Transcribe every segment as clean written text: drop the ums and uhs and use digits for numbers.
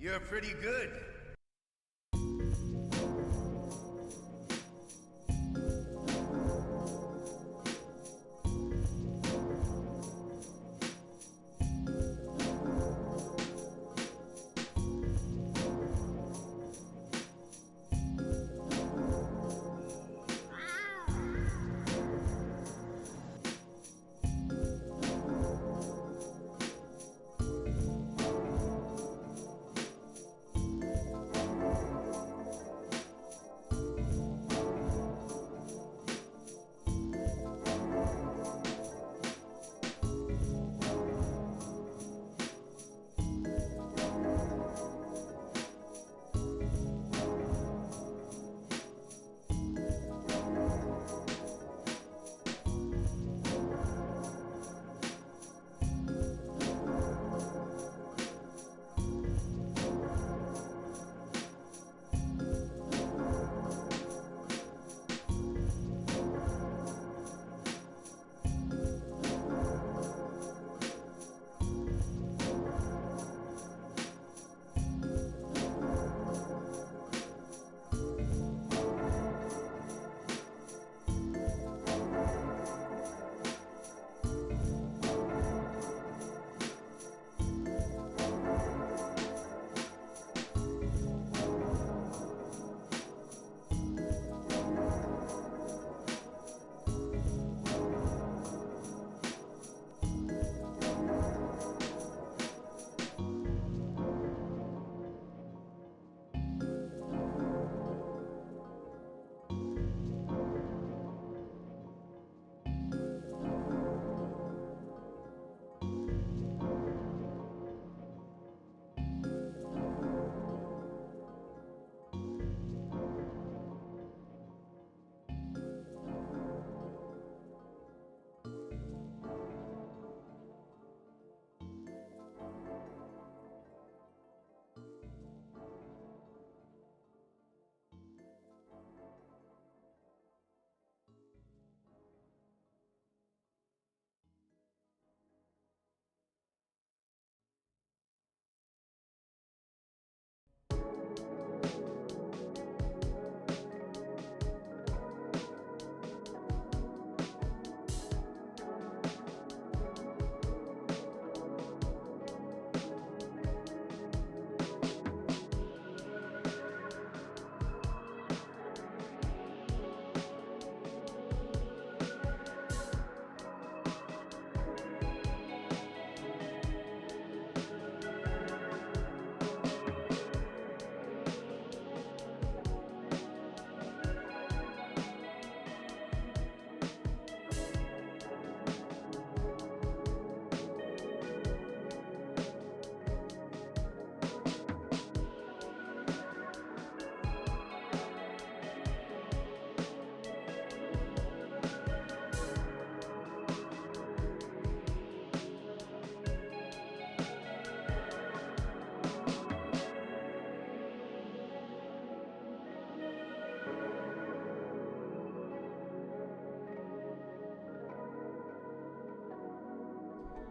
You're pretty good.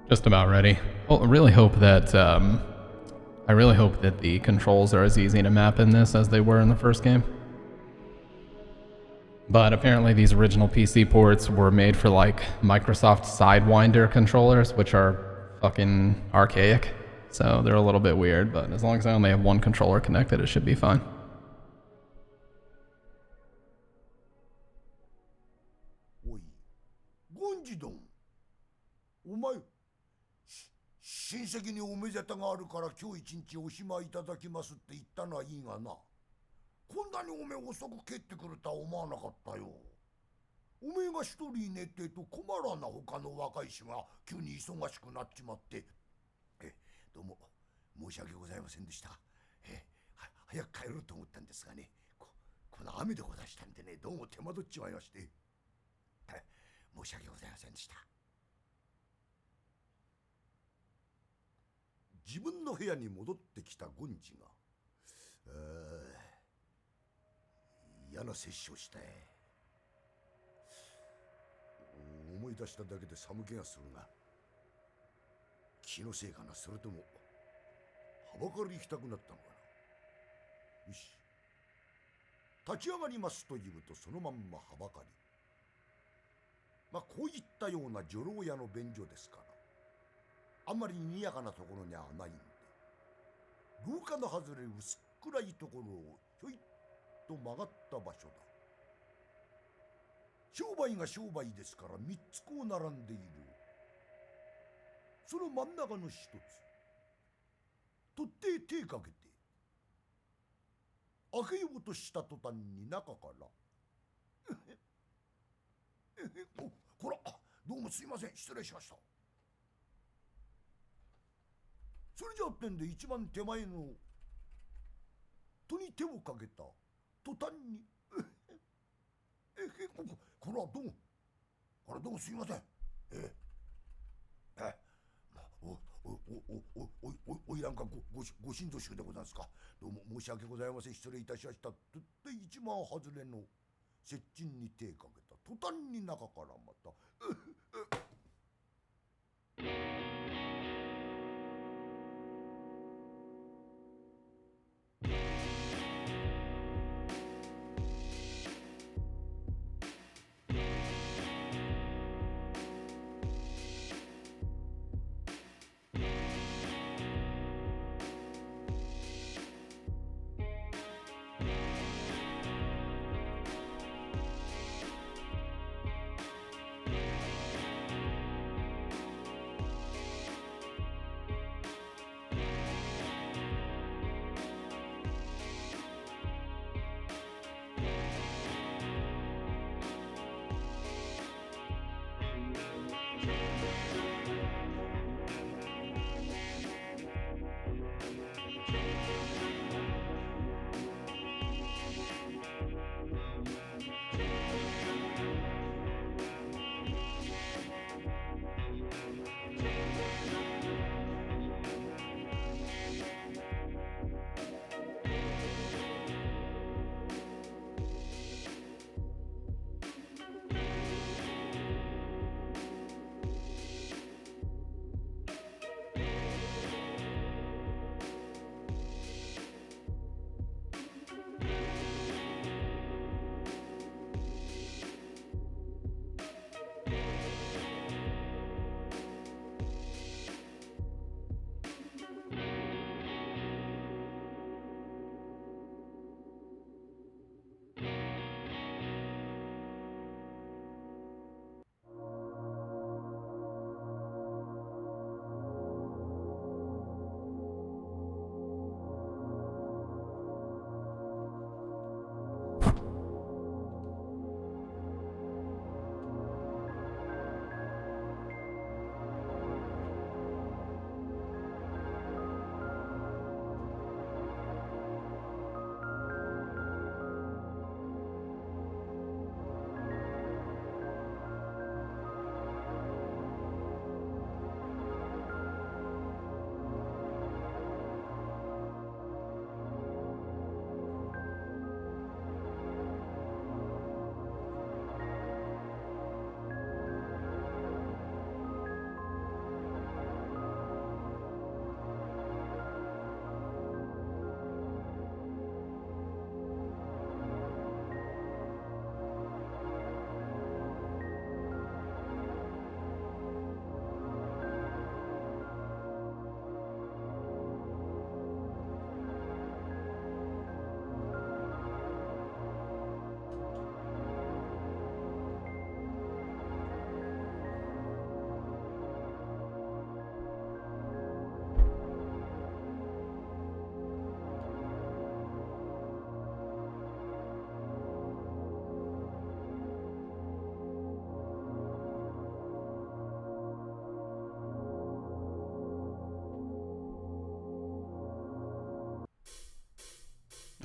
Just about ready. Well, I really hope that the controls are as easy to map in this as they were in the first game. But apparently these original PC ports were made for like Microsoft Sidewinder controllers, which are fucking archaic. So they're a little bit weird, but as long as I only have one controller connected, it should be fine. おい、ゴンジ殿。お前、親戚におめでたがあるから今日一日お暇いただきますって言ったのはいいがな。こんなにおめえ遅く帰ってくるとは思わなかったよ。おめえが一人いねえってと困らな他の若い衆が急に忙しくなっちまって。どうも申し訳ございませんでした。早く帰ろうと思ったんですがね、この雨でござしたんでね、どうも手間取っちまいまして。申し訳ございませんでした。自分の部屋に戻ってきたゴンジが、嫌な摂取をした。思い出しただけで寒気がするが、気のせいかな。それともばかり行きたくなったのかな。よし、立ち上がりますと言うとそのまんまはばかり。まあこういったような女郎屋の便所ですから、あんまり賑やかなところにはないんで、廊下の外れ薄暗いところをひょいっと曲がった場所だ。商売が商売ですから3つこう並んでいる。その真ん中の一つ、取って手かけて開けようとした途端に中からこら、どうもすいません、失礼しました。それじゃあってんで一番手前の戸に手をかけた途端にこれはどうも、これはどうもすいません。おいらんかご親族でございますか。どうも申し訳ございません、失礼いたしました。とって一番外れの接近に手かけた途端に中からまた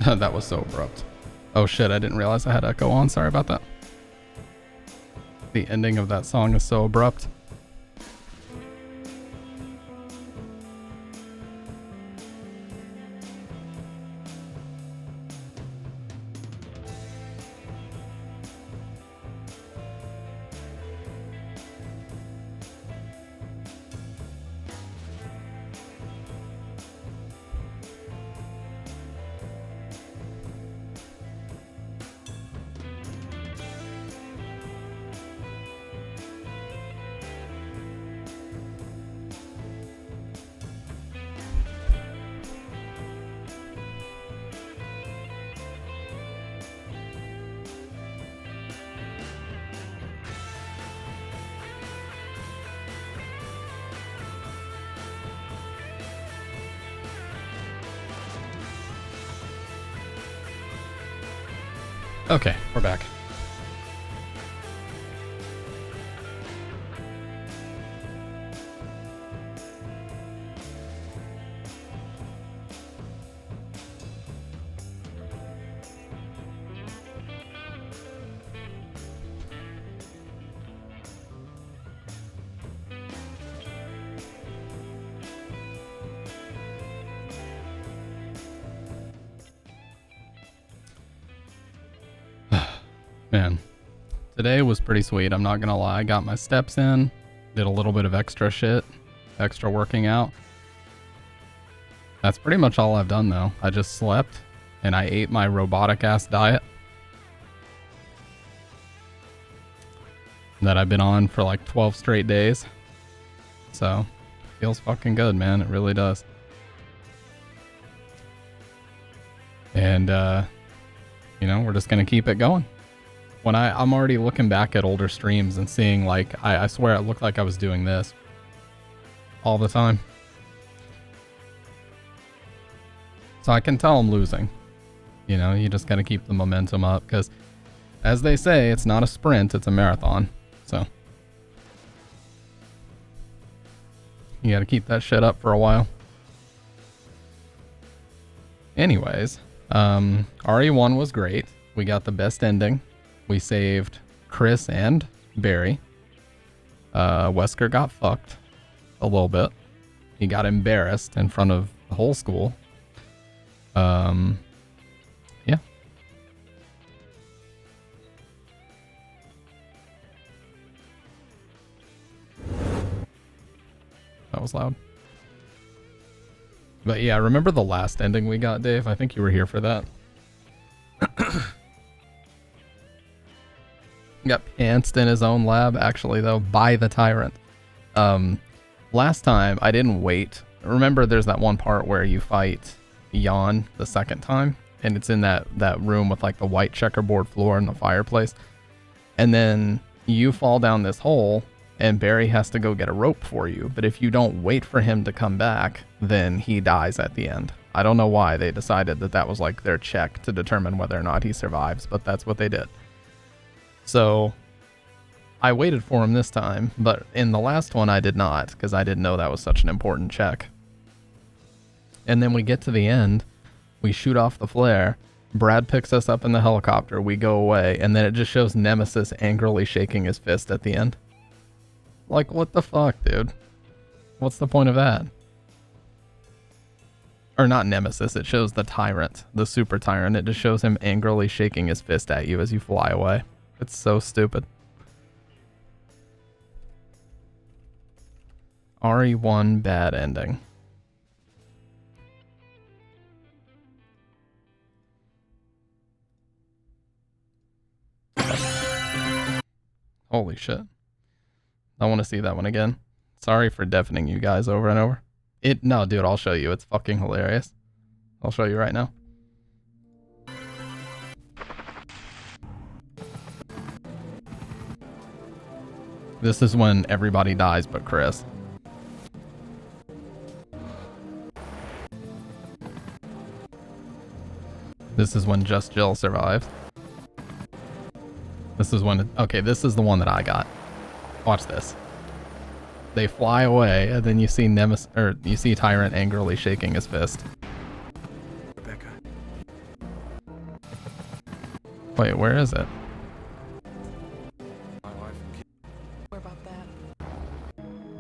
That was so abrupt. Oh shit, I didn't realize I had echo on. Sorry about that. The ending of that song is so abrupt. Okay, we're back. Man, today was pretty sweet. I'm not gonna lie. I got my steps in, did a little bit of extra shit, extra working out. That's pretty much all I've done though. I just slept and I ate my robotic ass diet that I've been on for like 12 straight days. So, feels fucking good, man. It really does. And, you know, we're just gonna keep it going. When I'm already looking back at older streams and seeing like, I swear it looked like I was doing this all the time. So I can tell I'm losing. You know, you just gotta keep the momentum up because as they say, it's not a sprint, it's a marathon. So you gotta keep that shit up for a while. Anyways, RE1 was great. We got the best ending. We saved Chris and Barry. Wesker got fucked a little bit. He got embarrassed in front of the whole school. Yeah. That was loud. But yeah, remember the last ending we got, Dave? I think you were here for that. Got pantsed in his own lab, actually, though, by the tyrant. Last time, I didn't wait. Remember, there's that one part where you fight Jan the second time, and it's in that room with, like, the white checkerboard floor and the fireplace. And then you fall down this hole, and Barry has to go get a rope for you. But if you don't wait for him to come back, then he dies at the end. I don't know why they decided that that was, like, their check to determine whether or not he survives, but that's what they did. So I waited for him this time, but in the last one I did not, because I didn't know that was such an important check. And then we get to the end, we shoot off the flare, Brad picks us up in the helicopter, we go away, and then it just shows Nemesis angrily shaking his fist at the end. Like, what the fuck, dude? What's the point of that? Or not Nemesis, it shows the tyrant, the super tyrant. It just shows him angrily shaking his fist at you as you fly away. It's so stupid. RE1 bad ending. Holy shit. I want to see that one again. Sorry for deafening you guys over and over. No, dude, I'll show you. It's fucking hilarious. I'll show you right now. This is when everybody dies but Chris. This is when just Jill survives. This is when... Okay, this is the one that I got. Watch this. They fly away, and then you see Nemesis, or you see Tyrant angrily shaking his fist. Rebecca. Wait, where is it? Where about that?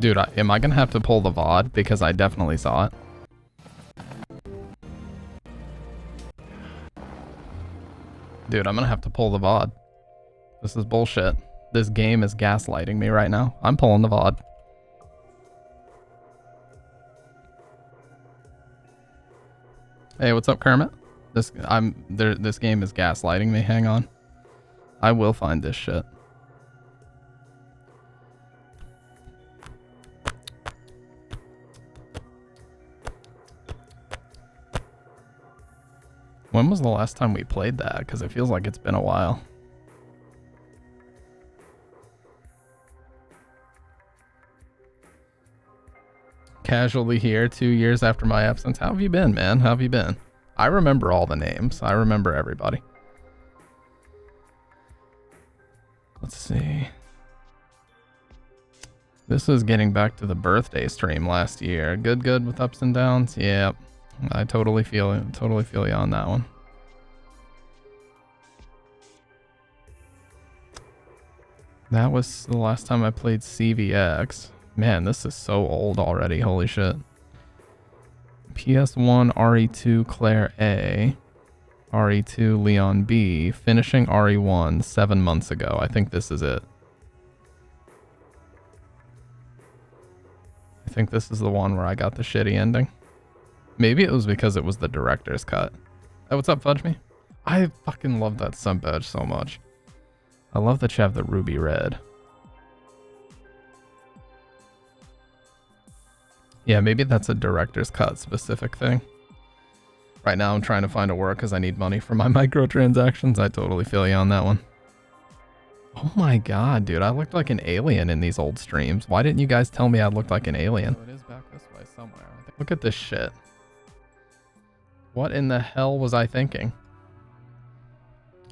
Dude, am I gonna have to pull the VOD? Because I definitely saw it. Dude, I'm gonna have to pull the VOD. This is bullshit. This game is gaslighting me right now. I'm pulling the VOD. Hey, what's up, Kermit? This game is gaslighting me. Hang on. I will find this shit. When was the last time we played that? Because it feels like it's been a while. Casually here 2 years after my absence. How have you been, man? How have you been? I remember all the names. I remember everybody. Let's see. This is getting back to the birthday stream last year. Good with ups and downs. Yep. I totally feel you on that one. That was the last time I played CVX. Man, this is so old already. Holy shit. PS1 RE2 Claire A. RE2 Leon B. Finishing RE1 7 months ago. I think this is it. I think this is the one where I got the shitty ending. Maybe it was because it was the director's cut. Hey, what's up, Fudge Me? I fucking love that sub badge so much. I love that you have the ruby red. Yeah, maybe that's a director's cut specific thing. Right now I'm trying to find a work because I need money for my microtransactions. I totally feel you on that one. Oh my god, dude. I looked like an alien in these old streams. Why didn't you guys tell me I looked like an alien? It is back this way somewhere. Look at this shit. What in the hell was I thinking?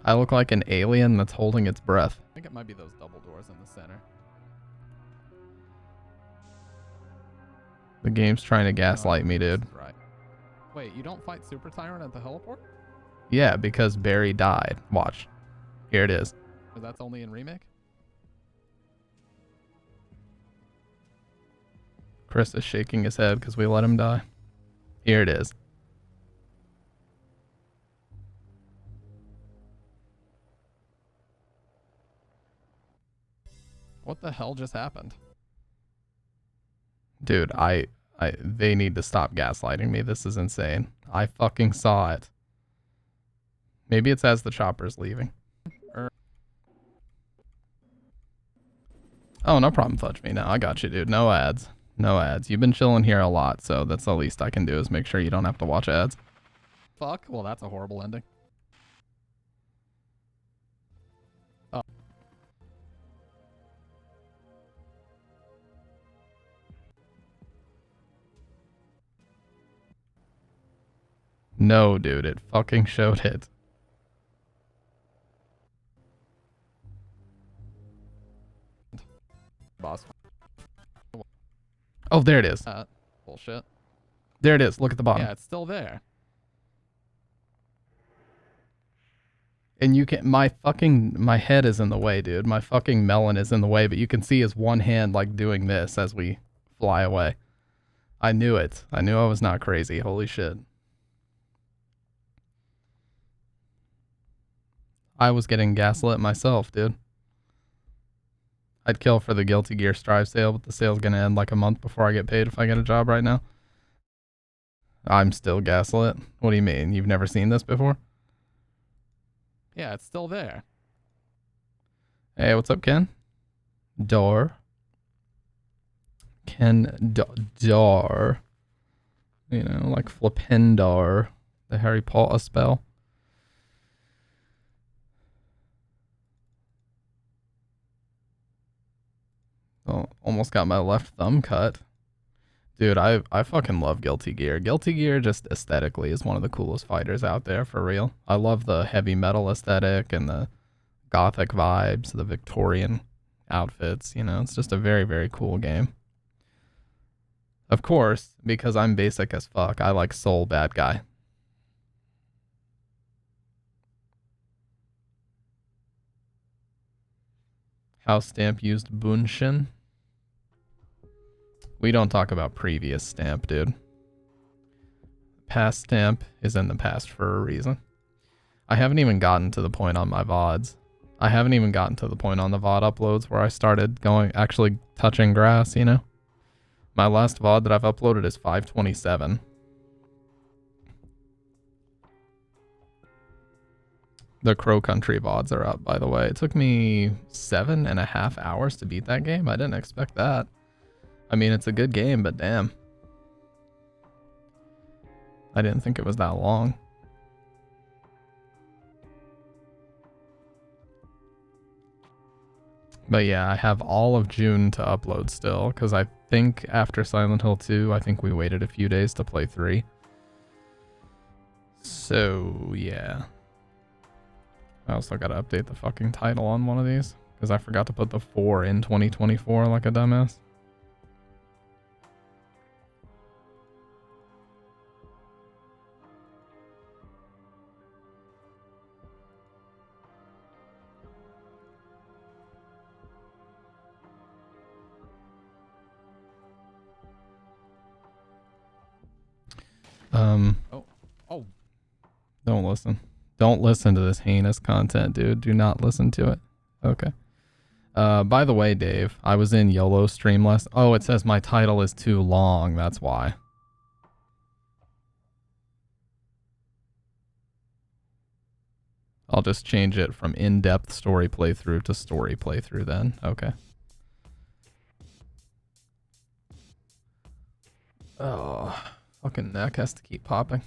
I look like an alien that's holding its breath. I think it might be those double doors in the center. The game's trying to gaslight me, dude. Right. Wait, you don't fight Super Tyrant at the heliport? Yeah, because Barry died. Watch. Here it is. But that's only in Remake? Chris is shaking his head because we let him die. Here it is. What the hell just happened? Dude, they need to stop gaslighting me. This is insane. I fucking saw it. Maybe it's as the chopper's leaving. Oh, no problem, Fudge Me. No, I got you, dude. No ads. No ads. You've been chilling here a lot, so that's the least I can do is make sure you don't have to watch ads. Fuck. Well, that's a horrible ending. Oh. No, dude. It fucking showed it. Boss. Oh, there it is. Bullshit. There it is. Look at the bottom. Yeah, it's still there. And you can, my head is in the way, dude. My fucking melon is in the way, but you can see his one hand like doing this as we fly away. I knew it. I knew I was not crazy. Holy shit. I was getting gaslit myself, dude. I'd kill for the Guilty Gear Strive sale, but the sale's gonna end like a month before I get paid if I get a job right now. I'm still gaslit. What do you mean? You've never seen this before? Yeah, it's still there. Hey, what's up, Ken? Door. Ken Door. You know, like Flipendor. The Harry Potter spell. Oh, almost got my left thumb cut. Dude, I fucking love Guilty Gear. Guilty Gear just aesthetically is one of the coolest fighters out there, for real. I love the heavy metal aesthetic and the gothic vibes, the Victorian outfits, you know, it's just a very, very cool game. Of course, because I'm basic as fuck, I like Soul Bad Guy. House stamp used Bunshin. We don't talk about previous stamp, dude. Past stamp is in the past for a reason. I haven't even gotten to the point on my VODs. I haven't even gotten to the point on the VOD uploads where I started actually touching grass, you know? My last VOD that I've uploaded is 527. The Crow Country VODs are up, by the way. It took me 7.5 hours to beat that game. I didn't expect that. I mean, it's a good game, but damn. I didn't think it was that long. But yeah, I have all of June to upload still, because I think after Silent Hill 2, I think we waited a few days to play 3. So, yeah. I also gotta update the fucking title on one of these. Because I forgot to put the 4 in 2024 like a dumbass. Oh. Don't listen. Don't listen to this heinous content, dude. Do not listen to it. Okay. By the way, Dave, I was in YOLO stream last... Oh, it says my title is too long. That's why. I'll just change it from in-depth story playthrough to story playthrough then. Okay. Oh, fucking neck has to keep popping.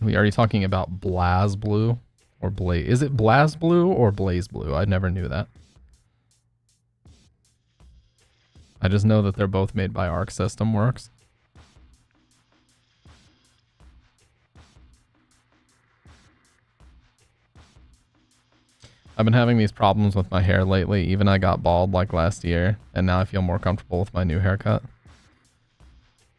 Are you talking about BlazBlue or Blaze? Is it BlazBlue or BlazeBlue? I never knew that. I just know that they're both made by Arc System Works. I've been having these problems with my hair lately. Even I got bald like last year, and now I feel more comfortable with my new haircut.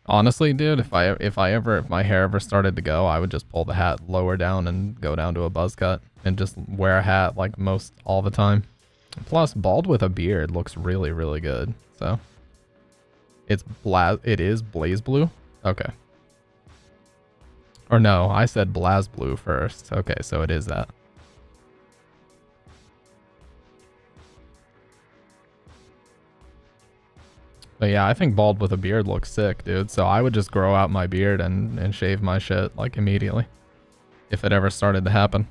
Honestly, dude, if my hair ever started to go, I would just pull the hat lower down and go down to a buzz cut and just wear a hat like most all the time. Plus, bald with a beard looks really, really good. So, it is BlazeBlue? Okay. Or no, I said BlazBlue first. Okay, so it is that. But yeah, I think bald with a beard looks sick, dude. So I would just grow out my beard and shave my shit, like, immediately. If it ever started to happen.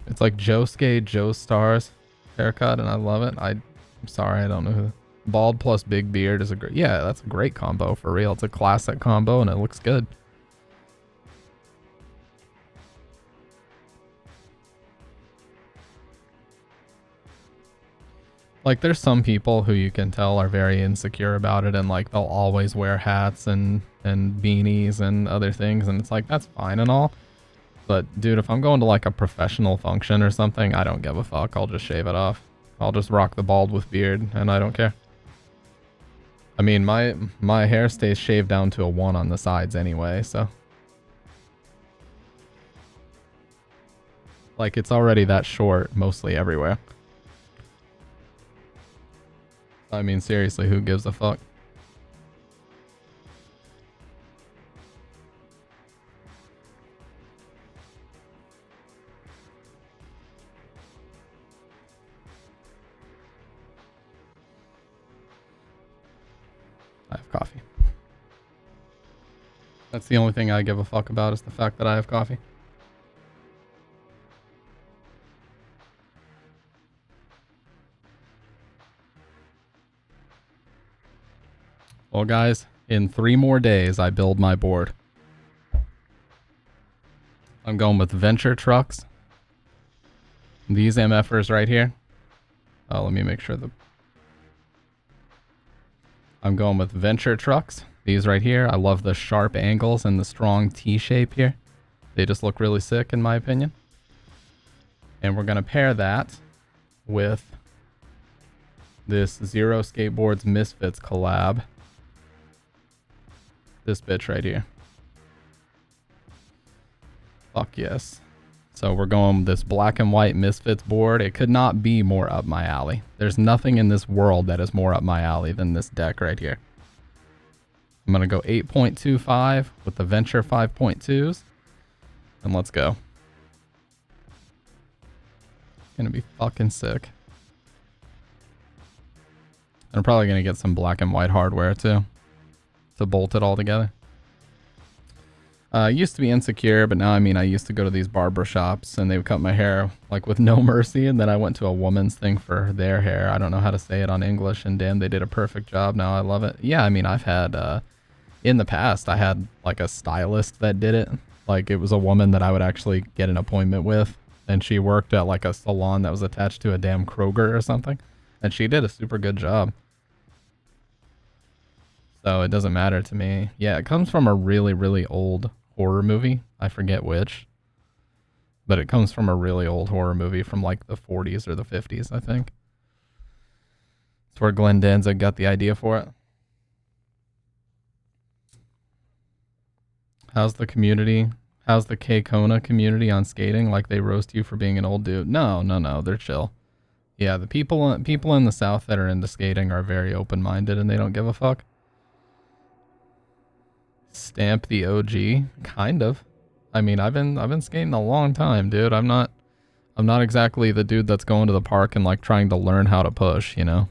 It's like Josuke Joestar's haircut, and I love it. I'm sorry, I don't know who. Bald plus big beard is a great... Yeah, that's a great combo, for real. It's a classic combo, and it looks good. Like, there's some people who you can tell are very insecure about it, and like they'll always wear hats and beanies and other things, and it's like, that's fine and all. But dude, if I'm going to like a professional function or something, I don't give a fuck. I'll just shave it off. I'll just rock the bald with beard, and I don't care. I mean, my hair stays shaved down to a 1 on the sides anyway, so. Like, it's already that short mostly everywhere. I mean, seriously, who gives a fuck? I have coffee. That's the only thing I give a fuck about, is the fact that I have coffee. Well, guys, in 3 more days, I build my board. I'm going with Venture Trucks. These MFers right here. Oh, let me make sure I'm going with Venture Trucks. These right here. I love the sharp angles and the strong T shape here. They just look really sick, in my opinion. And we're going to pair that with this Zero Skateboards Misfits collab. This bitch right here. Fuck yes. So we're going with this black and white Misfits board. It could not be more up my alley. There's nothing in this world that is more up my alley than this deck right here. I'm going to go 8.25 with the Venture 5.2s. And let's go. It's going to be fucking sick. And I'm probably going to get some black and white hardware too, to bolt it all together. I used to be insecure, but now, I mean, I used to go to these barber shops and they would cut my hair like with no mercy, and then I went to a woman's thing for their hair. I don't know how to say it on English, and damn, they did a perfect job. Now I love it. Yeah, I mean, I've had, in the past, I had like a stylist that did it. Like, it was a woman that I would actually get an appointment with, and she worked at like a salon that was attached to a damn Kroger or something, and she did a super good job. So it doesn't matter to me. Yeah, it comes from a really, really old horror movie. I forget which. But it comes from a really old horror movie from like the 40s or the 50s, I think. It's where Glenn Danzig got the idea for it. How's the community? How's the K-Kona community on skating? Like they roast you for being an old dude? No, they're chill. Yeah, the people in the South that are into skating are very open-minded and they don't give a fuck. Stamp the OG, kind of. I mean, I've been skating a long time, dude. I'm not exactly the dude that's going to the park and like trying to learn how to push, you know.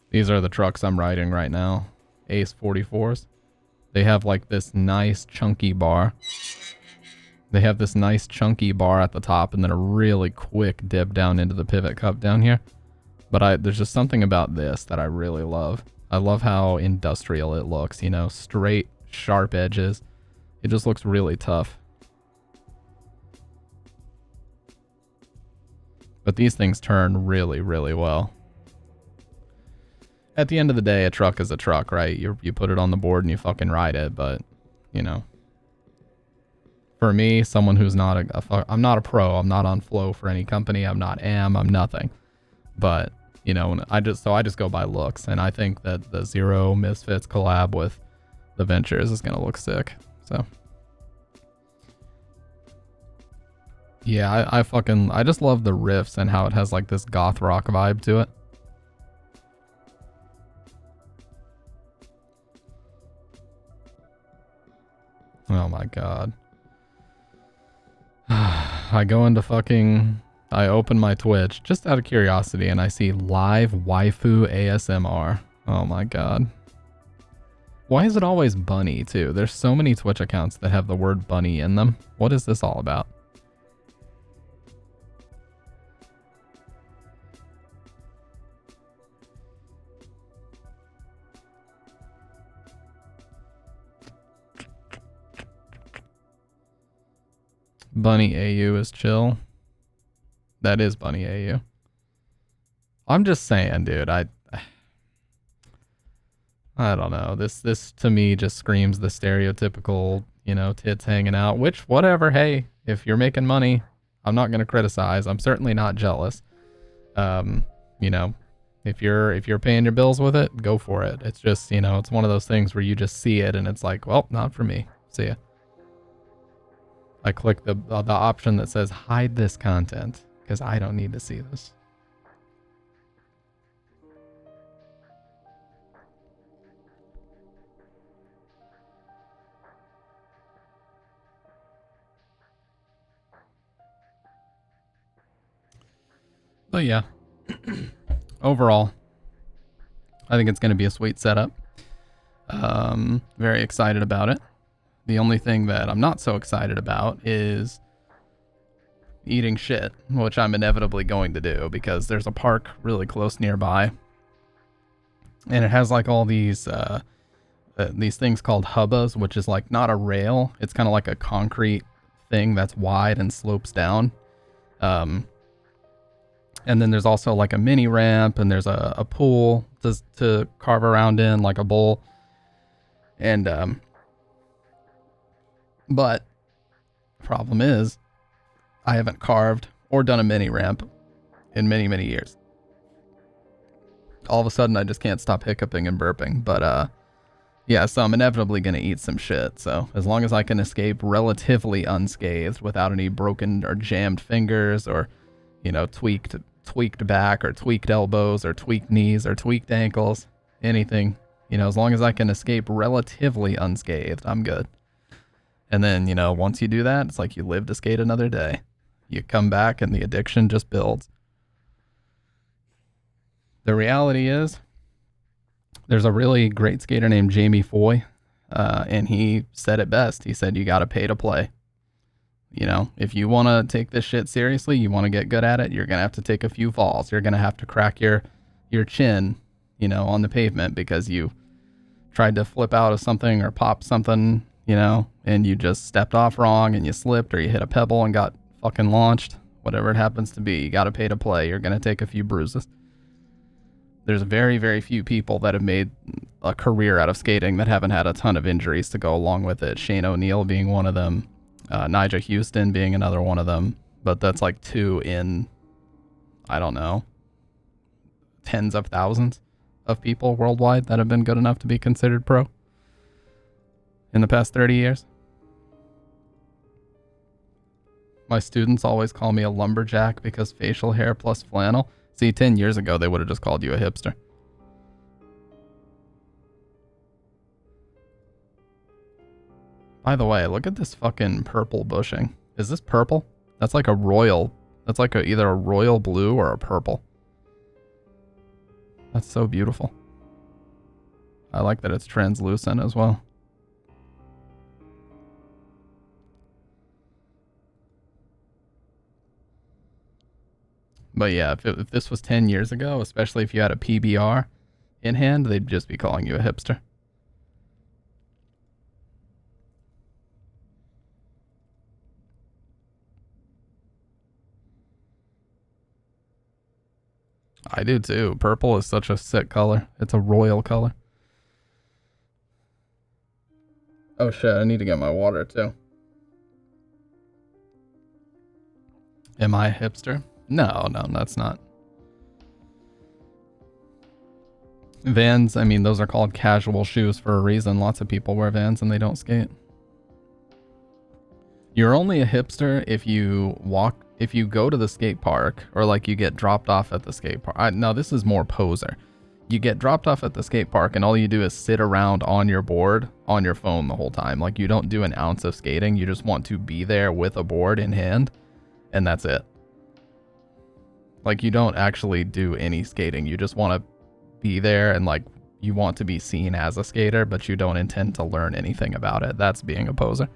These are the trucks I'm riding right now. Ace 44s. They have like this nice chunky bar. They have this nice chunky bar at the top and then a really quick dip down into the pivot cup down here. But there's just something about this that I really love. I love how industrial it looks, you know, straight, sharp edges. It just looks really tough. But these things turn really, really well. At the end of the day, a truck is a truck, right? You put it on the board and you fucking ride it, but, you know. For me, someone who's not I'm not a pro, I'm not on Flow for any company, I'm nothing. But, you know, I just go by looks, and I think that the Zero Misfits collab with the Ventures is gonna look sick, so. Yeah, I just love the riffs and how it has like this goth rock vibe to it. Oh my god. I open my Twitch just out of curiosity and I see live waifu ASMR. Oh my god. Why is it always bunny too? There's so many Twitch accounts that have the word bunny in them. What is this all about? Bunny AU is chill. That is Bunny AU. I'm just saying, dude. I don't know. This to me just screams the stereotypical, you know, tits hanging out. Which, whatever. Hey, if you're making money, I'm not gonna criticize. I'm certainly not jealous. You know, if you're paying your bills with it, go for it. It's just, you know, it's one of those things where you just see it and it's like, well, not for me. See ya. I click the option that says hide this content because I don't need to see this. But yeah, overall, I think it's going to be a sweet setup. Very excited about it. The only thing that I'm not so excited about is eating shit, which I'm inevitably going to do because there's a park really close nearby. And it has like all these things called hubbas, which is like not a rail. It's kind of like a concrete thing that's wide and slopes down. And then there's also like a mini ramp and there's a pool to carve around in, like a bowl. And, but problem is I haven't carved or done a mini ramp in many, many years. All of a sudden I just can't stop hiccuping and burping. But, yeah, so I'm inevitably going to eat some shit. So as long as I can escape relatively unscathed without any broken or jammed fingers or, you know, tweaked back or tweaked elbows or tweaked knees or tweaked ankles, anything, you know, as long as I can escape relatively unscathed, I'm good. And then, you know, once you do that, it's like you live to skate another day. You come back and the addiction just builds. The reality is, there's a really great skater named Jamie Foy, and he said it best. He said, you got to pay to play. You know, if you want to take this shit seriously, you want to get good at it, you're going to have to take a few falls. You're going to have to crack your chin, you know, on the pavement because you tried to flip out of something or pop something, you know, and you just stepped off wrong and you slipped or you hit a pebble and got fucking launched, whatever it happens to be, you got to pay to play. You're going to take a few bruises. There's very, very few people that have made a career out of skating that haven't had a ton of injuries to go along with it. Shane O'Neill being one of them, Nigel Houston being another one of them, but that's like 2 in, I don't know, tens of thousands of people worldwide that have been good enough to be considered pro in the past 30 years. My students always call me a lumberjack because facial hair plus flannel. See, 10 years ago, they would have just called you a hipster. By the way, look at this fucking purple bushing. Is this purple? That's like a royal. That's like either a royal blue or a purple. That's so beautiful. I like that it's translucent as well. But yeah, if this was 10 years ago, especially if you had a PBR in hand, they'd just be calling you a hipster. I do too. Purple is such a sick color. It's a royal color. Oh shit, I need to get my water too. Am I a hipster? No, that's not. Vans, I mean, those are called casual shoes for a reason. Lots of people wear Vans and they don't skate. You're only a hipster if you go to the skate park or like you get dropped off at the skate park. No, this is more poser. You get dropped off at the skate park and all you do is sit around on your board on your phone the whole time. Like you don't do an ounce of skating. You just want to be there with a board in hand and that's it. Like you don't actually do any skating. You just want to be there and like you want to be seen as a skater, but you don't intend to learn anything about it. That's being a poser.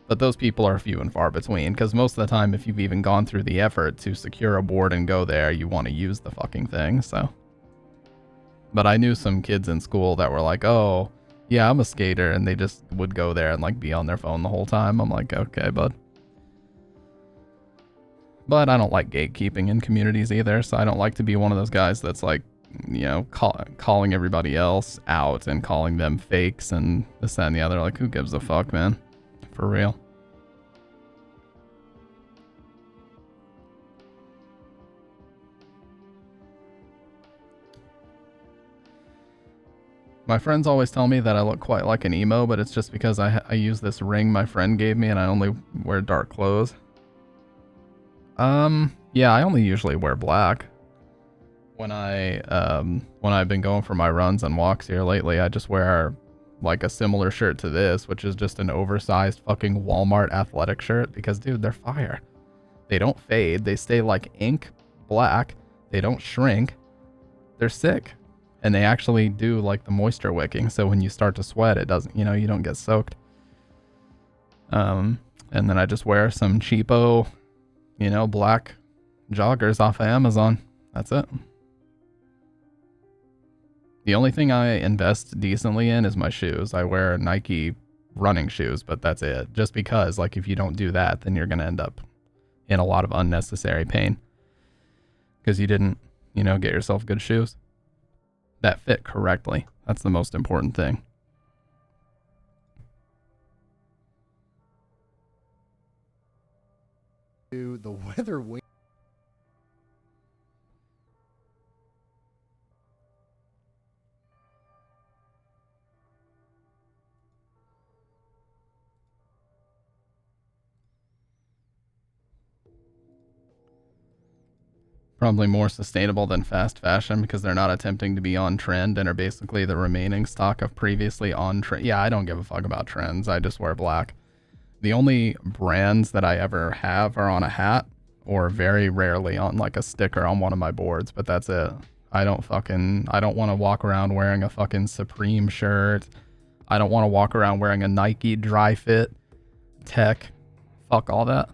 But those people are few and far between because most of the time, if you've even gone through the effort to secure a board and go there, you want to use the fucking thing. So, but I knew some kids in school that were like, oh yeah, I'm a skater. And they just would go there and like be on their phone the whole time. I'm like, okay, bud. But I don't like gatekeeping in communities either, so I don't like to be one of those guys that's like, you know, calling everybody else out and calling them fakes and this, that, and the other. Like, who gives a fuck, man? For real. My friends always tell me that I look quite like an emo, but it's just because I use this ring my friend gave me and I only wear dark clothes. Yeah, I only usually wear black. When I've been going for my runs and walks here lately, I just wear like a similar shirt to this, which is just an oversized fucking Walmart athletic shirt because dude, they're fire. They don't fade. They stay like ink black. They don't shrink. They're sick. And they actually do like the moisture wicking. So when you start to sweat, it doesn't, you know, you don't get soaked. And then I just wear some cheapo, you know, black joggers off of Amazon. That's it. The only thing I invest decently in is my shoes. I wear Nike running shoes, but that's it. Just because, like, if you don't do that, then you're going to end up in a lot of unnecessary pain. Because you didn't, you know, get yourself good shoes that fit correctly. That's the most important thing. The weather wing. Probably more sustainable than fast fashion because they're not attempting to be on trend and are basically the remaining stock of previously on trend. Yeah, I don't give a fuck about trends. I just wear black. The only brands that I ever have are on a hat or very rarely on like a sticker on one of my boards, but that's it. I don't want to walk around wearing a fucking Supreme shirt. I don't want to walk around wearing a Nike dry fit tech. Fuck all that.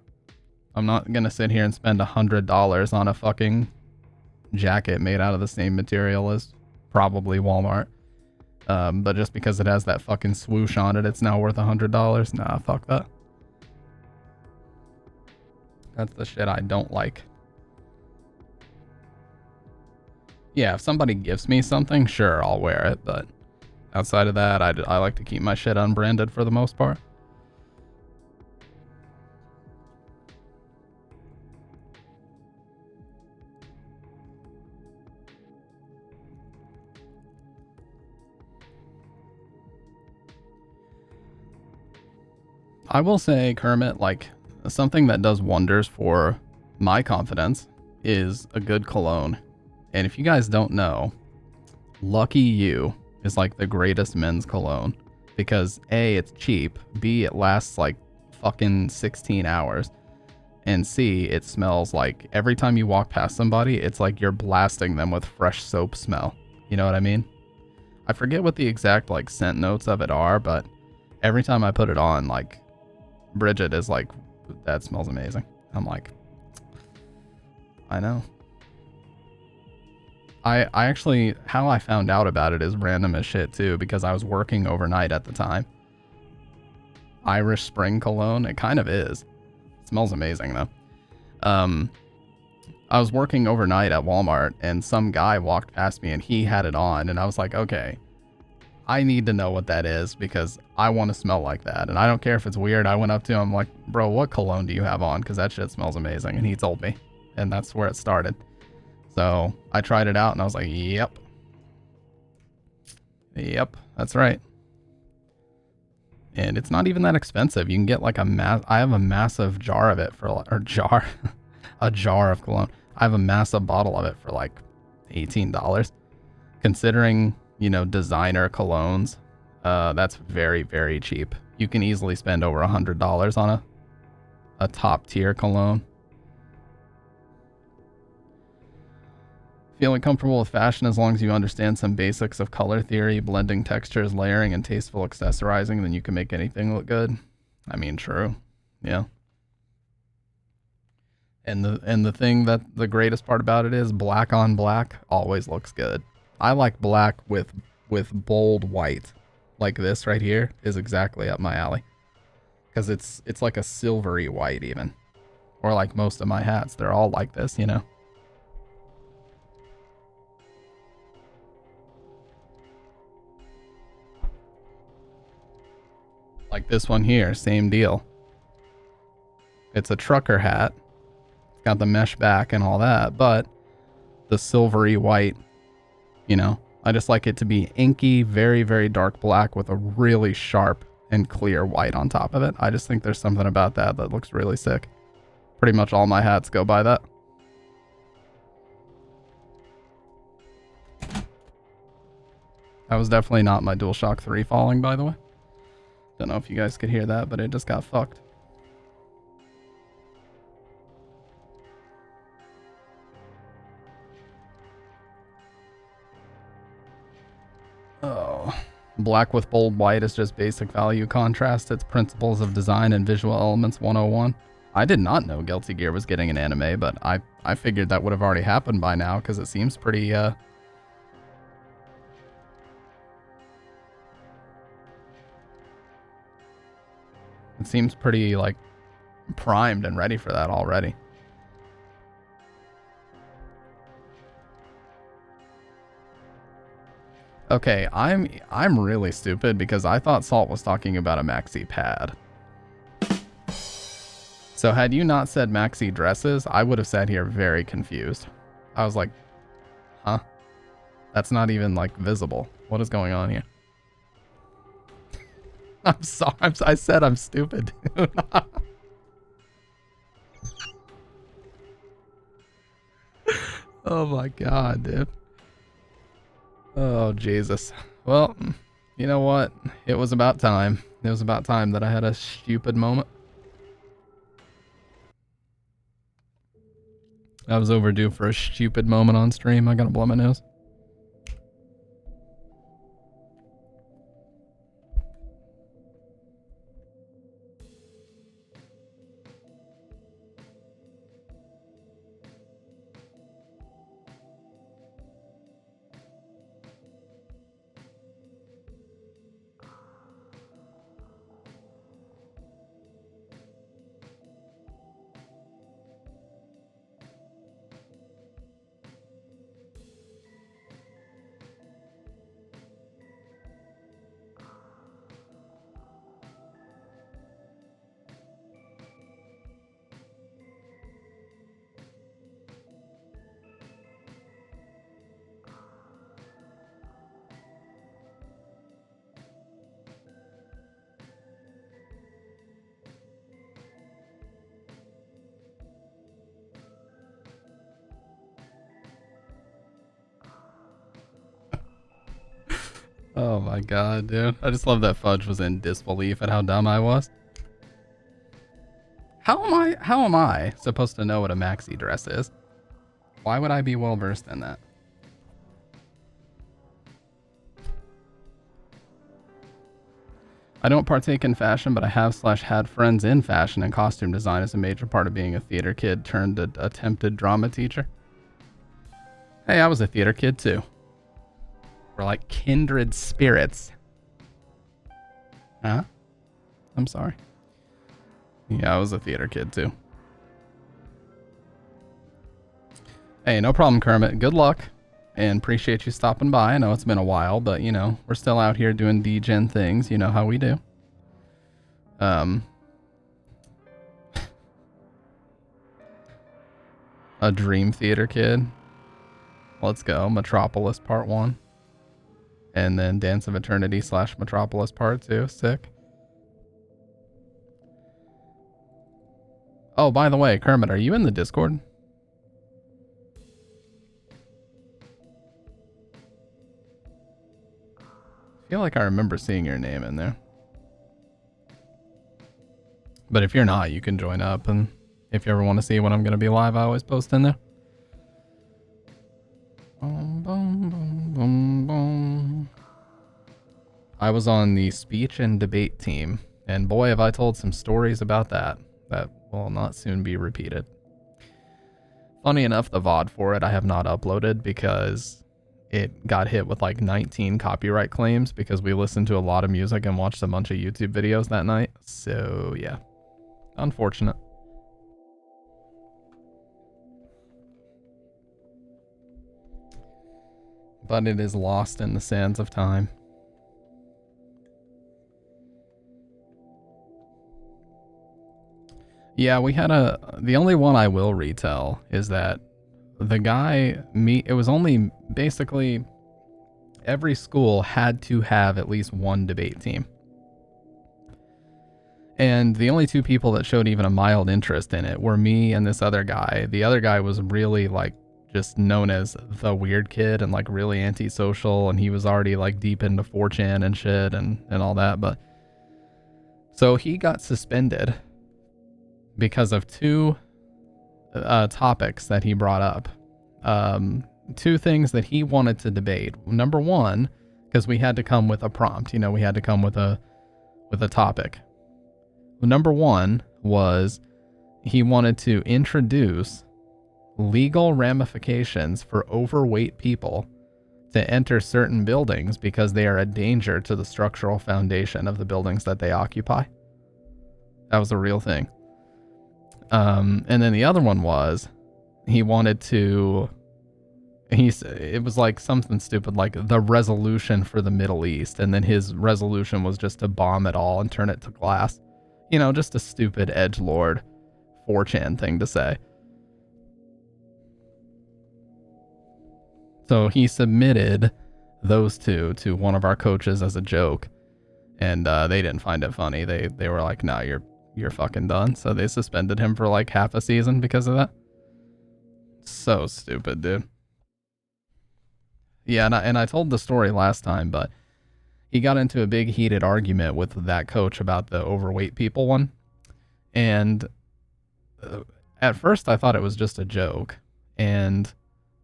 I'm not going to sit here and spend $100 on a fucking jacket made out of the same material as probably Walmart. But just because it has that fucking swoosh on it, it's now worth $100. Nah, fuck that. That's the shit I don't like. Yeah, if somebody gives me something, sure, I'll wear it, but outside of that, I like to keep my shit unbranded for the most part. I will say, Kermit, like, something that does wonders for my confidence is a good cologne. And if you guys don't know, Lucky You is like the greatest men's cologne because A, it's cheap, B, it lasts like fucking 16 hours, and C, it smells like every time you walk past somebody, it's like you're blasting them with fresh soap smell. You know what I mean? I forget what the exact like scent notes of it are, but every time I put it on, like, Bridget is like, that smells amazing. I'm like, I know. I actually, how I found out about it is random as shit too, because I was working overnight at the time. Irish Spring Cologne, it kind of is. It smells amazing though. I was working overnight at Walmart and some guy walked past me and he had it on and I was like, okay, I need to know what that is because I want to smell like that. And I don't care if it's weird. I went up to him like, bro, what cologne do you have on? Because that shit smells amazing. And he told me. And that's where it started. So I tried it out and I was like, yep. Yep, that's right. And it's not even that expensive. You can get like I have a massive jar of it for, or jar, a jar of cologne. I have a massive bottle of it for like $18. Considering, you know, designer colognes, that's very, very cheap. You can easily spend over $100 on a top tier cologne. Feeling comfortable with fashion as long as you understand some basics of color theory, blending textures, layering, and tasteful accessorizing, then you can make anything look good. I mean, true. Yeah. And the thing that the greatest part about it is black on black always looks good. I like black with bold white. Like this right here is exactly up my alley. Because it's like a silvery white even. Or like most of my hats, they're all like this, you know. Like this one here, same deal. It's a trucker hat. It's got the mesh back and all that, but the silvery white, you know, I just like it to be inky, very, very dark black with a really sharp and clear white on top of it. I just think there's something about that that looks really sick. Pretty much all my hats go by that. That was definitely not my DualShock 3 falling, by the way. Don't know if you guys could hear that, but it just got fucked. Oh. Black with bold white is just basic value contrast. It's principles of design and visual elements 101. I did not know Guilty Gear was getting an anime, but I figured that would have already happened by now because it seems pretty, it seems pretty, like, primed and ready for that already. Okay, I'm really stupid because I thought Salt was talking about a maxi pad. So had you not said maxi dresses, I would have sat here very confused. I was like, huh? That's not even, like, visible. What is going on here? I'm sorry. I said I'm stupid, dude. Oh my god, dude. Oh, Jesus. Well, you know what? It was about time. It was about time that I had a stupid moment. I was overdue for a stupid moment on stream. I gotta blow my nose. Oh my god, dude. I just love that Fudge was in disbelief at how dumb I was. How am I supposed to know what a maxi dress is? Why would I be well versed in that? I don't partake in fashion, but I have/had friends in fashion, and costume design is a major part of being a theater kid turned attempted drama teacher. Hey, I was a theater kid too. We're like kindred spirits. Huh? I'm sorry. Yeah, I was a theater kid too. Hey, no problem, Kermit. Good luck. And appreciate you stopping by. I know it's been a while, but you know, we're still out here doing D-Gen things. You know how we do. A Dream Theater kid. Let's go. Metropolis Part 1. And then Dance of Eternity / Metropolis Part 2. Sick. Oh, by the way, Kermit, are you in the Discord? I feel like I remember seeing your name in there. But if you're not, you can join up, and if you ever want to see when I'm going to be live, I always post in there. Boom, boom, boom, boom, boom. I was on the speech and debate team, and boy, have I told some stories about that will not soon be repeated. Funny enough, the VOD for it I have not uploaded because it got hit with like 19 copyright claims because we listened to a lot of music and watched a bunch of YouTube videos that night. So yeah, unfortunate. But it is lost in the sands of time. Yeah, we had the only one I will retell is that the guy, it was only basically every school had to have at least one debate team. And the only two people that showed even a mild interest in it were me and this other guy. The other guy was really like just known as the weird kid and like really antisocial, and he was already like deep into 4chan and shit and all that. But so he got suspended because of two topics that he brought up. Two things that he wanted to debate. Number one, because we had to come with a prompt, you know, we had to come with a topic. Number one was he wanted to introduce legal ramifications for overweight people to enter certain buildings because they are a danger to the structural foundation of the buildings that they occupy. That was a real thing. And then the other one was he wanted to, it was like something stupid like the resolution for the Middle East, and then his resolution was just to bomb it all and turn it to glass. You know, just a stupid edgelord 4chan thing to say. So he submitted those two to one of our coaches as a joke, and they didn't find it funny. They were like, "Nah, you're fucking done." So they suspended him for like half a season because of that. So stupid, dude. Yeah, and I told the story last time, but he got into a big heated argument with that coach about the overweight people one. And at first I thought it was just a joke. And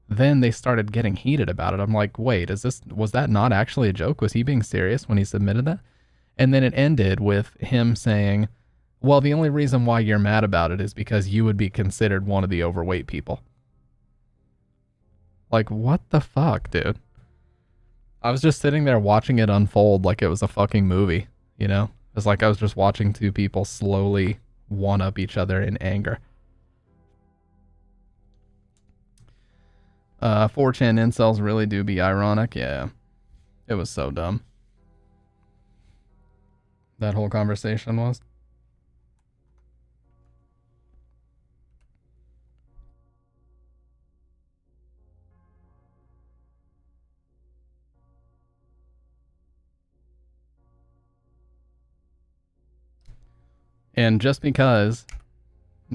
then they started getting heated about it. I'm like, wait, was that not actually a joke? Was he being serious when he submitted that? And then it ended with him saying, well, the only reason why you're mad about it is because you would be considered one of the overweight people. Like, what the fuck, dude? I was just sitting there watching it unfold like it was a fucking movie, you know? It's like I was just watching two people slowly one-up each other in anger. 4chan incels really do be ironic. Yeah. It was so dumb. That whole conversation was. And just because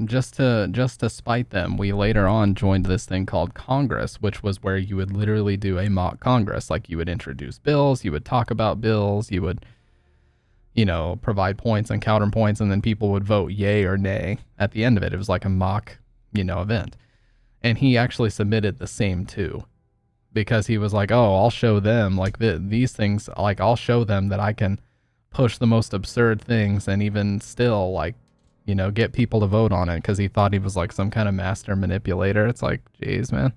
just to spite them, we later on joined this thing called Congress, which was where you would literally do a mock Congress. Like you would introduce bills, you would talk about bills, you would, provide points and counterpoints, and then people would vote yay or nay at the end of it. It was like a mock, event. And he actually submitted the same too, because he was like, oh, I'll show them like these things, like I'll show them that I can push the most absurd things and even still like, get people to vote on it, because he thought he was like some kind of master manipulator. It's like, geez, man,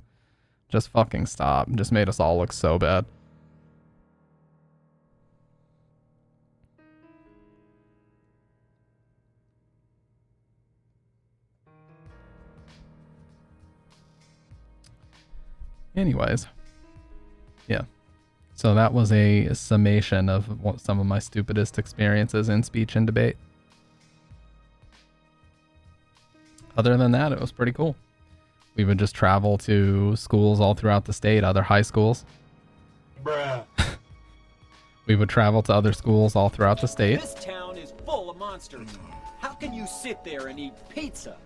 just fucking stop. Just made us all look so bad. Anyways, yeah. So that was a summation of some of my stupidest experiences in speech and debate. Other than that, it was pretty cool. We would just travel to schools all throughout the state, other high schools. Bruh. We would travel to other schools all throughout the state. This town is full of monsters. How can you sit there and eat pizza?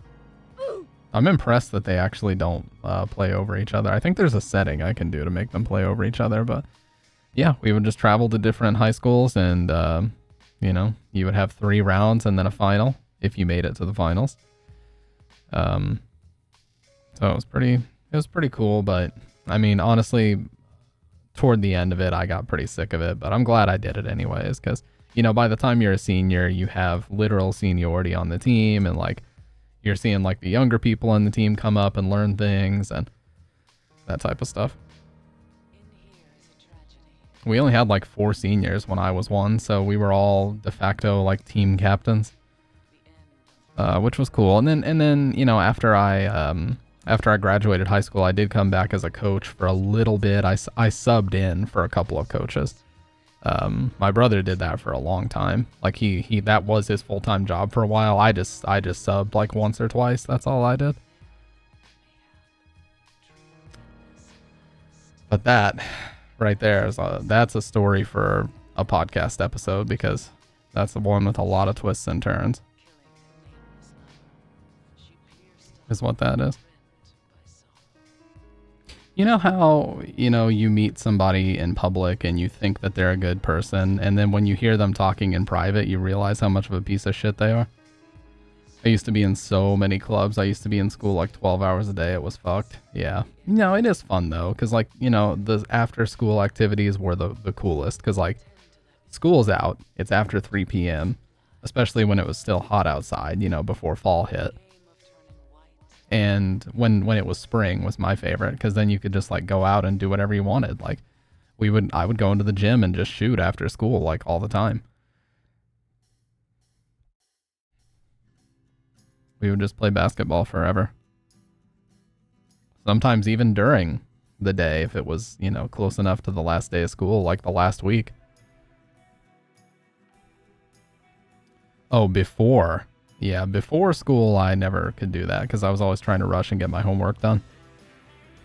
I'm impressed that they actually don't play over each other. I think there's a setting I can do to make them play over each other, but yeah, we would just travel to different high schools, and you would have 3 rounds and then a final if you made it to the finals. So it was pretty cool, but I mean, honestly, toward the end of it, I got pretty sick of it, but I'm glad I did it anyways, because, by the time you're a senior, you have literal seniority on the team, and like, you're seeing like the younger people on the team come up and learn things and that type of stuff. We only had like 4 seniors when I was 1, so we were all de facto like team captains, which was cool. And then after I graduated high school, I did come back as a coach for a little bit. I subbed in for a couple of coaches. My brother did that for a long time. Like he that was his full-time job for a while. I just subbed like once or twice. That's all I did. But that right there is that's a story for a podcast episode, because that's the one with a lot of twists and turns. Is what that is. You know how, you meet somebody in public and you think that they're a good person, and then when you hear them talking in private, you realize how much of a piece of shit they are? I used to be in so many clubs. I used to be in school like 12 hours a day. It was fucked. Yeah. No, it is fun though, because like, the after school activities were the coolest, because like, school's out. It's after 3 p.m., especially when it was still hot outside, before fall hit. And when it was spring was my favorite, because then you could just like go out and do whatever you wanted. Like I would go into the gym and just shoot after school like all the time. We would just play basketball forever. Sometimes even during the day, if it was, close enough to the last day of school, like the last week. Oh, before. Yeah, before school, I never could do that because I was always trying to rush and get my homework done,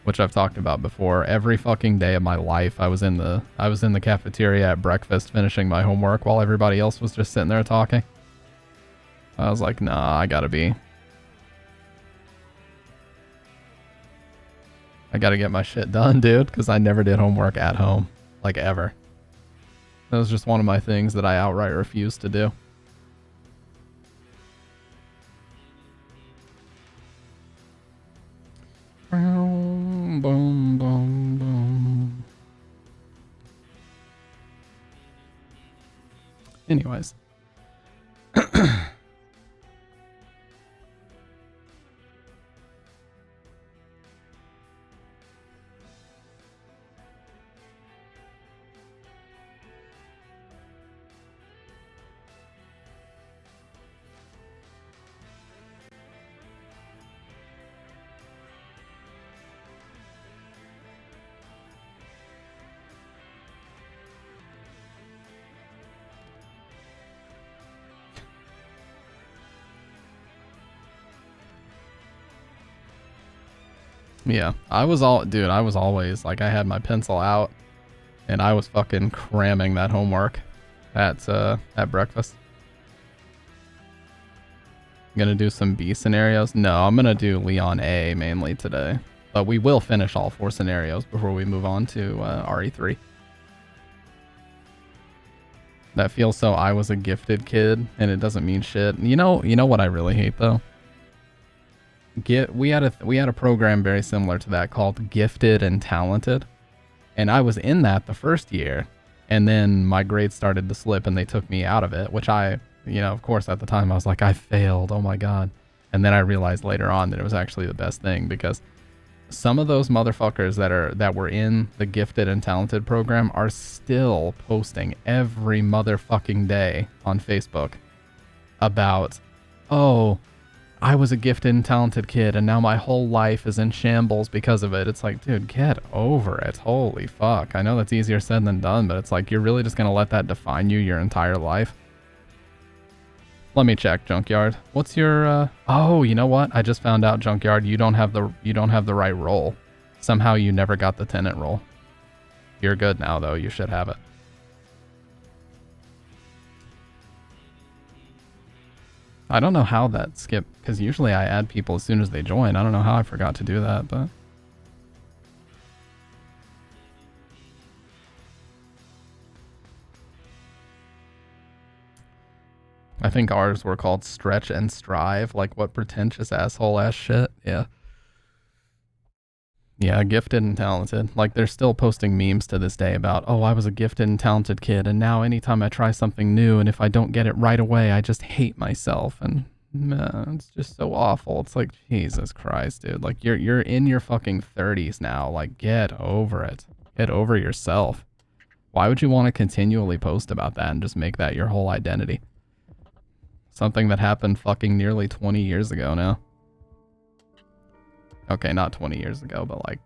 which I've talked about before. Every fucking day of my life, I was in the cafeteria at breakfast finishing my homework while everybody else was just sitting there talking. I was like, nah, I gotta get my shit done, dude, because I never did homework at home, like ever. That was just one of my things that I outright refused to do. Boom, boom, boom, boom. Anyways. Yeah, I was always like, I had my pencil out and I was fucking cramming that homework at breakfast. Gonna do some B scenarios. No, I'm gonna do Leon A mainly today. But we will finish all 4 scenarios before we move on to RE3. That feels so I was a gifted kid, and it doesn't mean shit. You know what I really hate though? We had a program very similar to that called Gifted and Talented, and I was in that the first year, and then my grades started to slip, and they took me out of it. Which of course, at the time I was like, I failed. Oh my god! And then I realized later on that it was actually the best thing, because some of those motherfuckers that were in the Gifted and Talented program are still posting every motherfucking day on Facebook about, oh, I was a gifted and talented kid and now my whole life is in shambles because of it. It's like, dude, get over it. Holy fuck. I know that's easier said than done, but it's like, you're really just gonna let that define you your entire life? Let me check, Junkyard. What's your oh, you know what? I just found out, Junkyard, you don't have the right role. Somehow you never got the tenant role. You're good now though, you should have it. I don't know how that skipped, because usually I add people as soon as they join. I don't know how I forgot to do that, but I think ours were called Stretch and Strive. Like, what pretentious asshole ass shit. Yeah. Yeah, gifted and talented. Like, they're still posting memes to this day about, oh, I was a gifted and talented kid, and now anytime I try something new, and if I don't get it right away, I just hate myself. And man, it's just so awful. It's like, Jesus Christ, dude. Like, you're in your fucking 30s now. Like, get over it. Get over yourself. Why would you want to continually post about that and just make that your whole identity? Something that happened fucking nearly 20 years ago now. Okay, not 20 years ago, but like...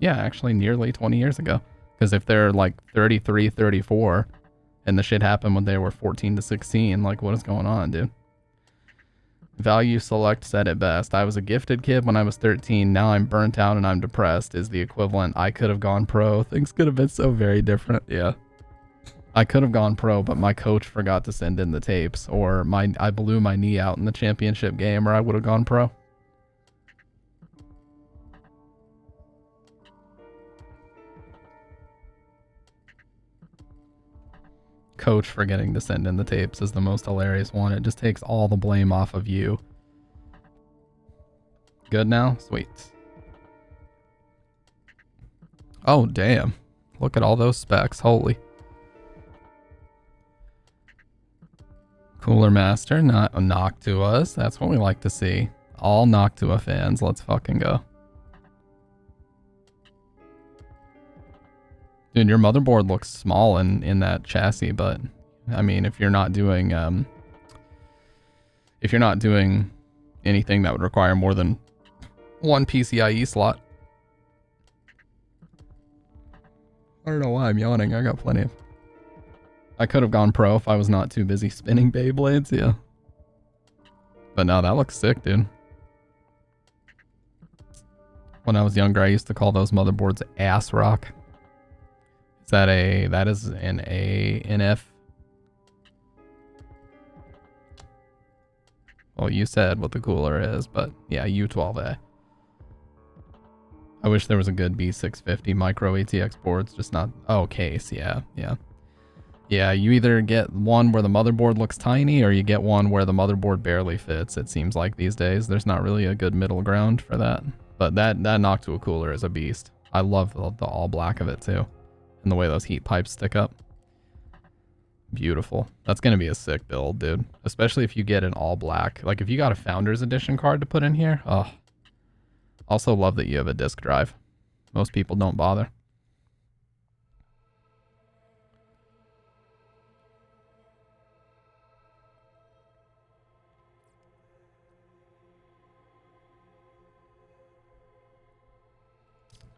yeah, actually nearly 20 years ago. Because if they're like 33, 34, and the shit happened when they were 14 to 16, like, what is going on, dude? Value Select said it best. I was a gifted kid when I was 13. Now I'm burnt out and I'm depressed is the equivalent. I could have gone pro. Things could have been so very different. Yeah. I could have gone pro, but my coach forgot to send in the tapes, or I blew my knee out in the championship game, or I would have gone pro. Coach forgetting to send in the tapes is the most hilarious one. It just takes all the blame off of you. Good now? Sweet. Oh, damn. Look at all those specs. Holy. Cooler Master, not a Noctua. That's what we like to see. All Noctua fans, let's fucking go. Dude, your motherboard looks small in that chassis, but I mean, if you're not doing anything that would require more than one PCIe slot. I don't know why I'm yawning. I got plenty of... I could have gone pro if I was not too busy spinning Beyblades, yeah. But no, that looks sick, dude. When I was younger, I used to call those motherboards ass rock. That is an ANF? Well, you said what the cooler is, but yeah, U12A. I wish there was a good B650 micro ATX boards, just not... oh, case, yeah. Yeah, you either get one where the motherboard looks tiny, or you get one where the motherboard barely fits, it seems like these days. There's not really a good middle ground for that. But that Noctua cooler is a beast. I love the all black of it, too. And the way those heat pipes stick up. Beautiful. That's going to be a sick build, dude. Especially if you get an all black. Like, if you got a Founders Edition card to put in here. Oh. Also love that you have a disk drive. Most people don't bother.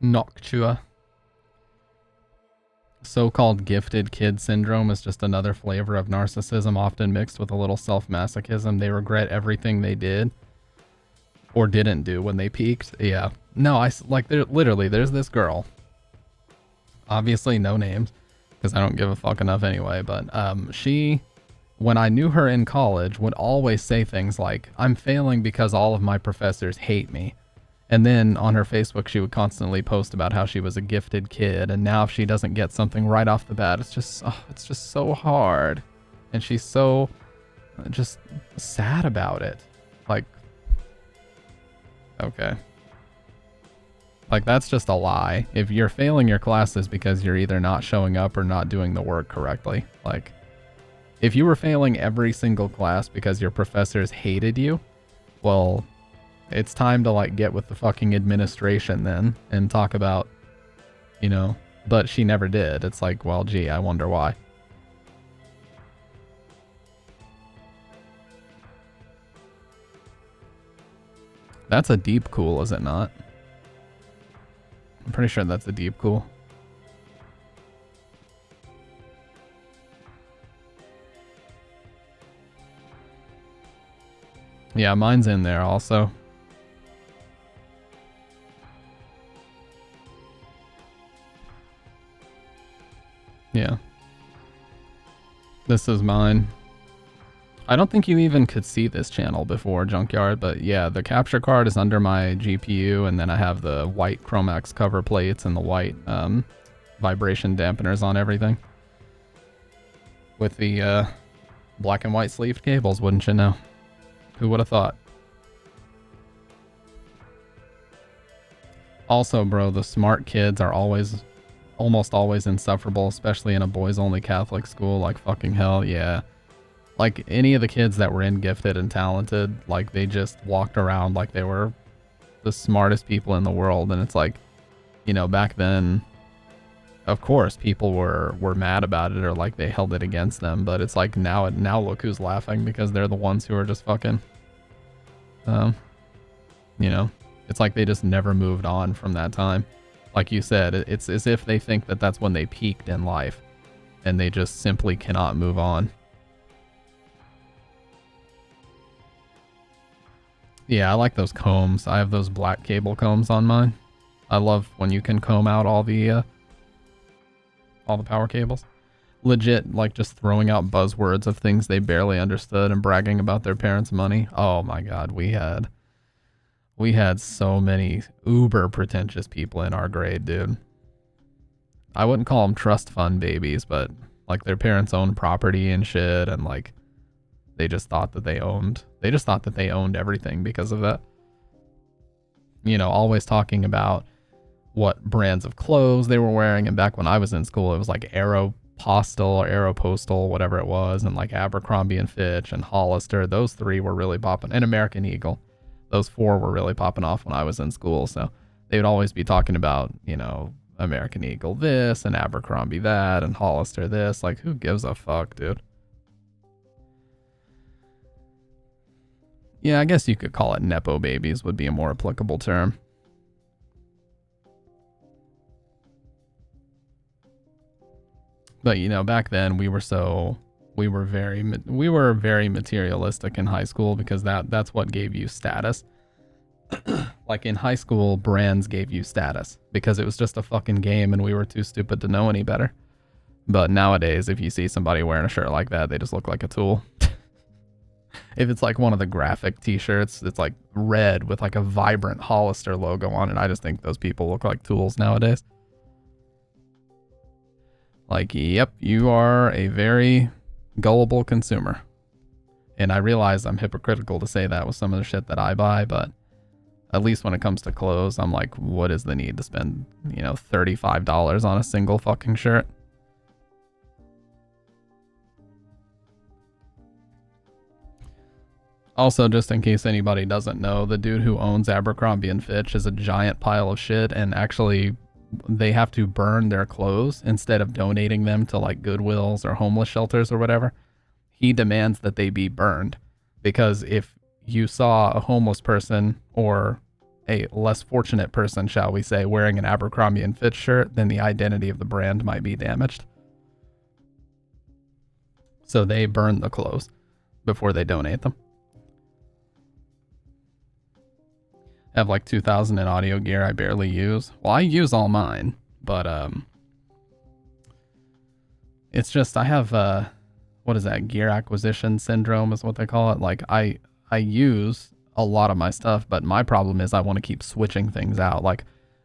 Noctua. So-called gifted kid syndrome is just another flavor of narcissism, often mixed with a little self-masochism. They regret everything they did or didn't do when they peaked. Yeah. No, literally, there's this girl. Obviously no names, because I don't give a fuck enough anyway, but she when I knew her in college, would always say things like, I'm failing because all of my professors hate me. And then on her Facebook, she would constantly post about how she was a gifted kid. And now if she doesn't get something right off the bat, it's just so hard. And she's so just sad about it. Like, okay. Like, that's just a lie. If you're failing your classes because you're either not showing up or not doing the work correctly. Like, if you were failing every single class because your professors hated you, well, it's time to, like, get with the fucking administration then and talk about, you know, but she never did. It's like, well, gee, I wonder why. That's a deep cool, is it not? I'm pretty sure that's a deep cool. Yeah, mine's in there also. Yeah. This is mine. I don't think you even could see this channel before, Junkyard, but yeah, the capture card is under my GPU, and then I have the white Chromax cover plates and the white vibration dampeners on everything. With the black and white sleeved cables, wouldn't you know? Who would have thought? Also, bro, the smart kids are almost always insufferable, especially in a boys-only Catholic school. Like, fucking hell, yeah. Like, any of the kids that were in Gifted and Talented, like, they just walked around like they were the smartest people in the world. And it's like, you know, back then, of course, people were mad about it, or like they held it against them. But it's like, now look who's laughing, because they're the ones who are just fucking, you know, it's like they just never moved on from that time. Like you said, it's as if they think that that's when they peaked in life, and they just simply cannot move on. Yeah, I like those combs. I have those black cable combs on mine. I love when you can comb out all the power cables. Legit, like, just throwing out buzzwords of things they barely understood and bragging about their parents' money. Oh my god, we had so many uber pretentious people in our grade, dude. I wouldn't call them trust fund babies, but like their parents owned property and shit, and like they just thought that they owned everything because of that. You know, always talking about what brands of clothes they were wearing. And back when I was in school, it was like Aeropostale or Aeropostal, whatever it was, and like Abercrombie and Fitch and Hollister. Those three were really popping, and American Eagle. Those four were really popping off when I was in school. So they would always be talking about, you know, American Eagle this and Abercrombie that and Hollister this. Like, who gives a fuck, dude? Yeah, I guess you could call it Nepo babies would be a more applicable term. But, you know, back then we were very materialistic in high school, because that's what gave you status. Like, in high school, brands gave you status because it was just a fucking game and we were too stupid to know any better. But nowadays, if you see somebody wearing a shirt like that, they just look like a tool. If it's like one of the graphic t-shirts, it's like red with like a vibrant Hollister logo on it. I just think those people look like tools nowadays. Like, yep, you are a very gullible consumer. And I realize I'm hypocritical to say that with some of the shit that I buy, but at least when it comes to clothes, I'm like, what is the need to spend, you know, $35 on a single fucking shirt? Also, just in case anybody doesn't know, the dude who owns Abercrombie and Fitch is a giant pile of shit, and actually they have to burn their clothes instead of donating them to like Goodwills or homeless shelters or whatever. He demands that they be burned, because if you saw a homeless person, or a less fortunate person, shall we say, wearing an Abercrombie and Fitch shirt, then the identity of the brand might be damaged. So they burn the clothes before they donate them. I have like 2,000 in audio gear I barely use. Well, I use all mine, but it's just I have what is that, gear acquisition syndrome is what they call it. Like I use a lot of my stuff, but my problem is I want to keep switching things out. Like,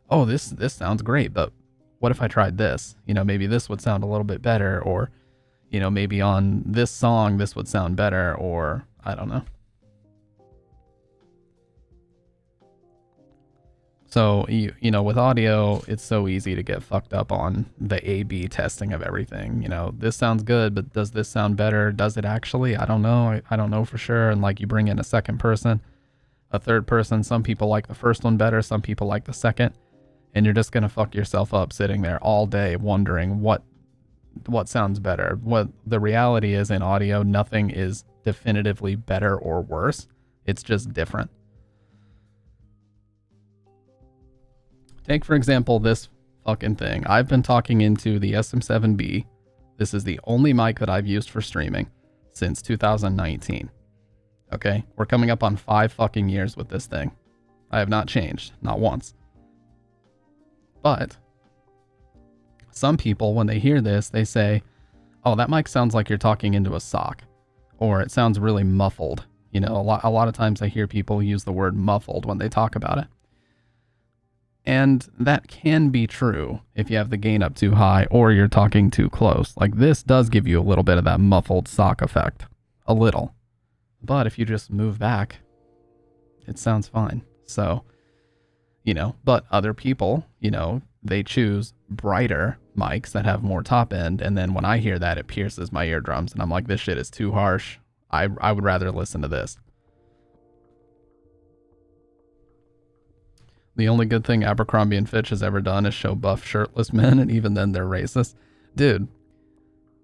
oh, this sounds great, but what if I tried this? You know, maybe this would sound a little bit better, or, you know, maybe on this song this would sound better, or I don't know. So, you know, with audio, it's so easy to get fucked up on the A/B testing of everything. You know, this sounds good, but does this sound better? Does it actually? I don't know. I don't know for sure. And like, you bring in a second person, a third person. Some people like the first one better. Some people like the second. And you're just going to fuck yourself up sitting there all day wondering what sounds better. What the reality is in audio, nothing is definitively better or worse. It's just different. Take, for example, this fucking thing. I've been talking into the SM7B. This is the only mic that I've used for streaming since 2019. Okay? We're coming up on 5 fucking years with this thing. I have not changed. Not once. But some people, when they hear this, they say, oh, that mic sounds like you're talking into a sock. Or it sounds really muffled. You know, a lot of times I hear people use the word muffled when they talk about it. And that can be true if you have the gain up too high or you're talking too close. Like, this does give you a little bit of that muffled sock effect. A little. But if you just move back, it sounds fine. So, you know, but other people, you know, they choose brighter mics that have more top end. And then when I hear that, it pierces my eardrums. And I'm like, this shit is too harsh. I would rather listen to this. The only good thing Abercrombie & Fitch has ever done is show buff shirtless men, and even then they're racist. Dude,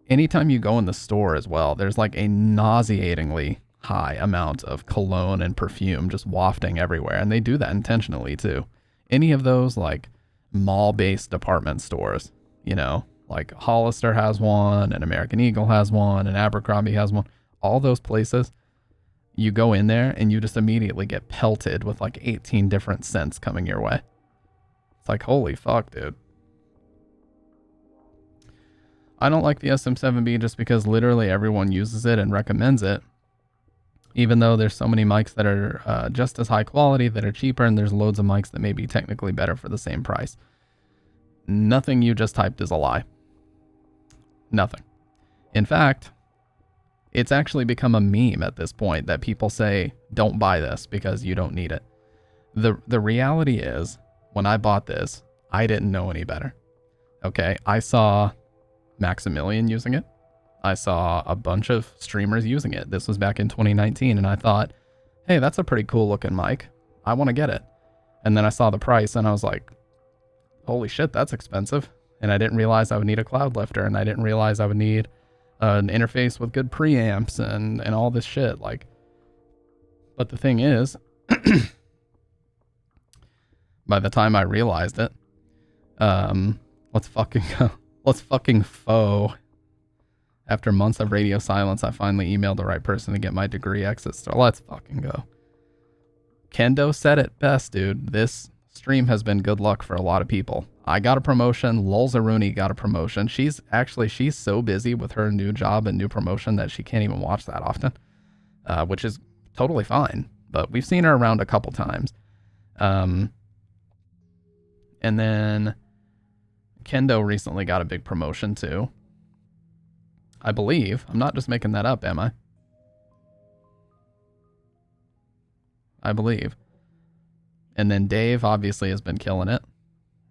anytime you go in the store as well, there's like a nauseatingly high amount of cologne and perfume just wafting everywhere, and they do that intentionally too. Any of those like mall-based department stores, you know, like Hollister has one, and American Eagle has one, and Abercrombie has one. All those places, you go in there and you just immediately get pelted with like 18 different scents coming your way. It's like, holy fuck, dude. I don't like the SM7B just because literally everyone uses it and recommends it. Even though there's so many mics that are just as high quality, that are cheaper, and there's loads of mics that may be technically better for the same price. Nothing you just typed is a lie. Nothing. In fact, it's actually become a meme at this point that people say, don't buy this because you don't need it. The reality is, when I bought this, I didn't know any better. Okay, I saw Maximilian using it. I saw a bunch of streamers using it. This was back in 2019, and I thought, hey, that's a pretty cool looking mic. I want to get it. And then I saw the price, and I was like, holy shit, that's expensive. And I didn't realize I would need a cloud lifter, and I didn't realize I would need an interface with good preamps and all this shit. Like, but the thing is, by the time I realized it, let's fucking faux. After months of radio silence, I finally emailed the right person to get my degree exit store. Let's fucking go. Kendo said it best, dude. This stream has been good luck for a lot of people. I got a promotion. Lolzaruni got a promotion. She's so busy with her new job and new promotion that she can't even watch that often, which is totally fine. But we've seen her around a couple times. And then Kendo recently got a big promotion too. I believe. I'm not just making that up, am I? I believe. And then Dave obviously has been killing it.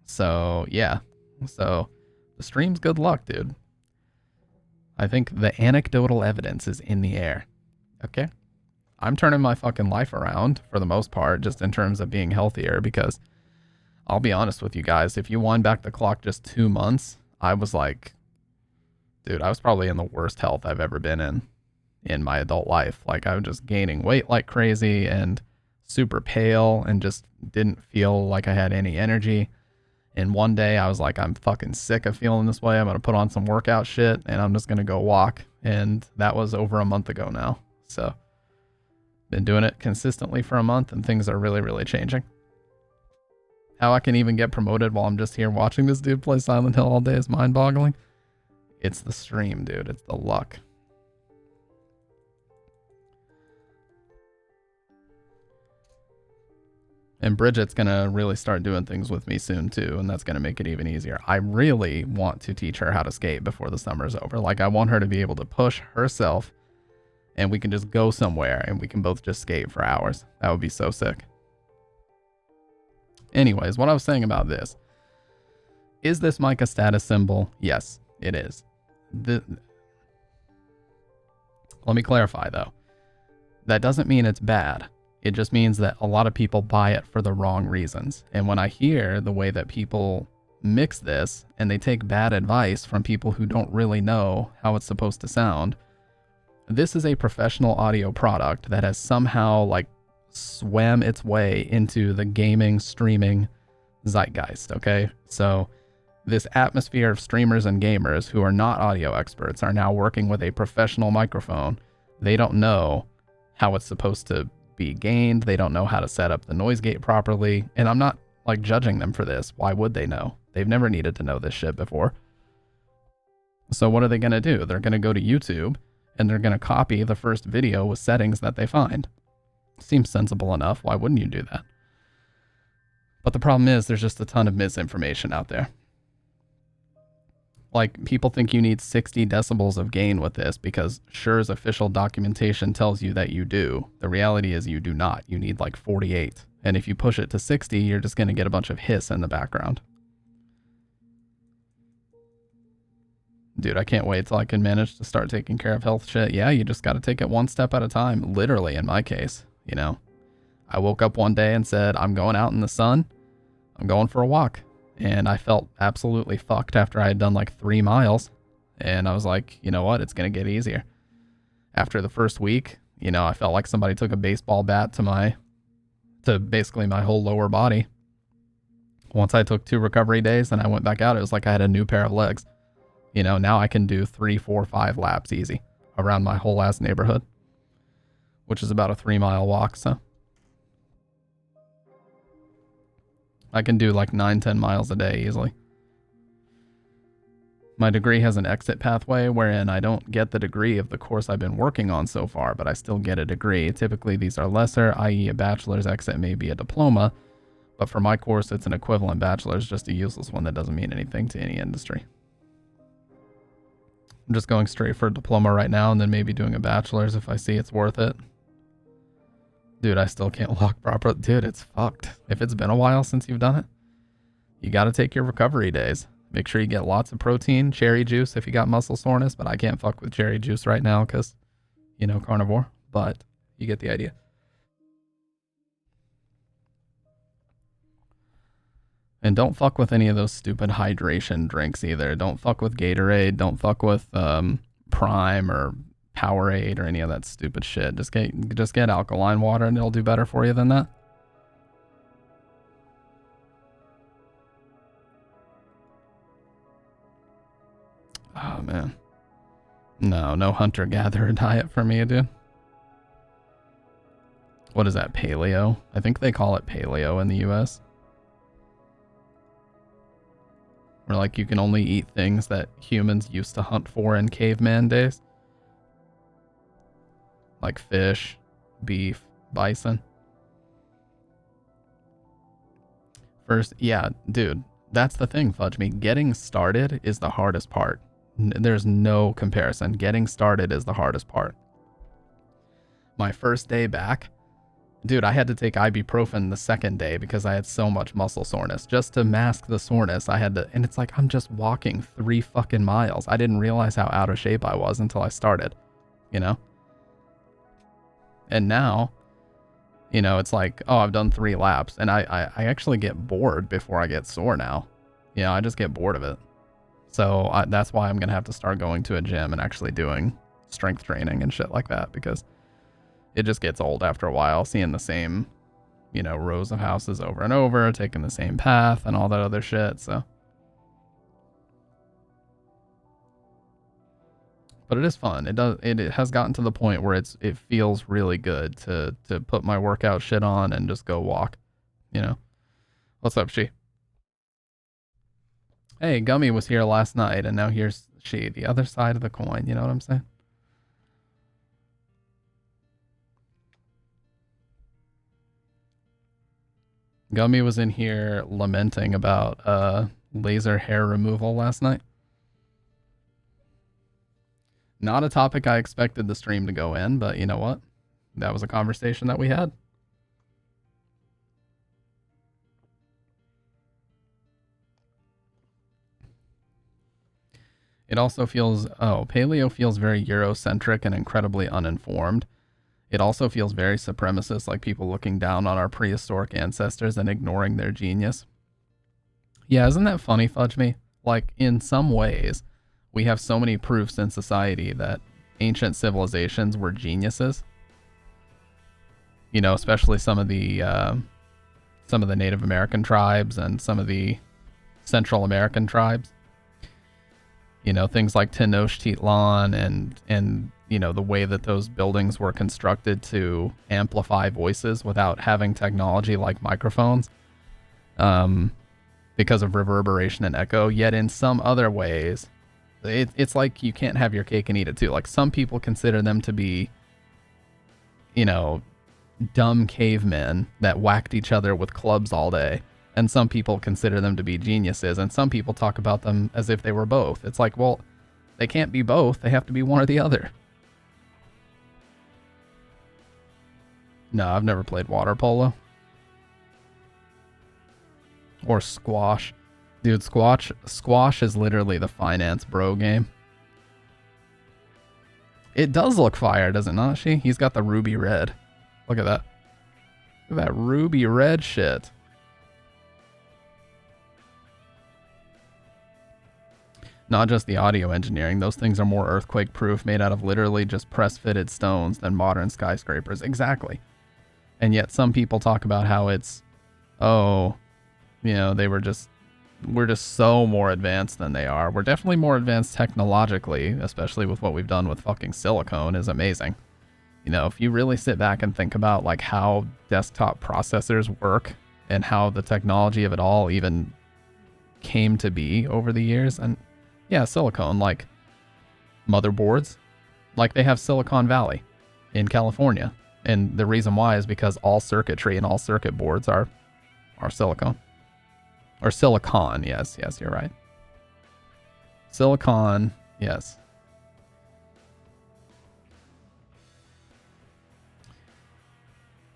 So, yeah. So, the stream's good luck, dude. I think the anecdotal evidence is in the air. Okay? I'm turning my fucking life around for the most part, just in terms of being healthier, because I'll be honest with you guys, if you wind back the clock just 2 months, I was like, dude, I was probably in the worst health I've ever been in my adult life. Like, I was just gaining weight like crazy and super pale and just didn't feel like I had any energy. And one day I was like, I'm fucking sick of feeling this way. I'm going to put on some workout shit and I'm just going to go walk. And that was over a month ago now. So been doing it consistently for a month and things are really, really changing. How I can even get promoted while I'm just here watching this dude play Silent Hill all day is mind boggling. It's the stream, dude. It's the luck. And Bridget's going to really start doing things with me soon too, and that's going to make it even easier. I really want to teach her how to skate before the summer's over. Like, I want her to be able to push herself, and we can just go somewhere, and we can both just skate for hours. That would be so sick. Anyways, what I was saying about this. Is this mic a status symbol? Yes, it is. Let me clarify, though. That doesn't mean it's bad. It just means that a lot of people buy it for the wrong reasons. And when I hear the way that people mix this and they take bad advice from people who don't really know how it's supposed to sound, this is a professional audio product that has somehow like swam its way into the gaming, streaming zeitgeist, okay? So this atmosphere of streamers and gamers who are not audio experts are now working with a professional microphone. They don't know how it's supposed to be gained. They don't know how to set up the noise gate properly. And I'm not like judging them for this. Why would they know? They've never needed to know this shit before. So what are they going to do? They're going to go to YouTube and they're going to copy the first video with settings that they find. Seems sensible enough. Why wouldn't you do that? But the problem is there's just a ton of misinformation out there. Like, people think you need 60 decibels of gain with this because Shure's official documentation tells you that you do. The reality is you do not. You need like 48. And if you push it to 60, you're just going to get a bunch of hiss in the background. Dude, I can't wait till I can manage to start taking care of health shit. Yeah, you just got to take it one step at a time. Literally, in my case, you know. I woke up one day and said, I'm going out in the sun. I'm going for a walk. And I felt absolutely fucked after I had done like 3 miles. And I was like, you know what? It's going to get easier. After the first week, you know, I felt like somebody took a baseball bat to basically my whole lower body. Once I took 2 recovery days and I went back out, it was like I had a new pair of legs. You know, now I can do 3, 4, 5 laps easy around my whole ass neighborhood, which is about a 3-mile walk. So I can do like 9, 10 miles a day easily. My degree has an exit pathway wherein I don't get the degree of the course I've been working on so far, but I still get a degree. Typically these are lesser, i.e. a bachelor's exit may be a diploma, but for my course it's an equivalent bachelor's, just a useless one that doesn't mean anything to any industry. I'm just going straight for a diploma right now and then maybe doing a bachelor's if I see it's worth it. Dude, I still can't walk properly. Dude, it's fucked. If it's been a while since you've done it, you got to take your recovery days. Make sure you get lots of protein, cherry juice if you got muscle soreness, but I can't fuck with cherry juice right now because, you know, carnivore, but you get the idea. And don't fuck with any of those stupid hydration drinks either. Don't fuck with Gatorade. Don't fuck with Prime or Powerade or any of that stupid shit. Just get alkaline water and it'll do better for you than that. Oh man. No hunter-gatherer diet for me, dude. What is that, paleo? I think they call it paleo in the US. Where like you can only eat things that humans used to hunt for in caveman days. Like fish, beef, bison. First, yeah, dude, that's the thing, Fudge Me. Getting started is the hardest part. There's no comparison. Getting started is the hardest part. My first day back, dude, I had to take ibuprofen the second day because I had so much muscle soreness. Just to mask the soreness, I had to, and it's like I'm just walking 3 fucking miles. I didn't realize how out of shape I was until I started, you know? And now, you know, it's like, oh, I've done 3 laps and I actually get bored before I get sore now. You know, I just get bored of it. So that's why I'm going to have to start going to a gym and actually doing strength training and shit like that, because it just gets old after a while, seeing the same, you know, rows of houses over and over, taking the same path and all that other shit. So, but it is fun. It has gotten to the point where it feels really good to put my workout shit on and just go walk, you know. What's up, she? Hey, Gummy was here last night and now here's she, the other side of the coin, you know what I'm saying? Gummy was in here lamenting about laser hair removal last night. Not a topic I expected the stream to go in, but you know what? That was a conversation that we had. It also feels, paleo feels very Eurocentric and incredibly uninformed. It also feels very supremacist, like people looking down on our prehistoric ancestors and ignoring their genius. Yeah, isn't that funny, Fudge Me? Like, in some ways, we have so many proofs in society that ancient civilizations were geniuses. You know, especially some of the Native American tribes and some of the Central American tribes. You know, things like Tenochtitlan and you know, the way that those buildings were constructed to amplify voices without having technology like microphones, because of reverberation and echo. Yet in some other ways, it's like you can't have your cake and eat it too. Like, some people consider them to be, you know, dumb cavemen that whacked each other with clubs all day. And some people consider them to be geniuses, and some people talk about them as if they were both. It's like, well, they can't be both. They have to be one or the other. No, I've never played water polo. Or squash. Dude, squash is literally the finance bro game. It does look fire, does it not, She? He's got the ruby red. Look at that. Look at that ruby red shit. Not just the audio engineering, those things are more earthquake proof, made out of literally just press fitted stones than modern skyscrapers. Exactly. And yet some people talk about how it's, oh, you know, we're just so more advanced than they are. We're definitely more advanced technologically, especially with what we've done with fucking silicone is amazing. You know, if you really sit back and think about like how desktop processors work and how the technology of it all even came to be over the years, and yeah, silicone, like motherboards, like they have Silicon Valley in California. And the reason why is because all circuitry and all circuit boards are silicone. Or silicon, yes, you're right. Silicon, yes.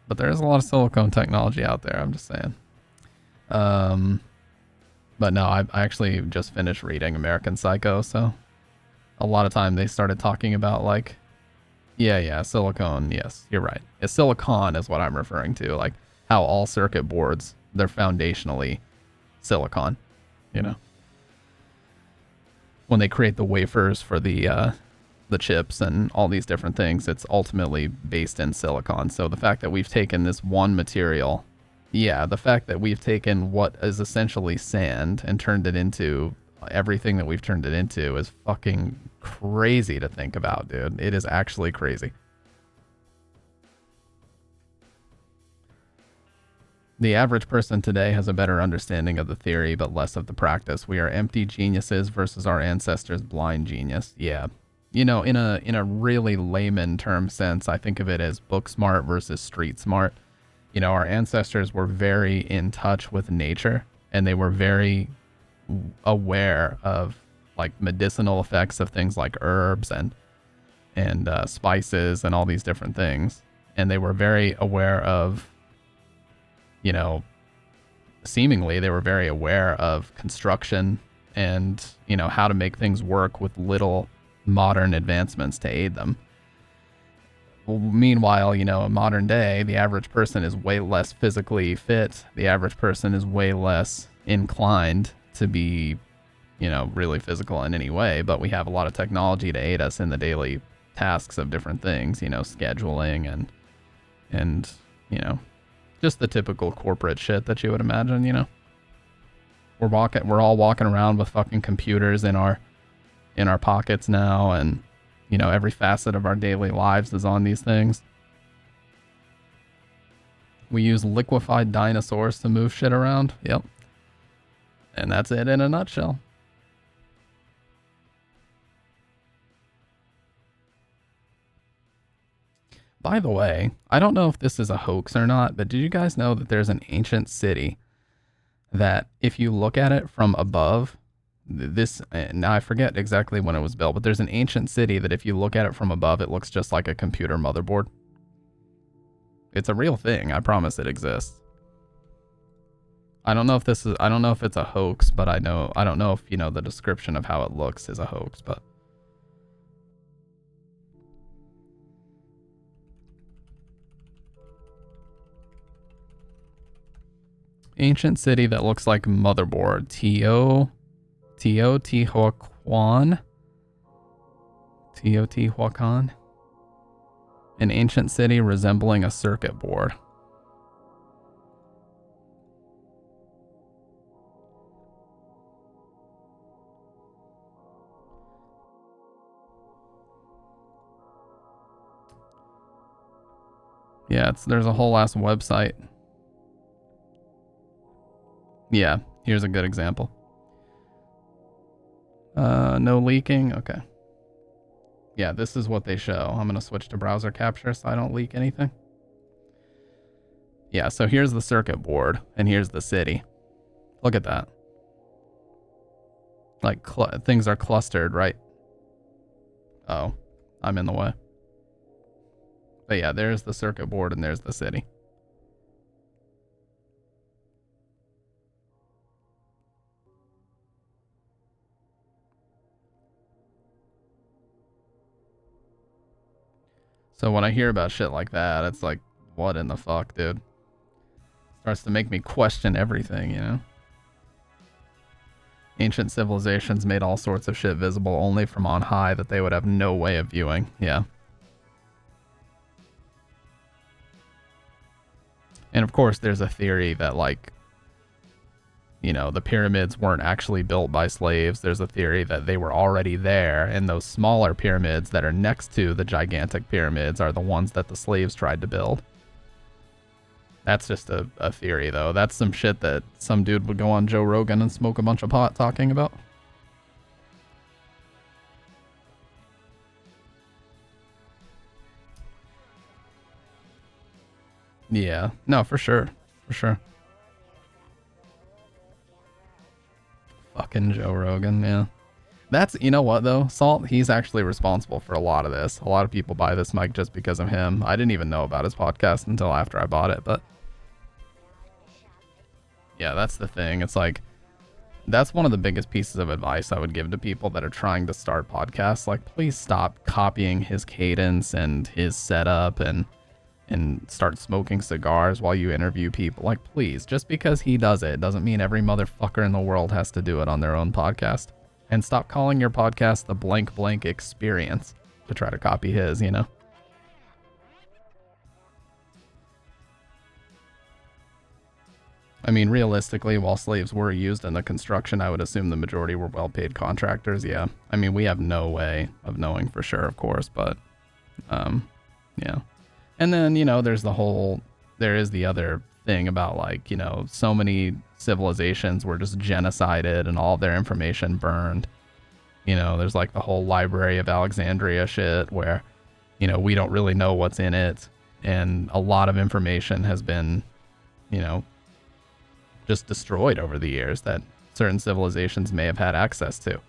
But there is a lot of silicone technology out there, I'm just saying. But no, I actually just finished reading American Psycho, so a lot of time they started talking about like, yeah, silicone, yes, you're right. Silicon is what I'm referring to, like how all circuit boards, they're foundationally silicon, you know? When they create the wafers for the chips and all these different things, it's ultimately based in silicon. So the fact that we've taken this one material, yeah, the fact that we've taken what is essentially sand and turned it into everything that we've turned it into is fucking crazy to think about, dude. It is actually crazy. The average person today has a better understanding of the theory, but less of the practice. We are empty geniuses versus our ancestors' blind genius. Yeah. You know, in a really layman term sense, I think of it as book smart versus street smart. You know, our ancestors were very in touch with nature, and they were very aware of like medicinal effects of things like herbs and spices and all these different things. And they were very aware of, you know, seemingly they were very aware of construction and, you know, how to make things work with little modern advancements to aid them. Meanwhile, you know, in modern day, the average person is way less physically fit. The average person is way less inclined to be, you know, really physical in any way. But we have a lot of technology to aid us in the daily tasks of different things, you know, scheduling and you know, just the typical corporate shit that you would imagine, you know. We're all walking around with fucking computers in our pockets now, and you know, every facet of our daily lives is on these things. We use liquefied dinosaurs to move shit around. Yep. And that's it in a nutshell. By the way, I don't know if this is a hoax or not, but did you guys know that there's an ancient city that if you look at it from above, now I forget exactly when it was built, but there's an ancient city that if you look at it from above, it looks just like a computer motherboard. It's a real thing. I promise it exists. I don't know if it's a hoax, but I don't know if, the description of how it looks is a hoax, but. Ancient city that looks like motherboard. Teotihuacan. Teotihuacan. An ancient city resembling a circuit board. Yeah, there's a whole ass website. Yeah, here's a good example. No leaking. Okay. Yeah, this is what they show. I'm going to switch to browser capture so I don't leak anything. Yeah, so here's the circuit board and here's the city. Look at that. Like things are clustered, right? Oh, I'm in the way. But yeah, there's the circuit board and there's the city. So when I hear about shit like that, it's like, what in the fuck, dude? Starts to make me question everything, Ancient civilizations made all sorts of shit visible only from on high that they would have no way of viewing. Yeah. And of course, there's a theory that, like, the pyramids weren't actually built by slaves. There's a theory that they were already there, and those smaller pyramids that are next to the gigantic pyramids are the ones that the slaves tried to build. That's just a theory, though. That's some shit that some dude would go on Joe Rogan and smoke a bunch of pot talking about. Yeah. No, for sure. For sure. Fucking Joe Rogan, yeah. That's, you know what, though? Salt, he's actually responsible for a lot of this. A lot of people buy this mic just because of him. I didn't even know about his podcast until after I bought it, but... Yeah, that's the thing. It's like, that's one of the biggest pieces of advice I would give to people that are trying to start podcasts. Like, please stop copying his cadence and his setup and start smoking cigars while you interview people. Like, please, just because he does it doesn't mean every motherfucker in the world has to do it on their own podcast. And stop calling your podcast the blank blank experience to try to copy his, I mean, realistically, while slaves were used in the construction, I would assume the majority were well-paid contractors, yeah. I mean, we have no way of knowing for sure, of course, but, yeah. And then, there is the other thing about, like, so many civilizations were just genocided and all their information burned. There's like the whole Library of Alexandria shit where, we don't really know what's in it. And a lot of information has been, just destroyed over the years that certain civilizations may have had access to.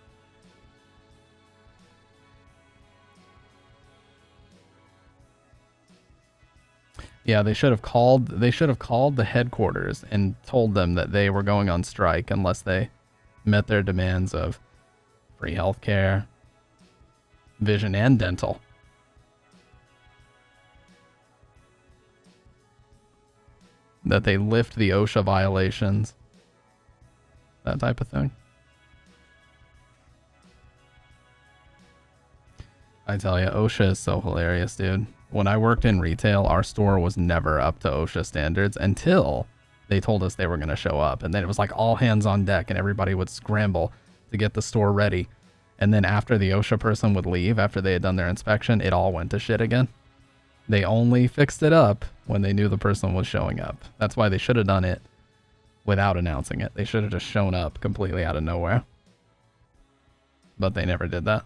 Yeah, they should have called the headquarters and told them that they were going on strike unless they met their demands of free healthcare, vision and dental. That they lift the OSHA violations. That type of thing. I tell you, OSHA is so hilarious, dude. When I worked in retail, our store was never up to OSHA standards until they told us they were going to show up. And then it was like all hands on deck and everybody would scramble to get the store ready. And then after the OSHA person would leave, after they had done their inspection, it all went to shit again. They only fixed it up when they knew the person was showing up. That's why they should have done it without announcing it. They should have just shown up completely out of nowhere. But they never did that.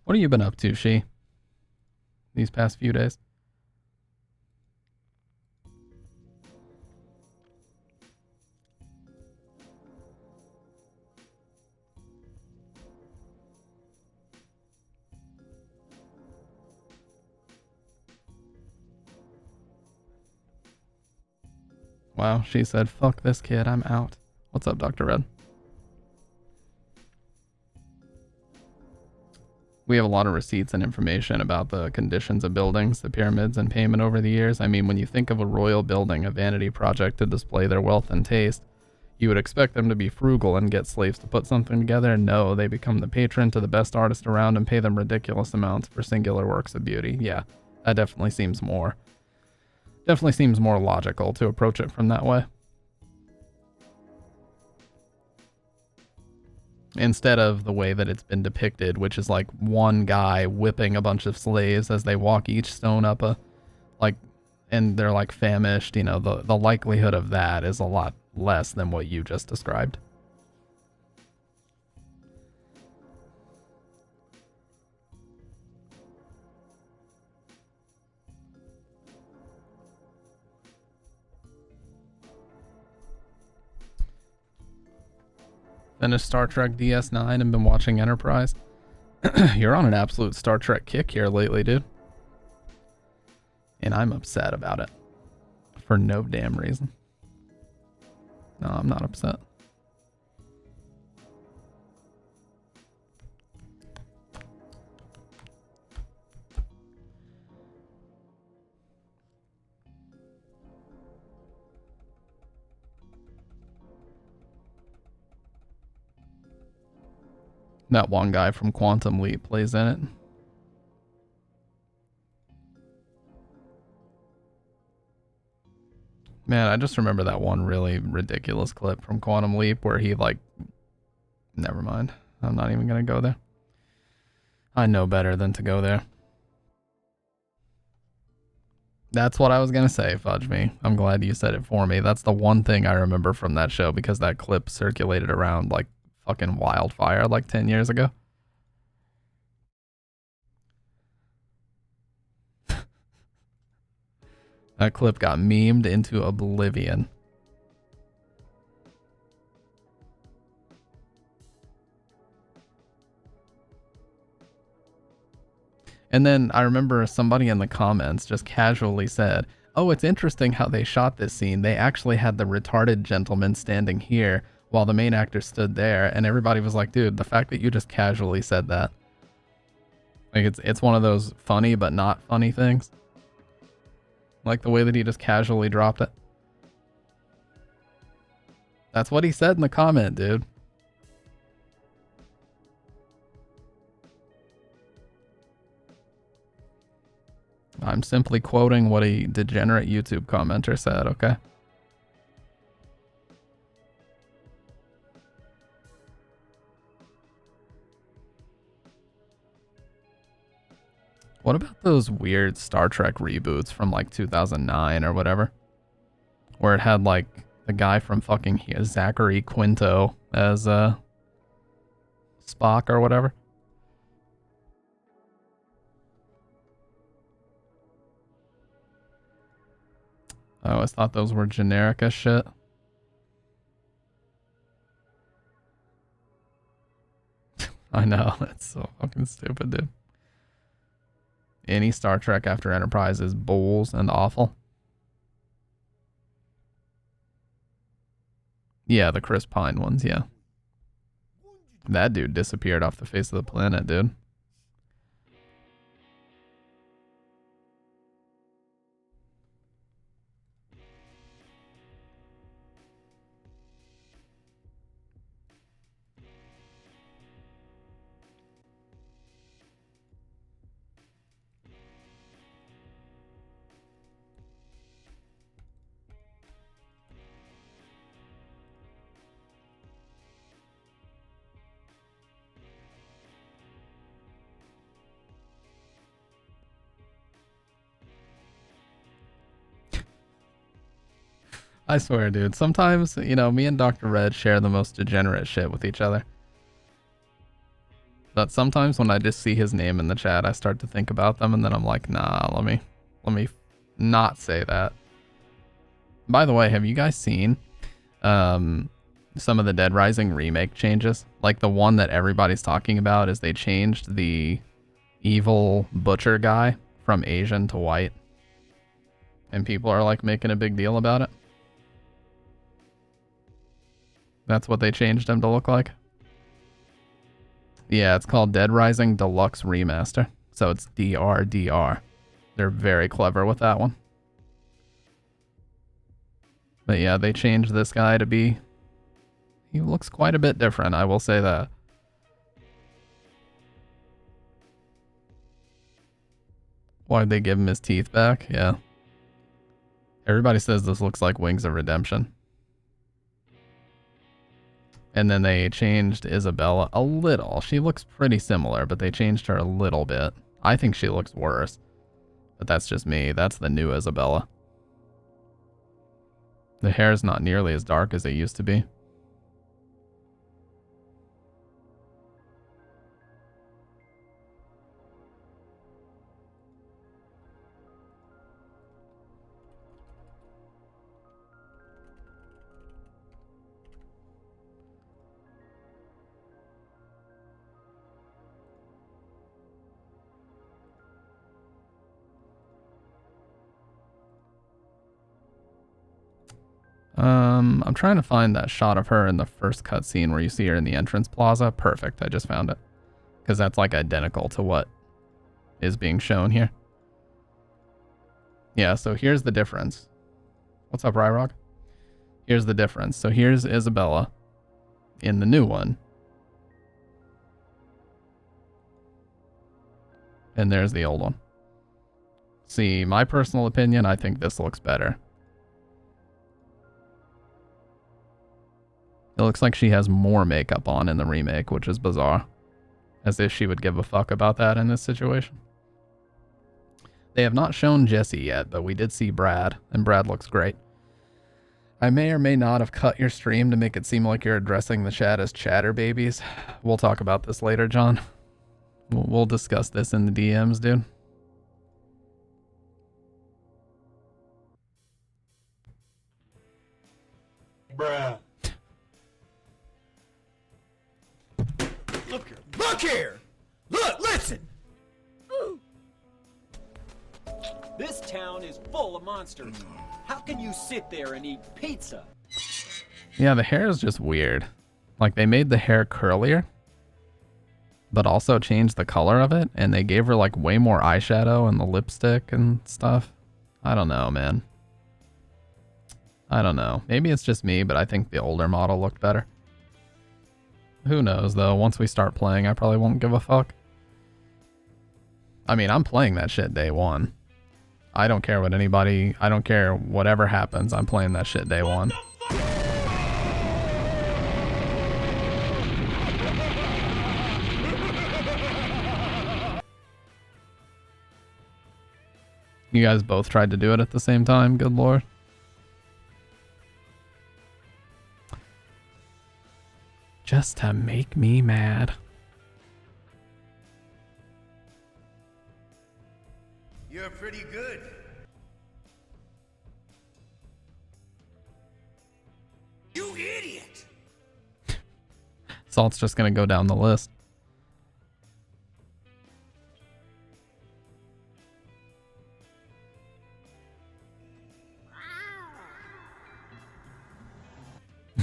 What have you been up to, She? These past few days? Wow, she said, fuck this kid, I'm out. What's up, Dr. Red? We have a lot of receipts and information about the conditions of buildings, the pyramids, and payment over the years. I mean, when you think of a royal building, a vanity project to display their wealth and taste, you would expect them to be frugal and get slaves to put something together. No, they become the patron to the best artist around and pay them ridiculous amounts for singular works of beauty. Yeah, that definitely seems more logical to approach it from that way. Instead of the way that it's been depicted, which is like one guy whipping a bunch of slaves as they walk each stone up and they're like famished, you know, the likelihood of that is a lot less than what you just described. Finished Star Trek DS9 and been watching Enterprise. You're on an absolute Star Trek kick here lately, dude. And I'm upset about it. For no damn reason. No, I'm not upset. That one guy from Quantum Leap plays in it. Man, I just remember that one really ridiculous clip from Quantum Leap where he like... Never mind. I'm not even gonna go there. I know better than to go there. That's what I was gonna say, Fudge Me. I'm glad you said it for me. That's the one thing I remember from that show because that clip circulated around like fucking wildfire like 10 years ago. That clip got memed into oblivion. And then I remember somebody in the comments just casually said, oh, it's interesting how they shot this scene. They actually had the retarded gentleman standing here while the main actor stood there. And everybody was like, dude, the fact that you just casually said that. Like, it's one of those funny but not funny things. Like the way that he just casually dropped it. That's what he said in the comment, dude. I'm simply quoting what a degenerate YouTube commenter said, okay? What about those weird Star Trek reboots from like 2009 or whatever? Where it had like the guy from fucking Zachary Quinto as Spock or whatever. I always thought those were generic as shit. I know, that's so fucking stupid, dude. Any Star Trek after Enterprise is bulls and awful. Yeah, the Chris Pine ones, yeah. That dude disappeared off the face of the planet, dude. I swear, dude. Sometimes, you know, me and Dr. Red share the most degenerate shit with each other. But sometimes when I just see his name in the chat, I start to think about them, and then I'm like, nah, let me not say that. By the way, have you guys seen some of the Dead Rising remake changes? Like the one that everybody's talking about is they changed the evil butcher guy from Asian to white. And people are like making a big deal about it. That's what they changed him to look like. Yeah, it's called Dead Rising Deluxe Remaster. So it's DRDR. They're very clever with that one. But yeah, they changed this guy to be... He looks quite a bit different, I will say that. Why'd they give him his teeth back? Yeah. Everybody says this looks like Wings of Redemption. And then they changed Isabella a little. She looks pretty similar, but they changed her a little bit. I think she looks worse. But that's just me. That's the new Isabella. The hair is not nearly as dark as it used to be. I'm trying to find that shot of her in the first cutscene where you see her in the entrance plaza. Perfect, I just found it. Because that's like identical to what is being shown here. Yeah, so here's the difference. What's up, Ryrock? Here's the difference. So here's Isabella in the new one. And there's the old one. See, my personal opinion, I think this looks better. It looks like she has more makeup on in the remake, which is bizarre. As if she would give a fuck about that in this situation. They have not shown Jesse yet, but we did see Brad, and Brad looks great. I may or may not have cut your stream to make it seem like you're addressing the chat as chatter babies. We'll talk about this later, John. We'll discuss this in the DMs, dude. Bruh. Look here! Look, listen! This town is full of monsters. How can you sit there and eat pizza? Yeah, the hair is just weird. Like, they made the hair curlier, but also changed the color of it, and they gave her, like, way more eyeshadow and the lipstick and stuff. I don't know, man. I don't know. Maybe it's just me, but I think the older model looked better. Who knows, though? Once we start playing, I probably won't give a fuck. I mean, I'm playing that shit day one. I don't care what anybody... I don't care whatever happens. I'm playing that shit day one. You guys both tried to do it at the same time? Good lord. Just to make me mad. You're pretty good. You idiot! Salt's just gonna go down the list.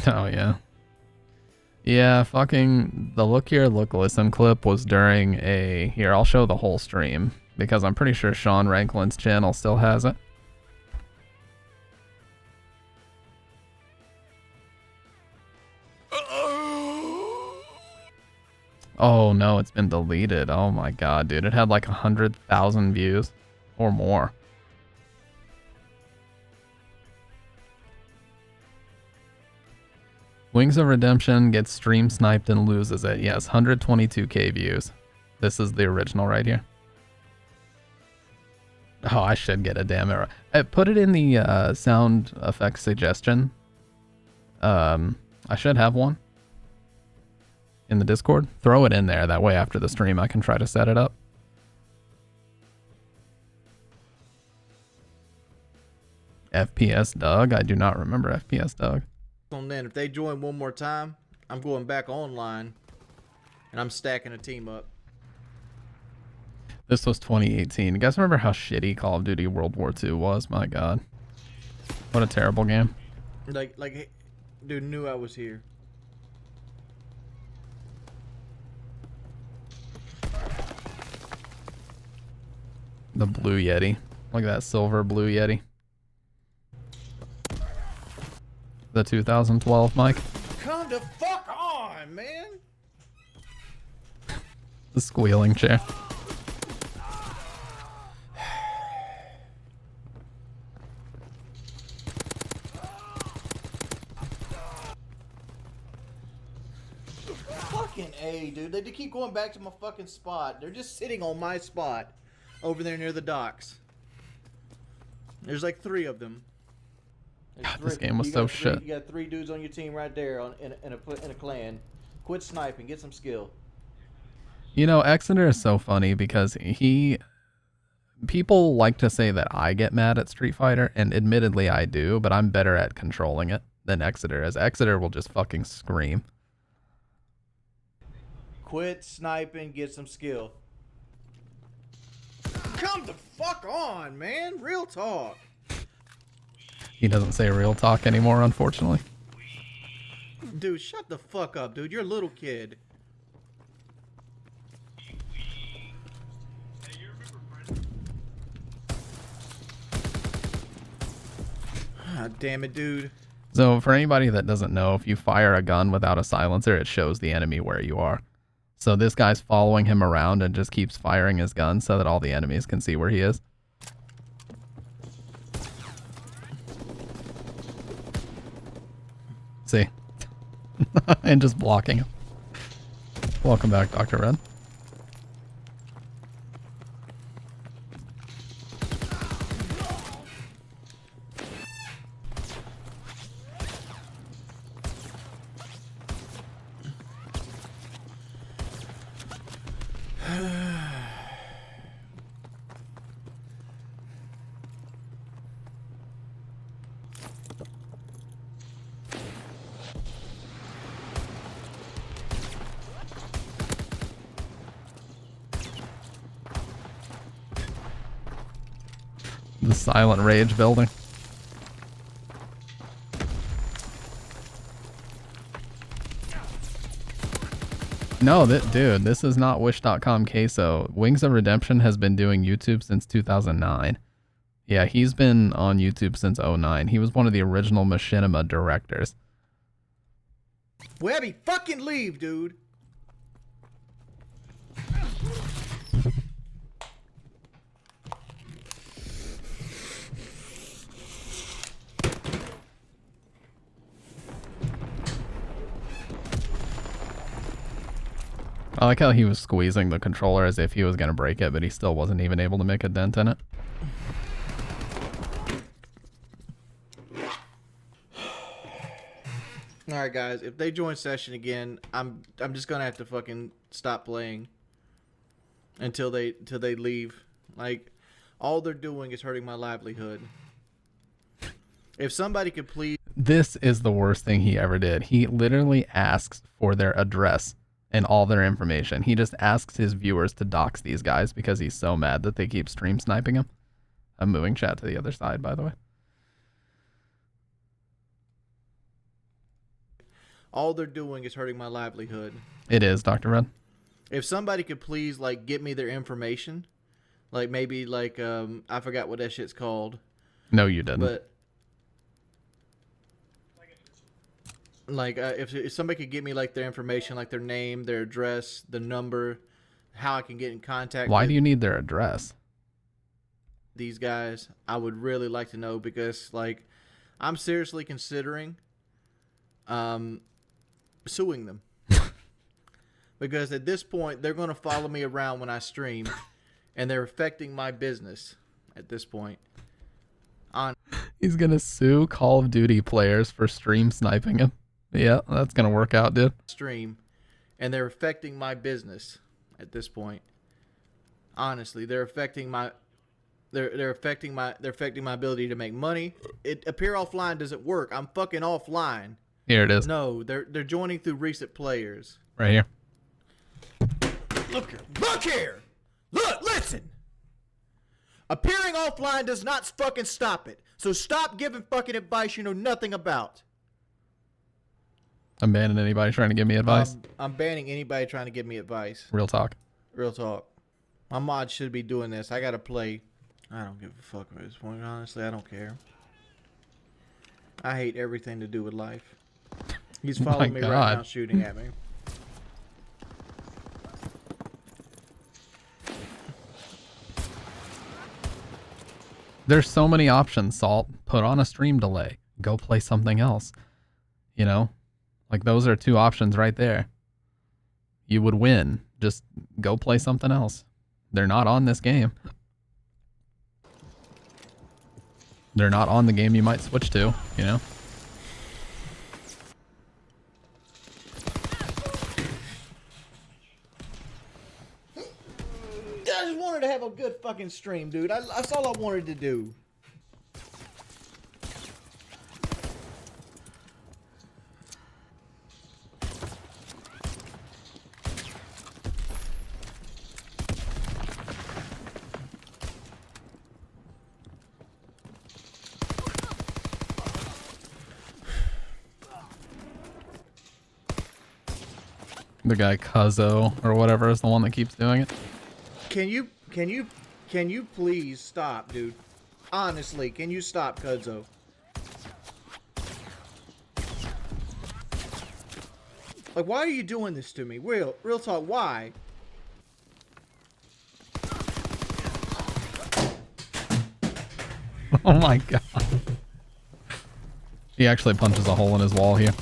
Oh, yeah. Yeah, fucking the Look Here, Look Listen clip was during a... Here, I'll show the whole stream, because I'm pretty sure Sean Ranklin's channel still has it. Oh no, it's been deleted. Oh my god, dude. It had like 100,000 views or more. Wings of Redemption gets stream sniped and loses it. Yes, 122k views. This is the original right here. Oh, I should get a damn error. Put it in the sound effects suggestion. I should have one. in the Discord? Throw it in there. That way after the stream I can try to set it up. FPS Doug? I do not remember FPS Doug. On then, if they join one more time, I'm going back online and I'm stacking a team up. This was 2018. You guys remember how shitty Call of Duty World War II was? My god. What a terrible game. Like, hey, dude knew I was here. The blue Yeti. Look at that silver blue Yeti. The 2012 mic. Come the fuck on, man. The squealing chair. Fucking A, dude. They keep going back to my fucking spot. They're just sitting on my spot over there near the docks. There's like 3 of them. God, this game was so shit. You got 3 dudes on your team right there in a clan. Quit sniping. Get some skill. You know, Exeter is so funny because people like to say that I get mad at Street Fighter, and admittedly I do, but I'm better at controlling it than Exeter is. Exeter will just fucking scream. Quit sniping. Get some skill. Come the fuck on, man. Real talk. He doesn't say real talk anymore, unfortunately. Dude, shut the fuck up, dude. You're a little kid. Ah, damn it, dude. So for anybody that doesn't know, if you fire a gun without a silencer, it shows the enemy where you are. So this guy's following him around and just keeps firing his gun so that all the enemies can see where he is. See? And just blocking him. Welcome back, Dr. Red. The silent rage building. No, dude, this is not Wish.com queso. Wings of Redemption has been doing YouTube since 2009. Yeah, he's been on YouTube since 2009. He was one of the original Machinima directors. Webby, fucking leave, dude. I like how he was squeezing the controller as if he was going to break it, but he still wasn't even able to make a dent in it. Alright guys, if they join session again, I'm just gonna have to fucking stop playing until they leave. Like, all they're doing is hurting my livelihood. If somebody could please... This is the worst thing he ever did. He literally asks for their address and all their information. He just asks his viewers to dox these guys because he's so mad that they keep stream sniping him. I'm moving chat to the other side, by the way. All they're doing is hurting my livelihood. It is, Dr. Red. If somebody could please, like, get me their information. Like, maybe, like, I forgot what that shit's called. No, you didn't. But... like, if somebody could get me, like, their information, like their name, their address, the number, how I can get in contact Why with do you need their address? these guys, I would really like to know, because, like, I'm seriously considering suing them. Because at this point, they're going to follow me around when I stream, and they're affecting my business at this point. He's going to sue Call of Duty players for stream sniping him. Yeah, that's going to work out, dude. Stream, and they're affecting my business at this point. Honestly, they're affecting my ability to make money. Appear offline doesn't work. I'm fucking offline. Here it is. No, they're joining through recent players. Right here. Look here. Look, listen. Appearing offline does not fucking stop it. So stop giving fucking advice you know nothing about. I'm banning anybody trying to give me advice. I'm banning anybody trying to give me advice. Real talk. Real talk. My mod should be doing this. I gotta play. I don't give a fuck at this point. Honestly, I don't care. I hate everything to do with life. He's following me right now, shooting at me. There's so many options, Salt. Put on a stream delay. Go play something else. You know? Like, those are two options right there. You would win. Just go play something else. They're not on this game. They're not on the game you might switch to, you know? I just wanted to have a good fucking stream, dude. That's all I wanted to do. The guy Cuzzo or whatever is the one that keeps doing it. Can you please stop, dude? Honestly, can you stop, Cuzzo? Like, why are you doing this to me? Real talk, why? Oh my god. He actually punches a hole in his wall here.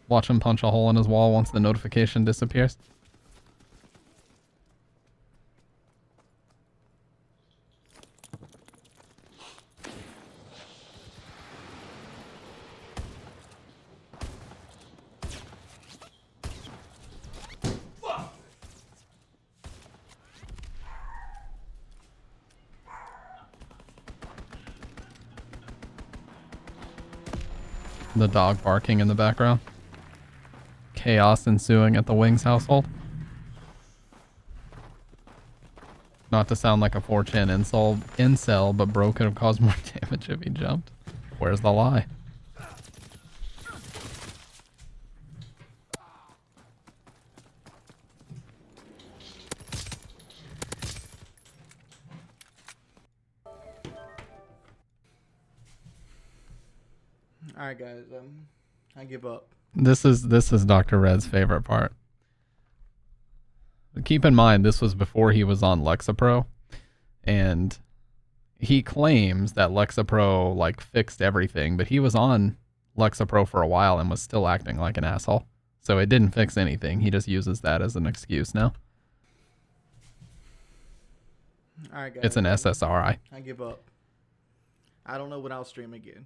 Watch him punch a hole in his wall once the notification disappears. The dog barking in the background. Chaos ensuing at the Wings household. Not to sound like a 4chan incel, but bro could have caused more damage if he jumped. Where's the lie? Alright guys, I give up. This is Dr. Red's favorite part. Keep in mind, this was before he was on Lexapro, and he claims that Lexapro like fixed everything, but he was on Lexapro for a while and was still acting like an asshole. So it didn't fix anything. He just uses that as an excuse now. Alright guys. It's an SSRI. I give up. I don't know when I'll stream again.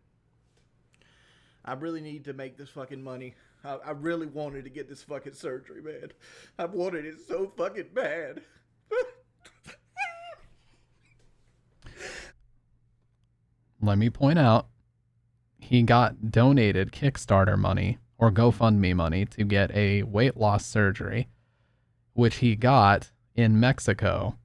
I really need to make this fucking money. I really wanted to get this fucking surgery, man. I wanted it so fucking bad. Let me point out, he got donated Kickstarter money or GoFundMe money to get a weight loss surgery, which he got in Mexico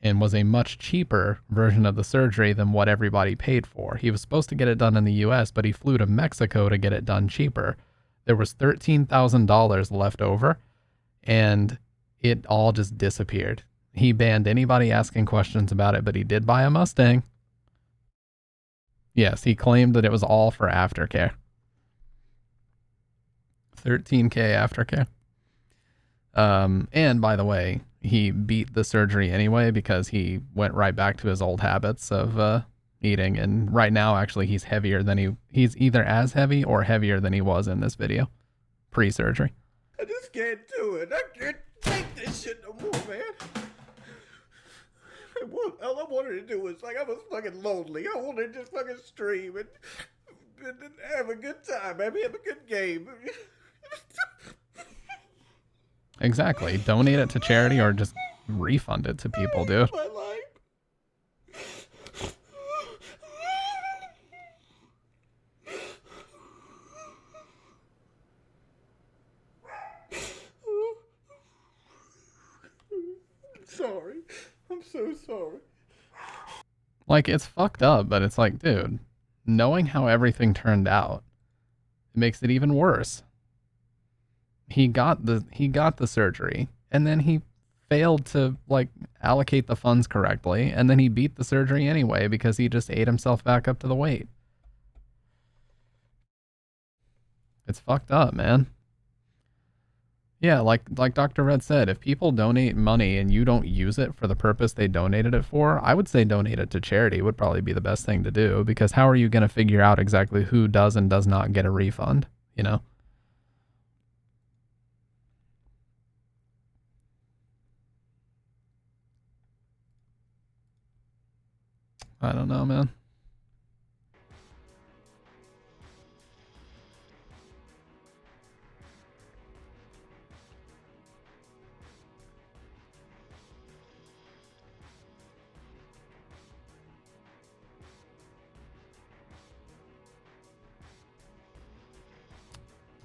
and was a much cheaper version of the surgery than what everybody paid for. He was supposed to get it done in the US, but he flew to Mexico to get it done cheaper. There was $13,000 left over, and it all just disappeared. He banned anybody asking questions about it, but he did buy a Mustang. Yes, he claimed that it was all for aftercare. $13K aftercare. And by the way, he beat the surgery anyway because he went right back to his old habits of eating. And right now, actually, he's heavier than he's either as heavy or heavier than he was in this video pre-surgery. I just can't do it. I can't take this shit no more, man. All I wanted to do was, like, I was fucking lonely. I wanted to just fucking stream and have a good time, baby. Have a good game. Exactly. Donate it to charity or just refund it to people, dude. My life. Sorry. I'm so sorry. Like, it's fucked up, but it's like, dude, knowing how everything turned out, it makes it even worse. He got the surgery, and then he failed to like allocate the funds correctly, and then he beat the surgery anyway because he just ate himself back up to the weight. It's fucked up, man. Yeah, like Dr. Red said, if people donate money and you don't use it for the purpose they donated it for, I would say donate it to charity would probably be the best thing to do, because how are you going to figure out exactly who does and does not get a refund, you know? I don't know, man.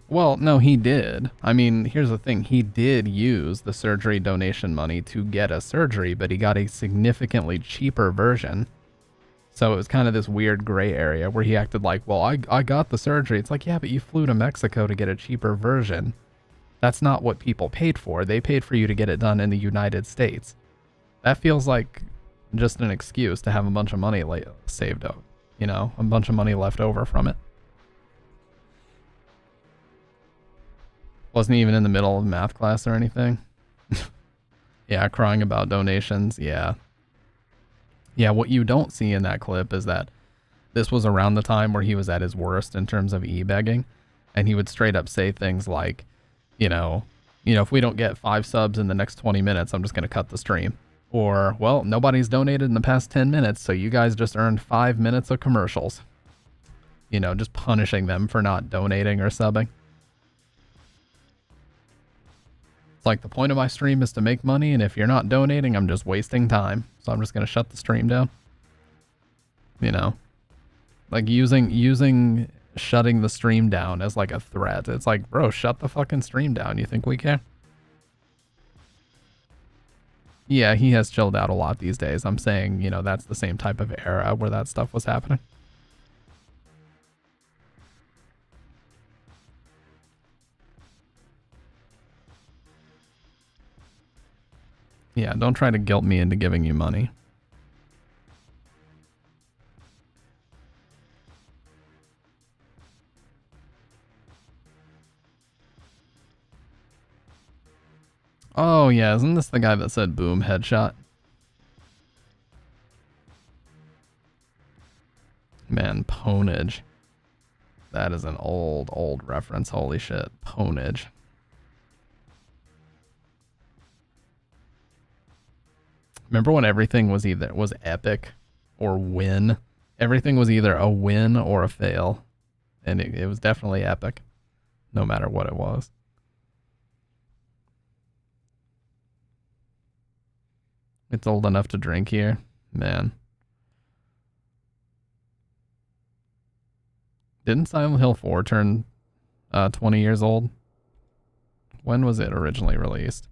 Well, no, he did. I mean, here's the thing. He did use the surgery donation money to get a surgery, but he got a significantly cheaper version. So it was kind of this weird gray area where he acted like, well, I got the surgery. It's like, yeah, but you flew to Mexico to get a cheaper version. That's not what people paid for. They paid for you to get it done in the United States. That feels like just an excuse to have a bunch of money saved up, you know, a bunch of money left over from it. Wasn't even in the middle of math class or anything. Yeah, crying about donations. Yeah. Yeah, what you don't see in that clip is that this was around the time where he was at his worst in terms of e-begging. And he would straight up say things like, you know, if we don't get 5 subs in the next 20 minutes, I'm just going to cut the stream. Or, well, nobody's donated in the past 10 minutes, so you guys just earned 5 minutes of commercials. You know, just punishing them for not donating or subbing. Like, the point of my stream is to make money, and if you're not donating, I'm just wasting time. So I'm just going to shut the stream down. You know, like using shutting the stream down as like a threat. It's like, bro, shut the fucking stream down. You think we care? Yeah, he has chilled out a lot these days. I'm saying, you know, that's the same type of era where that stuff was happening. Yeah, don't try to guilt me into giving you money. Oh yeah, isn't this the guy that said boom headshot? Man, Ponage. That is an old reference. Holy shit. Ponage. Remember when everything was epic or win? Everything was either a win or a fail. And it was definitely epic. No matter what it was. It's old enough to drink here. Man. Didn't Silent Hill 4 turn 20 years old? When was it originally released?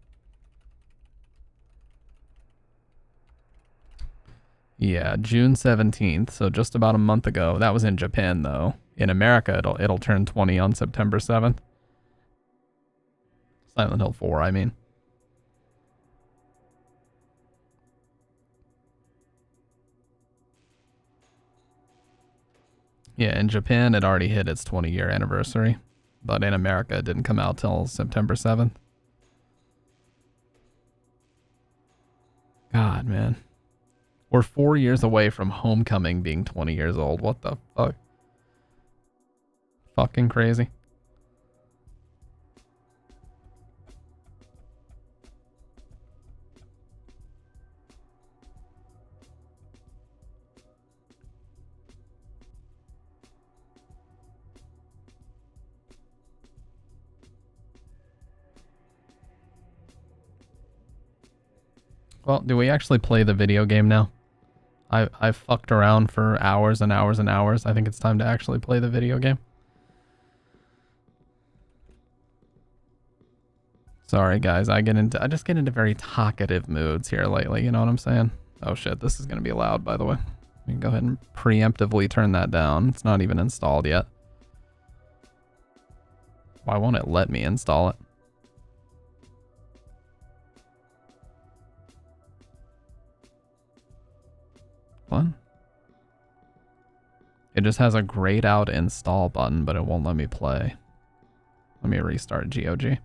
Yeah, June 17th, so just about a month ago. That was in Japan, though. In America, it'll turn 20 on September 7th. Silent Hill 4, I mean. Yeah, in Japan, it already hit its 20-year anniversary. But in America, it didn't come out till September 7th. God, man. We're 4 years away from Homecoming being 20 years old. What the fuck? Fucking crazy. Well, do we actually play the video game now? I've fucked around for hours and hours and hours. I think it's time to actually play the video game. Sorry guys, I just get into very talkative moods here lately, you know what I'm saying? Oh shit, this is gonna be loud by the way. We can go ahead and preemptively turn that down. It's not even installed yet. Why won't it let me install it? What? It just has a grayed out install button, but it won't let me play. Let me restart GOG.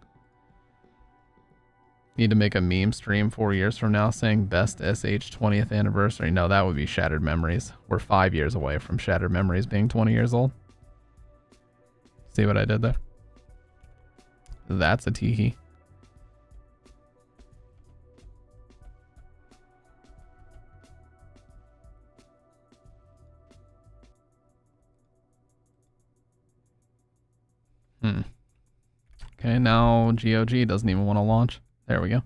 Need to make a meme stream 4 years from now saying best SH 20th anniversary. No, that would be Shattered Memories. We're 5 years away from Shattered Memories being 20 years old. See what I did there? That's a teehee. Okay, now GOG doesn't even want to launch. There we go.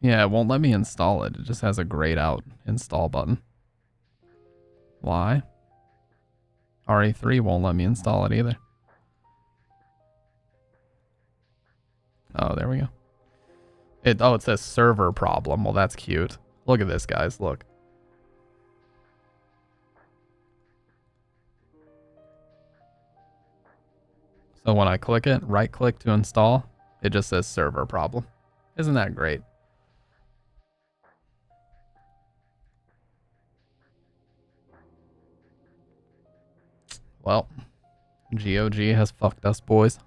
Yeah, it won't let me install it. It just has a grayed out install button. Why? RE3 won't let me install it either. Oh, there we go. It says server problem. Well, that's cute. Look at this, guys. Look. So when I click it, right click to install, it just says server problem. Isn't that great? Well, GOG has fucked us, boys.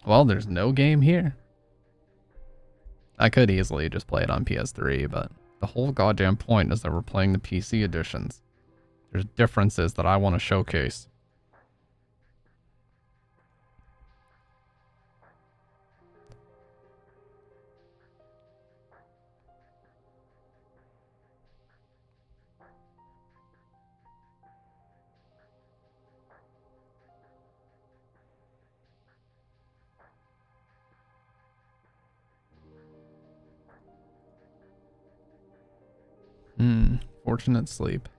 Well, there's no game here. I could easily just play it on PS3, but the whole goddamn point is that we're playing the PC editions. There's differences that I want to showcase. Fortunate sleep.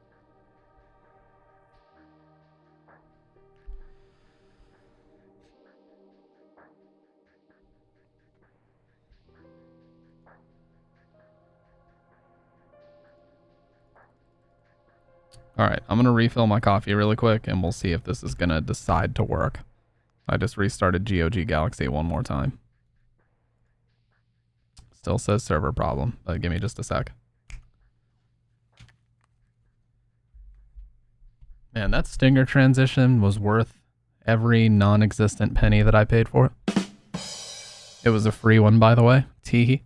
Alright, I'm gonna refill my coffee really quick and we'll see if this is gonna decide to work. I just restarted GOG Galaxy one more time. Still says server problem, but give me just a sec. Man, that Stinger transition was worth every non-existent penny that I paid for it. It was a free one, by the way. Teehee.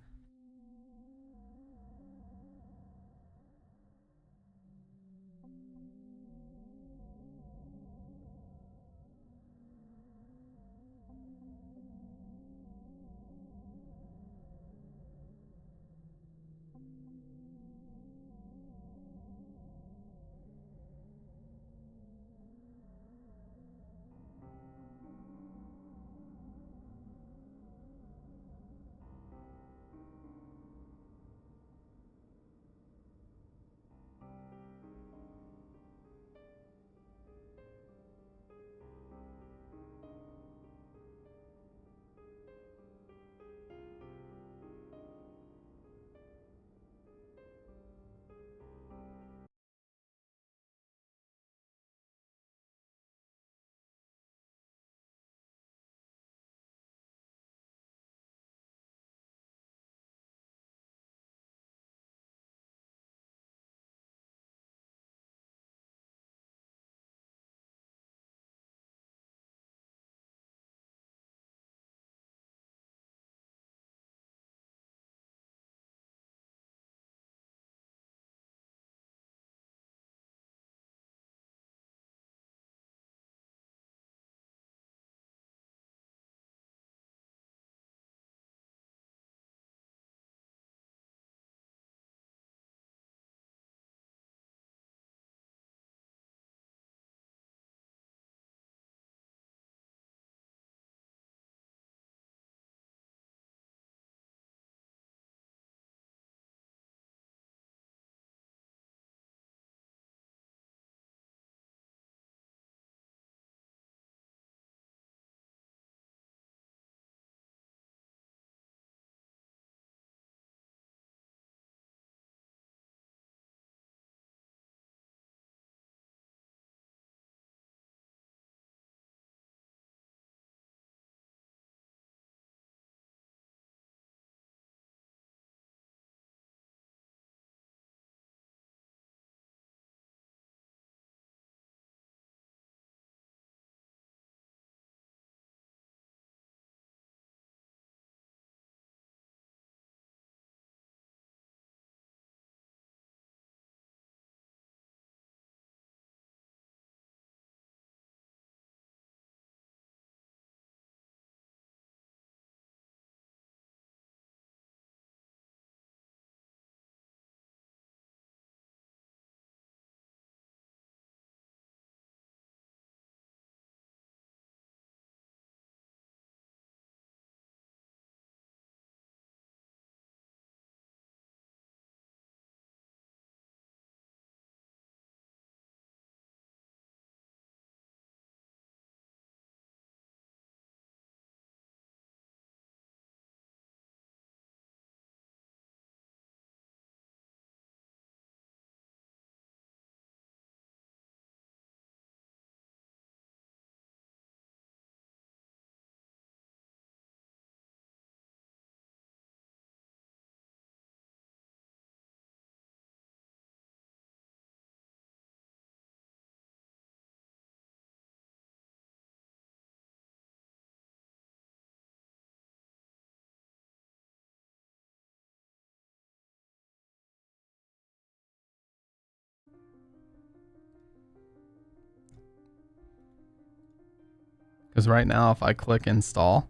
Because right now, if I click install,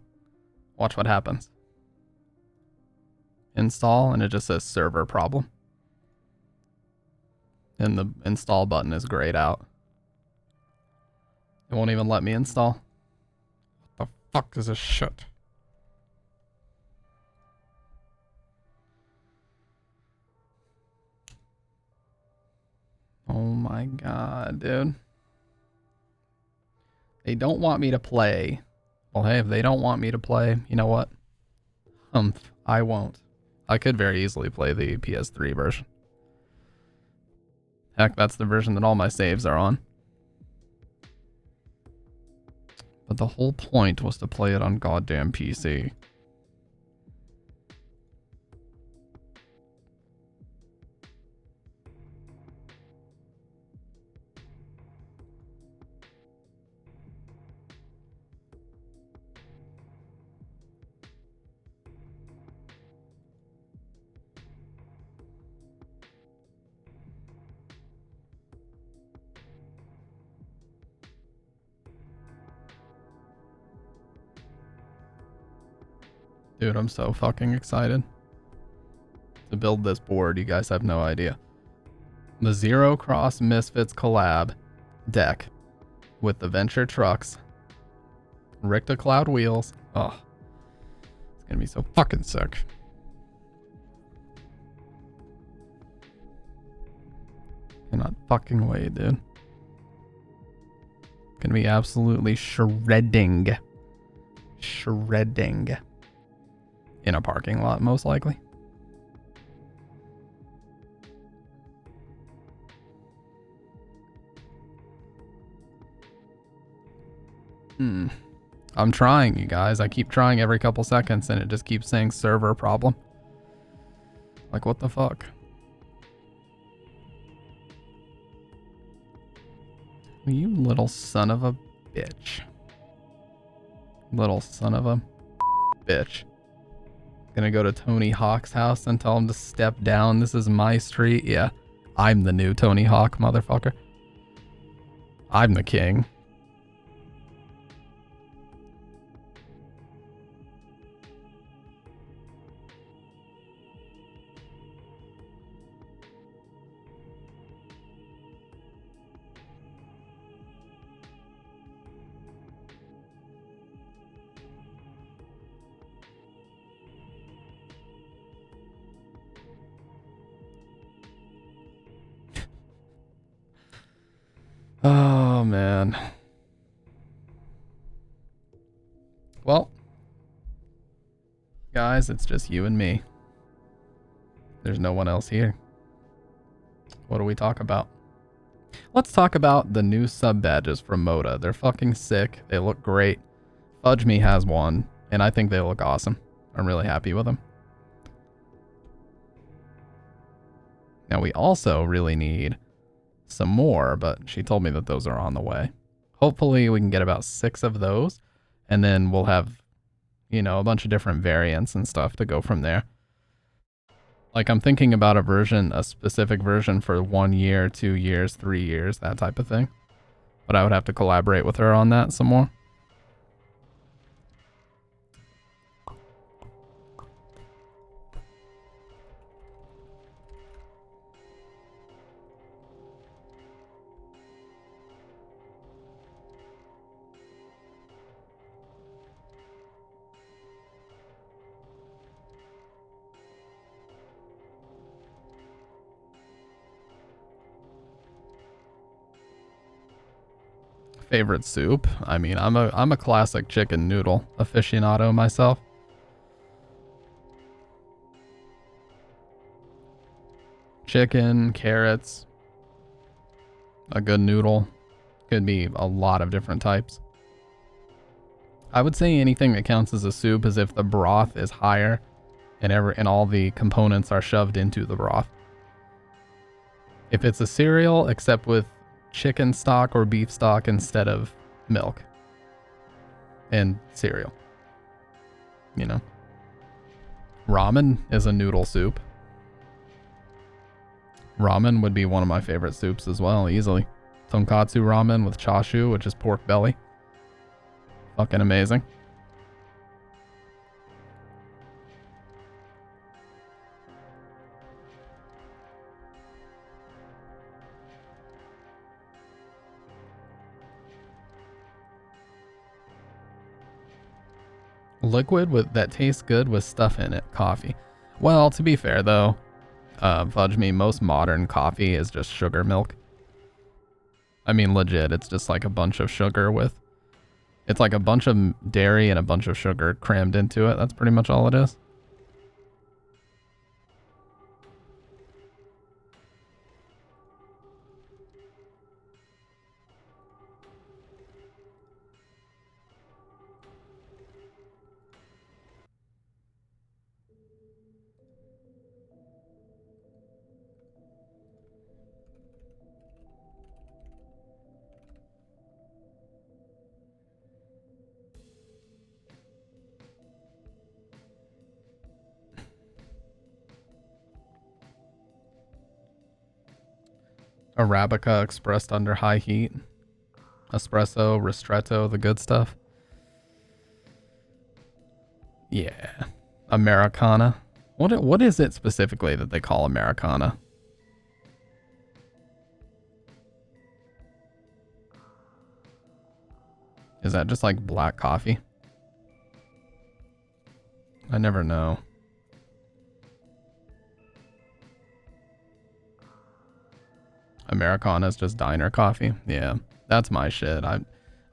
watch what happens. Install, and it just says server problem. And the install button is grayed out. It won't even let me install. What the fuck is this shit? Oh my god, dude. They don't want me to play. Well, hey, if they don't want me to play, you know what? I won't. I could very easily play the PS3 version. Heck, that's the version that all my saves are on. But the whole point was to play it on goddamn PC. Dude, I'm so fucking excited to build this board. You guys have no idea. The Zero Cross Misfits collab deck with the Venture trucks, Ricta Cloud wheels. Oh, it's gonna be so fucking sick. Cannot fucking wait, dude. Gonna be absolutely shredding. Shredding. In a parking lot, most likely. I'm trying, you guys. I keep trying every couple seconds and it just keeps saying server problem. Like, what the fuck? You little son of a bitch. Little son of a bitch. Gonna go to Tony Hawk's house and tell him to step down. This is my street. Yeah, I'm the new Tony Hawk, motherfucker. I'm the king. Oh, man. Well, guys, it's just you and me. There's no one else here. What do we talk about? Let's talk about the new sub badges from Moda. They're fucking sick. They look great. Fudge Me has one, and I think they look awesome. I'm really happy with them. Now, we also really need some more, but she told me that those are on the way. Hopefully we can get about 6 of those, and then we'll have, you know, a bunch of different variants and stuff to go from there. Like, I'm thinking about a specific version for 1 year, 2 years, 3 years, that type of thing. But I would have to collaborate with her on that some more. Favorite soup? I mean, I'm a classic chicken noodle aficionado myself. Chicken, carrots, a good noodle. Could be a lot of different types. I would say anything that counts as a soup is if the broth is higher and all the components are shoved into the broth. If it's a cereal, except with chicken stock or beef stock instead of milk and cereal, you know. Ramen is a noodle soup. Ramen would be one of my favorite soups as well, easily. Tonkatsu ramen with chashu, which is pork belly. Fucking amazing. Liquid with that tastes good with stuff in it. Coffee. Well, to be fair though, fudge me, most modern coffee is just sugar milk. I mean, legit, it's just like a bunch of sugar with... It's like a bunch of dairy and a bunch of sugar crammed into it. That's pretty much all it is. Arabica expressed under high heat. Espresso, ristretto, the good stuff. Yeah. Americana. What is it specifically that they call Americana? Is that just like black coffee? I never know. Americana is just diner coffee. Yeah, that's my shit.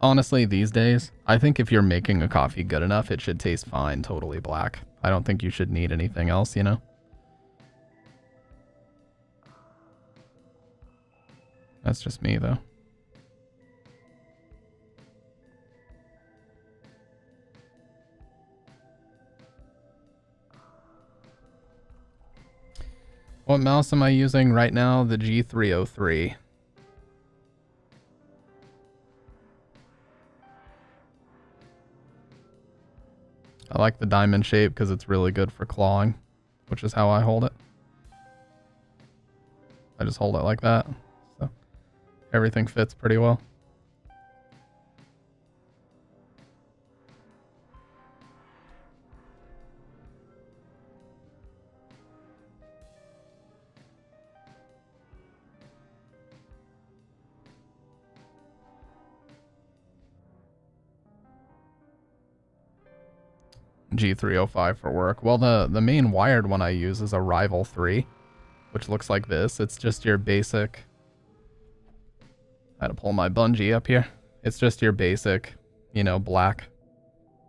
Honestly, these days, I think if you're making a coffee good enough, it should taste fine, totally black. I don't think you should need anything else, you know? That's just me, though. What mouse am I using right now? The G303. I like the diamond shape because it's really good for clawing, which is how I hold it. I just hold it like that, so everything fits pretty well. G305 for work. Well, the main wired one I use is a Rival 3, which looks like this. It's just your basic... I had to pull my bungee up here. It's just your basic, you know, black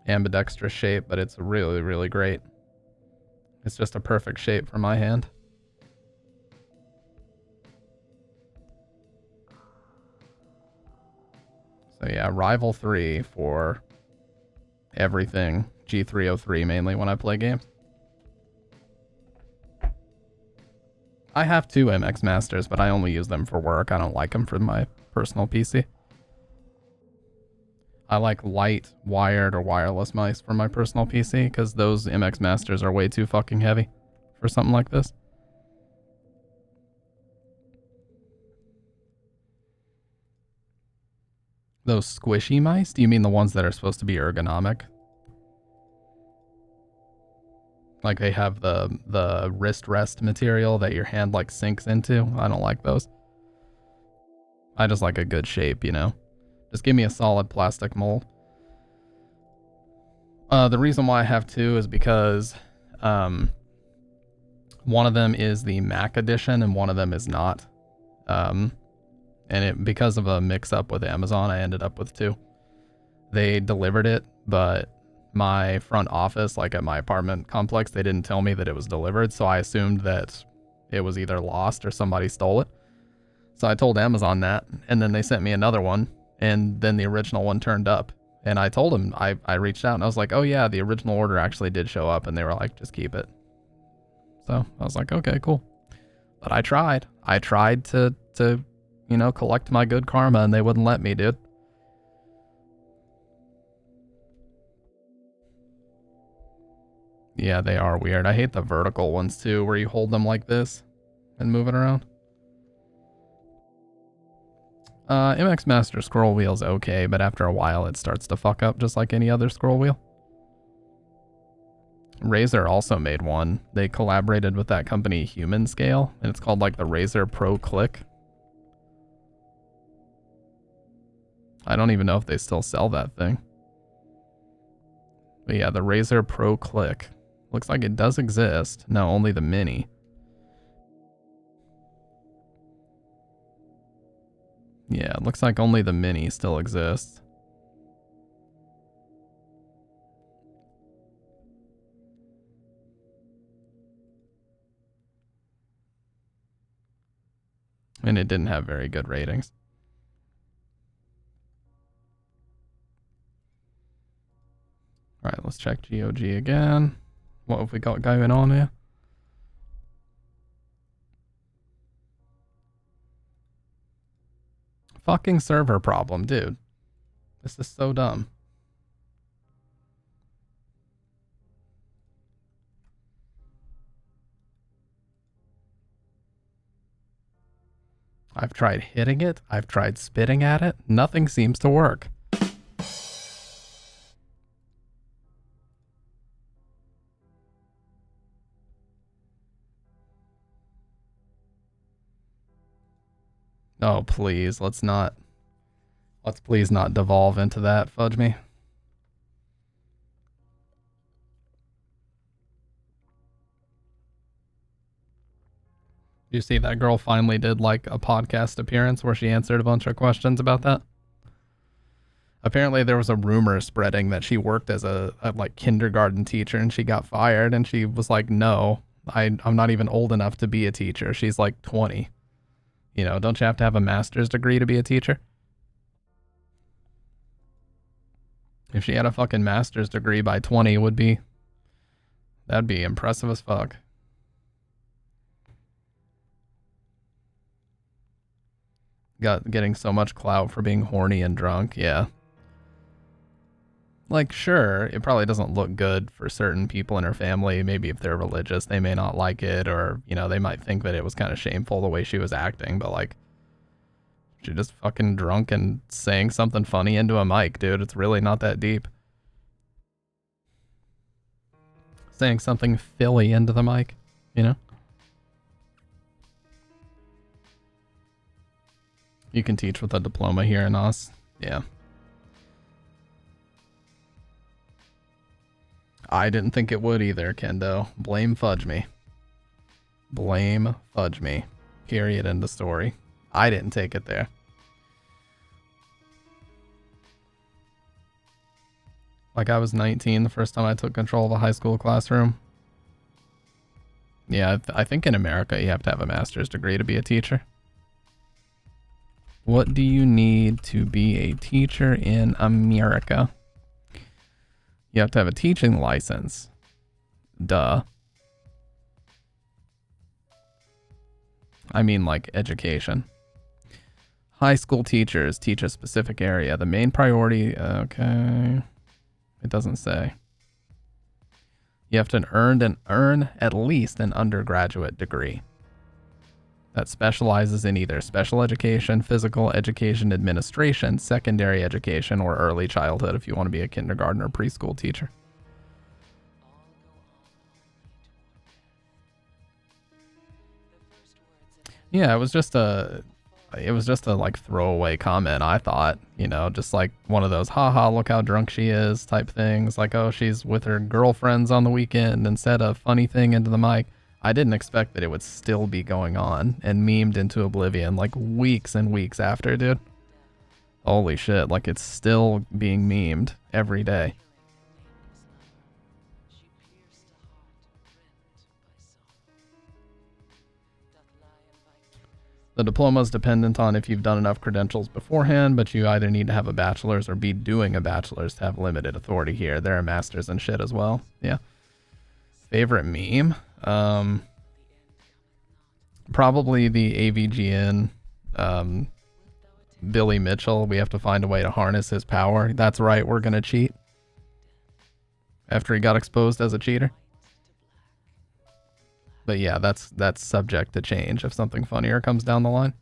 ambidextrous shape, but it's really, really great. It's just a perfect shape for my hand. So yeah, Rival 3 for everything. G303 mainly when I play games. I have two MX Masters, but I only use them for work. I don't like them for my personal PC. I like light, wired, or wireless mice for my personal PC, because those MX Masters are way too fucking heavy for something like this. Those squishy mice? Do you mean the ones that are supposed to be ergonomic? Like they have the wrist rest material that your hand like sinks into. I don't like those. I just like a good shape, you know? Just give me a solid plastic mold. The reason why I have two is because one of them is the Mac edition and one of them is not. And because of a mix-up with Amazon, I ended up with two. They delivered it, but my front office, like at my apartment complex, they didn't tell me that it was delivered, so I assumed that it was either lost or somebody stole it. So I told Amazon that, and then they sent me another one, and then the original one turned up. And I told them, I reached out and I was like, oh yeah, the original order actually did show up, and they were like, just keep it. So I was like, okay, cool. But I tried. I tried to you know, collect my good karma, and they wouldn't let me, dude. Yeah, they are weird. I hate the vertical ones too, where you hold them like this and move it around. MX Master scroll wheel's okay, but after a while it starts to fuck up just like any other scroll wheel. Razer also made one. They collaborated with that company Human Scale, and it's called like the Razer Pro Click. I don't even know if they still sell that thing. But yeah, the Razer Pro Click. Looks like it does exist. No, only the Mini. Yeah, it looks like only the Mini still exists. And it didn't have very good ratings. Alright, let's check GOG again. What have we got going on here? Fucking server problem, dude. This is so dumb. I've tried hitting it. I've tried spitting at it. Nothing seems to work. Oh, please. Let's please not devolve into that, fudge me. You see that girl finally did like a podcast appearance where she answered a bunch of questions about that? Apparently there was a rumor spreading that she worked as a like kindergarten teacher and she got fired, and she was like, no, I'm not even old enough to be a teacher. She's like 20. You know, don't you have to have a master's degree to be a teacher? If she had a fucking master's degree by 20, that'd be impressive as fuck. Getting so much clout for being horny and drunk, yeah. Like, sure, it probably doesn't look good for certain people in her family. Maybe if they're religious, they may not like it, or, you know, they might think that it was kind of shameful the way she was acting, but, like, she just fucking drunk and saying something funny into a mic, dude. It's really not that deep. Saying something Philly into the mic, you know? You can teach with a diploma here in Oz. Yeah. I didn't think it would either, Kendo. Blame fudge me. Blame fudge me. Period. End of story. I didn't take it there. Like I was 19 the first time I took control of a high school classroom. Yeah, I think in America you have to have a master's degree to be a teacher. What do you need to be a teacher in America? You have to have a teaching license. Duh. I mean, like, education. High school teachers teach a specific area. The main priority, okay. It doesn't say. You have to earn at least an undergraduate degree that specializes in either special education, physical education administration, secondary education, or early childhood if you want to be a kindergarten or preschool teacher. Yeah, it was just a like throwaway comment, I thought, you know, just like one of those haha look how drunk she is type things, like, oh, she's with her girlfriends on the weekend and said a funny thing into the mic. I didn't expect that it would still be going on and memed into oblivion like weeks and weeks after, dude. Holy shit, like it's still being memed every day. The diploma is dependent on if you've done enough credentials beforehand, but you either need to have a bachelor's or be doing a bachelor's to have limited authority here. There are masters and shit as well. Yeah. Favorite meme? Probably the AVGN, Billy Mitchell. We have to find a way to harness his power. That's right, we're gonna cheat. After he got exposed as a cheater. But yeah, that's subject to change if something funnier comes down the line.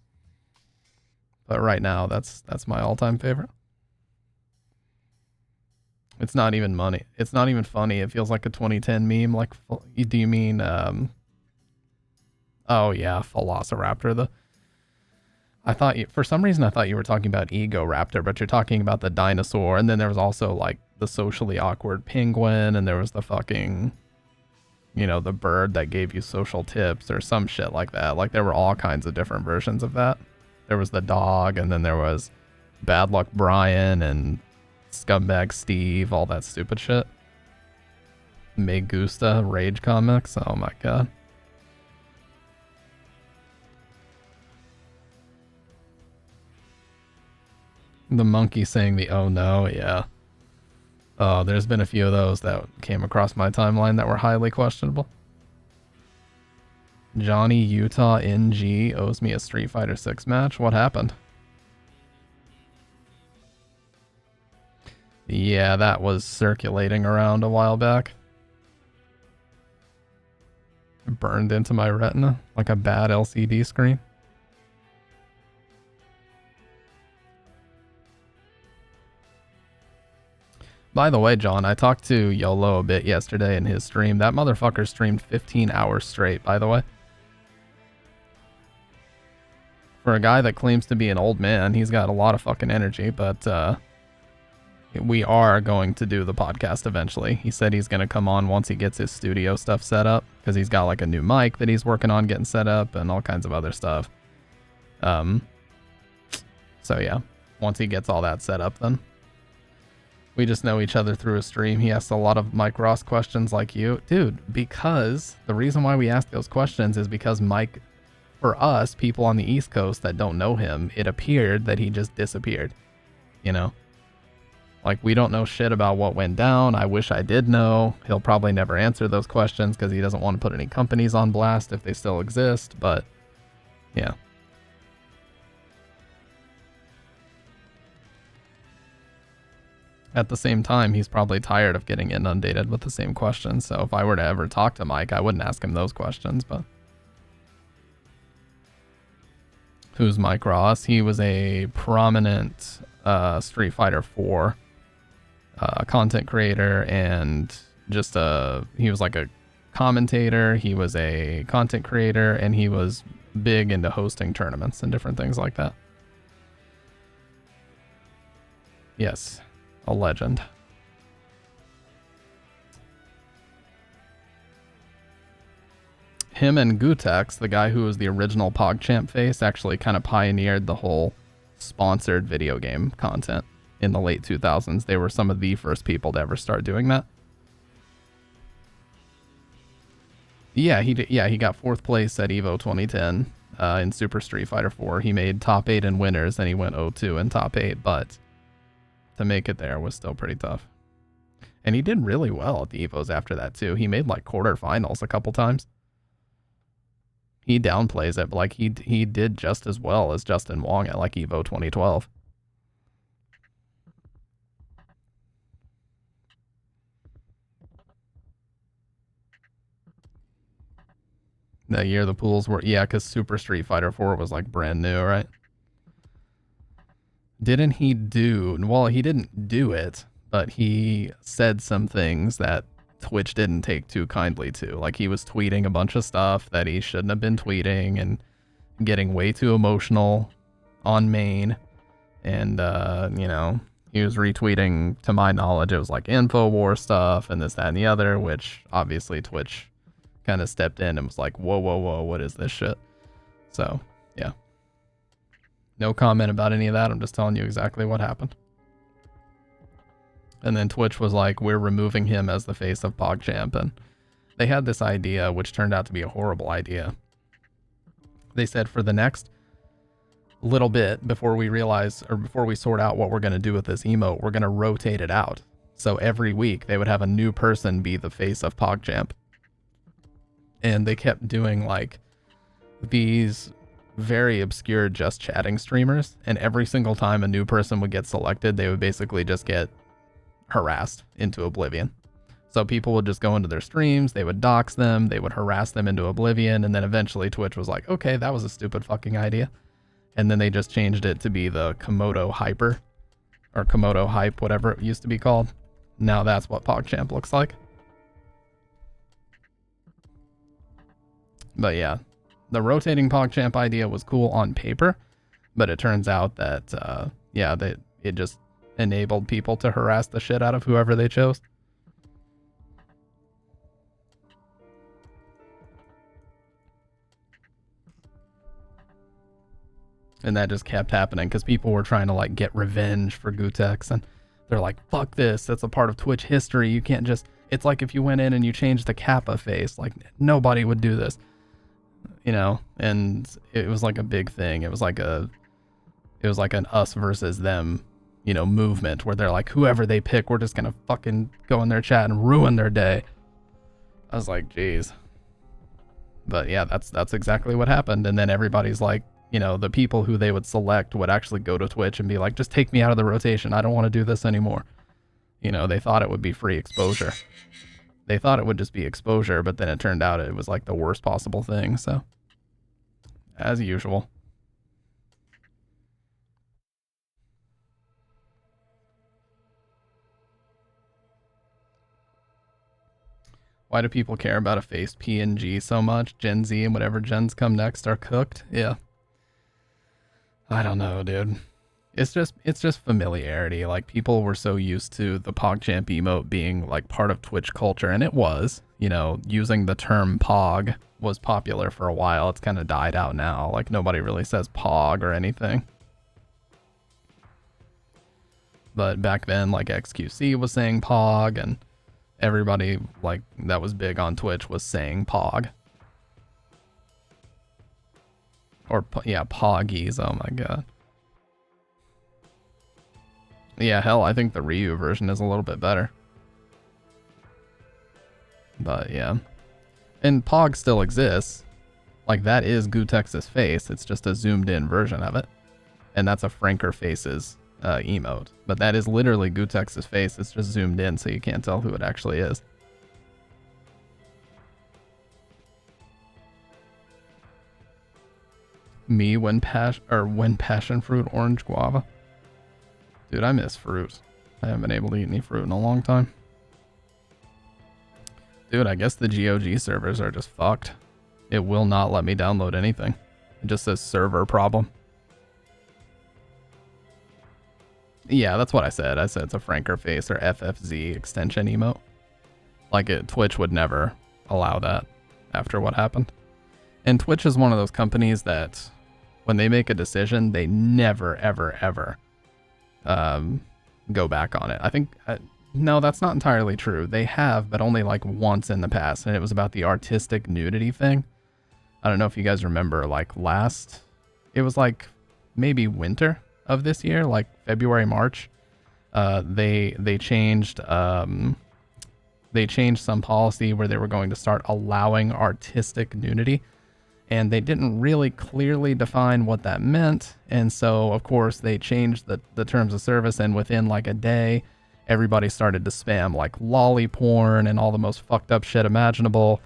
But right now, that's my all-time favorite. It's not even money. It's not even funny. It feels like a 2010 meme. Like, do you mean, oh yeah, Velociraptor. I thought for some reason I thought you were talking about Ego Raptor, but you're talking about the dinosaur. And then there was also like the socially awkward penguin, and there was the fucking, you know, the bird that gave you social tips or some shit like that. Like there were all kinds of different versions of that. There was the dog, and then there was Bad Luck Brian and Scumbag Steve, all that stupid shit. Me Gusta, Rage Comics. Oh my god. The monkey saying the oh no, yeah. Oh, there's been a few of those that came across my timeline that were highly questionable. Johnny Utah NG owes me a Street Fighter 6 match. What happened? Yeah, that was circulating around a while back. It burned into my retina like a bad LCD screen. By the way, John, I talked to YOLO a bit yesterday in his stream. That motherfucker streamed 15 hours straight, by the way. For a guy that claims to be an old man, he's got a lot of fucking energy, but we are going to do the podcast eventually. He said he's going to come on once he gets his studio stuff set up, because he's got like a new mic that he's working on getting set up and all kinds of other stuff. So yeah, once he gets all that set up, then we just know each other through a stream. He asks a lot of Mike Ross questions like you. Dude, because the reason why we ask those questions is because Mike, for us, people on the East Coast that don't know him, it appeared that he just disappeared. You know? Like, we don't know shit about what went down. I wish I did know. He'll probably never answer those questions because he doesn't want to put any companies on blast if they still exist, but yeah. At the same time, he's probably tired of getting inundated with the same questions. So if I were to ever talk to Mike, I wouldn't ask him those questions, but who's Mike Ross? He was a prominent Street Fighter 4 content creator, and just he was like a commentator. He was a content creator, and he was big into hosting tournaments and different things like that. Yes. A legend. Him and Gutex, the guy who was the original PogChamp face, actually kind of pioneered the whole sponsored video game content in the late 2000s. They were some of the first people to ever start doing that. Yeah, he got 4th place at EVO 2010 in Super Street Fighter 4. He made top 8 in winners, and he went 0-2 in top 8, but to make it there was still pretty tough. And he did really well at the EVOs after that too. He made like quarterfinals a couple times. He downplays it, but like he did just as well as Justin Wong at like EVO 2012. That year the pools were, yeah, because Super Street Fighter 4 was like brand new, right? Didn't he do, well, he didn't do it, but he said some things that Twitch didn't take too kindly to. Like, he was tweeting a bunch of stuff that he shouldn't have been tweeting and getting way too emotional on main. And, you know, he was retweeting, to my knowledge, it was like InfoWars stuff and this, that, and the other, which obviously Twitch kind of stepped in and was like, whoa, whoa, whoa, what is this shit? So, yeah. No comment about any of that. I'm just telling you exactly what happened. And then Twitch was like, we're removing him as the face of PogChamp. And they had this idea, which turned out to be a horrible idea. They said for the next little bit, before we realize, or before we sort out what we're going to do with this emote, we're going to rotate it out. So every week they would have a new person be the face of PogChamp. And they kept doing like these very obscure just chatting streamers, and every single time a new person would get selected, they would basically just get harassed into oblivion. So people would just go into their streams, they would dox them, they would harass them into oblivion, and then eventually Twitch was like, okay, that was a stupid fucking idea. and then they just changed it to be the Komodo Hyper, or Komodo Hype, whatever it used to be called. Now that's what PogChamp looks like. But yeah, the rotating PogChamp idea was cool on paper, but it turns out that, yeah, it just enabled people to harass the shit out of whoever they chose. And that just kept happening because people were trying to like get revenge for Gutex, and they're like, fuck this, that's a part of Twitch history. You can't just, it's like if you went in and you changed the Kappa face, like nobody would do this, you know. And it was like a big thing. It was like an us versus them, you know, movement where they're like, whoever they pick, we're just gonna fucking go in their chat and ruin their day. I was like, geez. But yeah, that's exactly what happened. And then everybody's like, you know, the people who they would select would actually go to Twitch and be like, just take me out of the rotation. I don't want to do this anymore. You know, they thought it would be free exposure. They thought it would just be exposure, but then it turned out it was like the worst possible thing. So, as usual. Why do people care about a faced PNG so much? Gen Z and whatever gens come next are cooked. Yeah. I don't know, dude. It's just familiarity. Like, people were so used to the PogChamp emote being like part of Twitch culture, and it was. You know, using the term Pog was popular for a while. It's kind of died out now. Like, nobody really says Pog or anything. But back then, like, XQC was saying Pog, and everybody like that was big on Twitch was saying Pog. Or, yeah, Poggies, oh my god. Yeah, hell, I think the Ryu version is a little bit better. But, yeah. And Pog still exists. Like, that is Gutex's face, it's just a zoomed-in version of it. And that's a Franker Faces emote. But that is literally Gutex's face, it's just zoomed in so you can't tell who it actually is. Me when passion fruit orange guava. Dude, I miss fruit. I haven't been able to eat any fruit in a long time. Dude, I guess the GOG servers are just fucked. It will not let me download anything. It just says server problem. Yeah, that's what I said. I said it's a Franker Face or FFZ extension emote. Like, Twitch would never allow that after what happened. And Twitch is one of those companies that when they make a decision, they never, ever, ever go back on it. I think, no, that's not entirely true. They have, but only like once in the past. And it was about the artistic nudity thing. I don't know if you guys remember, like it was like maybe winter of this year, like February, March. They changed some policy where they were going to start allowing artistic nudity. And they didn't really clearly define what that meant. And so, of course, they changed the terms of service. And within like a day, everybody started to spam like lolly porn and all the most fucked up shit imaginable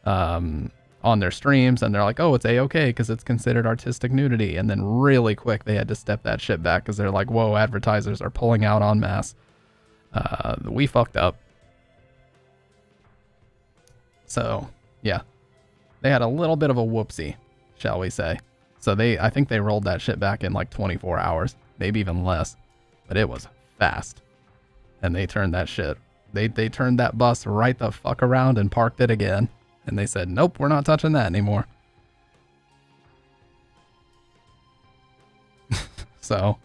on their streams. And they're like, oh, it's A-okay because it's considered artistic nudity. And then really quick, they had to step that shit back because they're like, whoa, advertisers are pulling out en masse. We fucked up. So, yeah. They had a little bit of a whoopsie, shall we say. So I think they rolled that shit back in like 24 hours, maybe even less. But it was fast. And they turned that shit. They turned that bus right the fuck around and parked it again. And they said, nope, we're not touching that anymore. So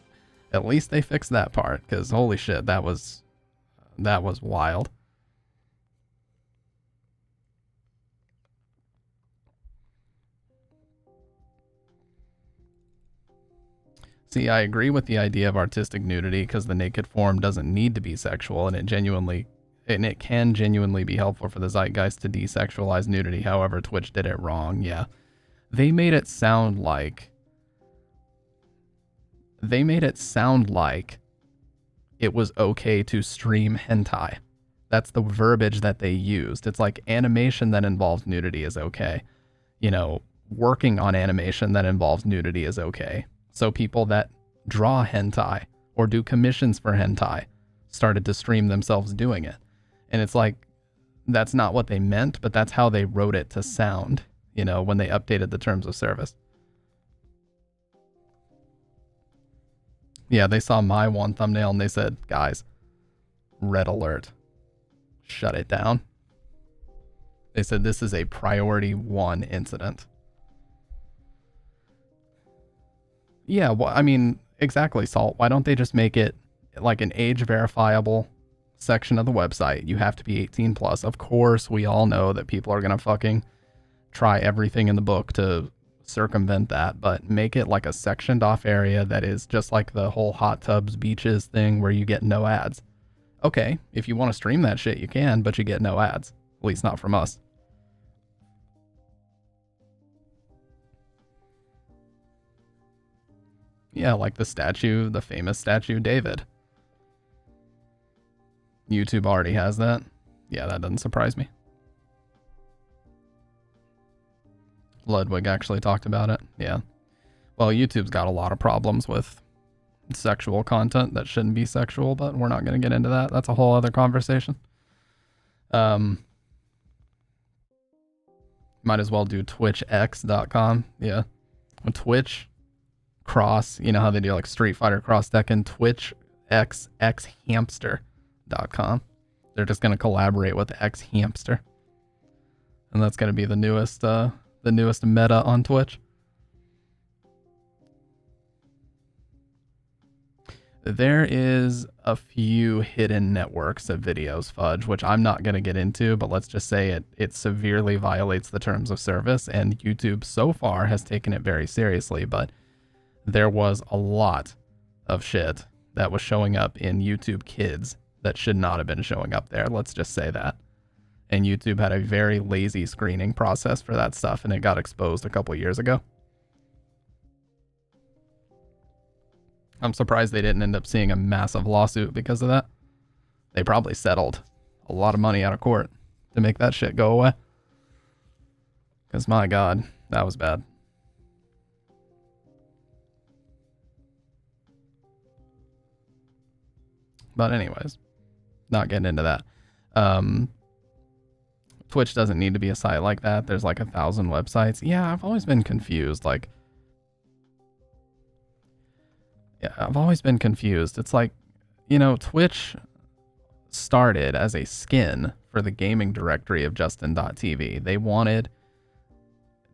at least they fixed that part, because holy shit, that was wild. See, I agree with the idea of artistic nudity because the naked form doesn't need to be sexual, and it can genuinely be helpful for the zeitgeist to desexualize nudity. However, Twitch did it wrong. Yeah. They made it sound like it was okay to stream hentai. That's the verbiage that they used. It's like animation that involves nudity is okay. You know, working on animation that involves nudity is okay. So people that draw hentai or do commissions for hentai started to stream themselves doing it. And it's like, that's not what they meant, but that's how they wrote it to sound, you know, when they updated the terms of service. Yeah, they saw my one thumbnail and they said, guys, red alert, shut it down. They said this is a priority 1 incident. Yeah, well, I mean, exactly, Salt. Why don't they just make it like an age verifiable section of the website? You have to be 18 plus. Of course, we all know that people are gonna fucking try everything in the book to circumvent that, but make it like a sectioned off area that is just like the whole hot tubs, beaches thing where you get no ads. Okay, if you want to stream that shit, you can, but you get no ads. At least not from us. Yeah, like the statue, the famous statue David. YouTube already has that. Yeah, that doesn't surprise me. Ludwig actually talked about it. Yeah. Well, YouTube's got a lot of problems with sexual content that shouldn't be sexual, but we're not going to get into that. That's a whole other conversation. Might as well do twitchx.com. Yeah. Twitch cross, you know how they do like Street Fighter cross Tekken, twitchxhamster.com. They're just going to collaborate with X Hamster. And that's going to be the newest meta on Twitch. There is a few hidden networks of videos, Fudge, which I'm not going to get into, but let's just say it severely violates the terms of service, and YouTube so far has taken it very seriously, but there was a lot of shit that was showing up in YouTube Kids that should not have been showing up there. Let's just say that. And YouTube had a very lazy screening process for that stuff, and it got exposed a couple years ago. I'm surprised they didn't end up seeing a massive lawsuit because of that. They probably settled a lot of money out of court to make that shit go away. Because my God, that was bad. But anyways, not getting into that. Twitch doesn't need to be a site like that. There's like 1,000 websites. Yeah, I've always been confused. Like, yeah, I've always been confused. It's like, you know, Twitch started as a skin for the gaming directory of Justin.tv. They wanted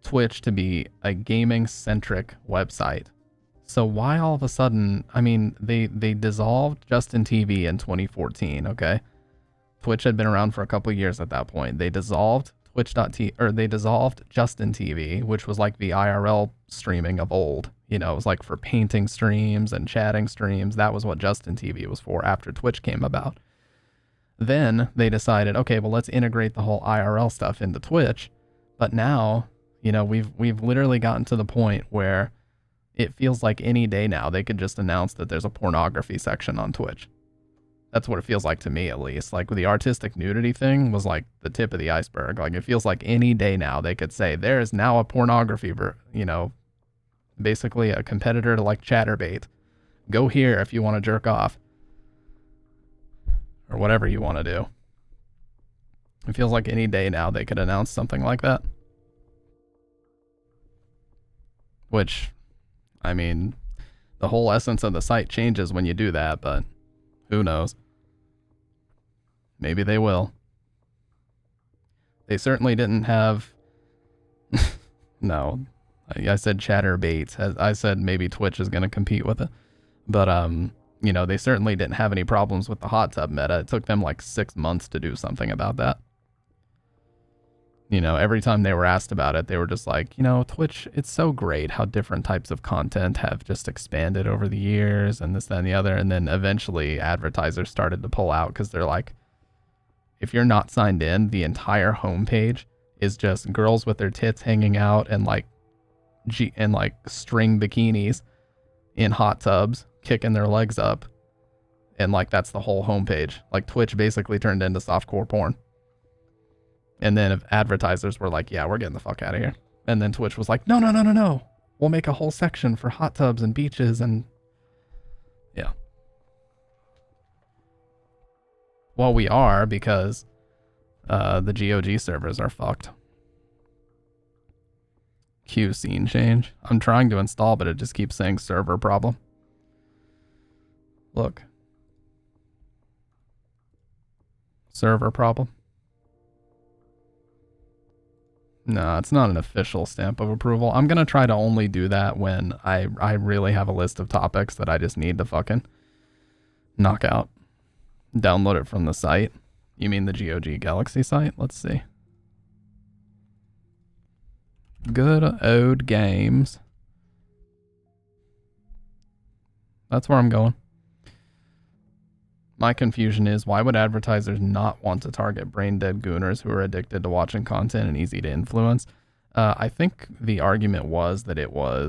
Twitch to be a gaming-centric website. So why all of a sudden, I mean, they dissolved Justin TV in 2014, okay? Twitch had been around for a couple of years at that point. They dissolved they dissolved Justin TV, which was like the IRL streaming of old. You know, it was like for painting streams and chatting streams. That was what Justin TV was for after Twitch came about. Then they decided, okay, well, let's integrate the whole IRL stuff into Twitch. But now, you know, we've literally gotten to the point where it feels like any day now they could just announce that there's a pornography section on Twitch. That's what it feels like to me, at least. Like, the artistic nudity thing was like the tip of the iceberg. Like, it feels like any day now they could say there is now a pornography, you know, basically a competitor to like Chatterbait. Go here if you want to jerk off. Or whatever you want to do. It feels like any day now they could announce something like that. Which, I mean, the whole essence of the site changes when you do that, but who knows? Maybe they will. They certainly didn't have... No. I said Chatterbait. I said maybe Twitch is going to compete with it. But, you know, they certainly didn't have any problems with the hot tub meta. It took them like 6 months to do something about that. You know, every time they were asked about it, they were just like, you know, Twitch, it's so great how different types of content have just expanded over the years and this, that, and the other. And then eventually advertisers started to pull out because they're like, if you're not signed in, the entire homepage is just girls with their tits hanging out and like string bikinis in hot tubs, kicking their legs up. And like, that's the whole homepage. Like, Twitch basically turned into softcore porn. And then if advertisers were like, yeah, we're getting the fuck out of here. And then Twitch was like, no. We'll make a whole section for hot tubs and beaches and yeah. Well, we are because the GOG servers are fucked. Queue scene change. I'm trying to install, but it just keeps saying server problem. Look. Server problem. No, it's not an official stamp of approval. I'm going to try to only do that when I really have a list of topics that I just need to fucking knock out. Download it from the site. You mean the GOG Galaxy site? Let's see. Good old games. That's where I'm going. My confusion is, why would advertisers not want to target brain-dead gooners who are addicted to watching content and easy to influence? I think the argument was that it was...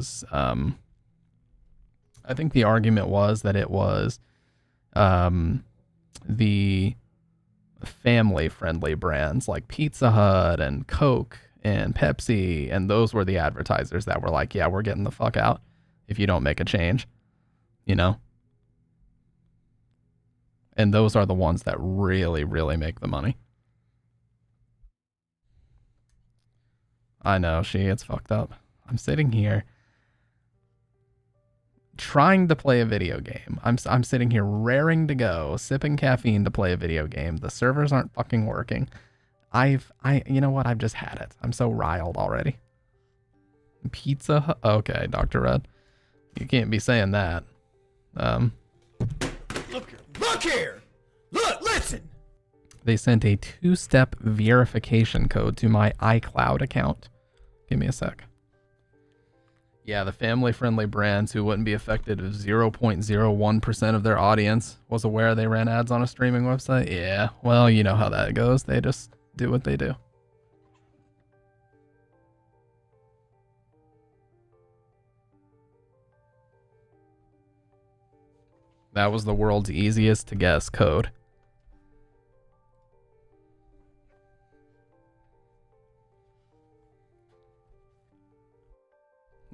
the family-friendly brands like Pizza Hut and Coke and Pepsi, and those were the advertisers that were like, yeah, we're getting the fuck out if you don't make a change, you know? And those are the ones that really, really make the money. I know, it's fucked up. I'm sitting here trying to play a video game. I'm sitting here raring to go, sipping caffeine to play a video game. The servers aren't fucking working. You know what? I've just had it. I'm so riled already. Pizza Hut? Okay, Dr. Red. You can't be saying that. Look here! Look, listen! They sent a 2-step verification code to my iCloud account. Give me a sec. Yeah, the family-friendly brands who wouldn't be affected if 0.01% of their audience was aware they ran ads on a streaming website. Yeah, well, you know how that goes. They just do what they do. That was the world's easiest to guess code.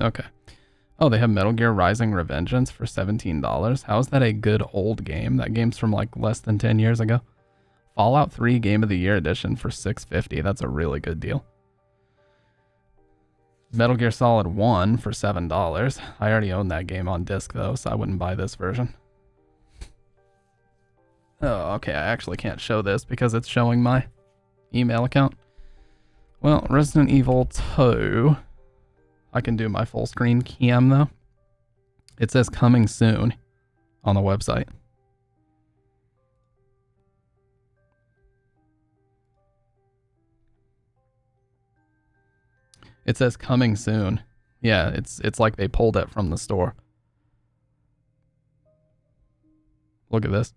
Okay. Oh, they have Metal Gear Rising Revengeance for $17. How is that a good old game? That game's from like less than 10 years ago. Fallout 3 Game of the Year Edition for $6.50. That's a really good deal. Metal Gear Solid 1 for $7. I already own that game on disc though, so I wouldn't buy this version. Oh, okay, I actually can't show this because it's showing my email account. Well, Resident Evil 2. I can do my full screen cam though. It says coming soon on the website. It says coming soon. Yeah, it's like they pulled it from the store. Look at this.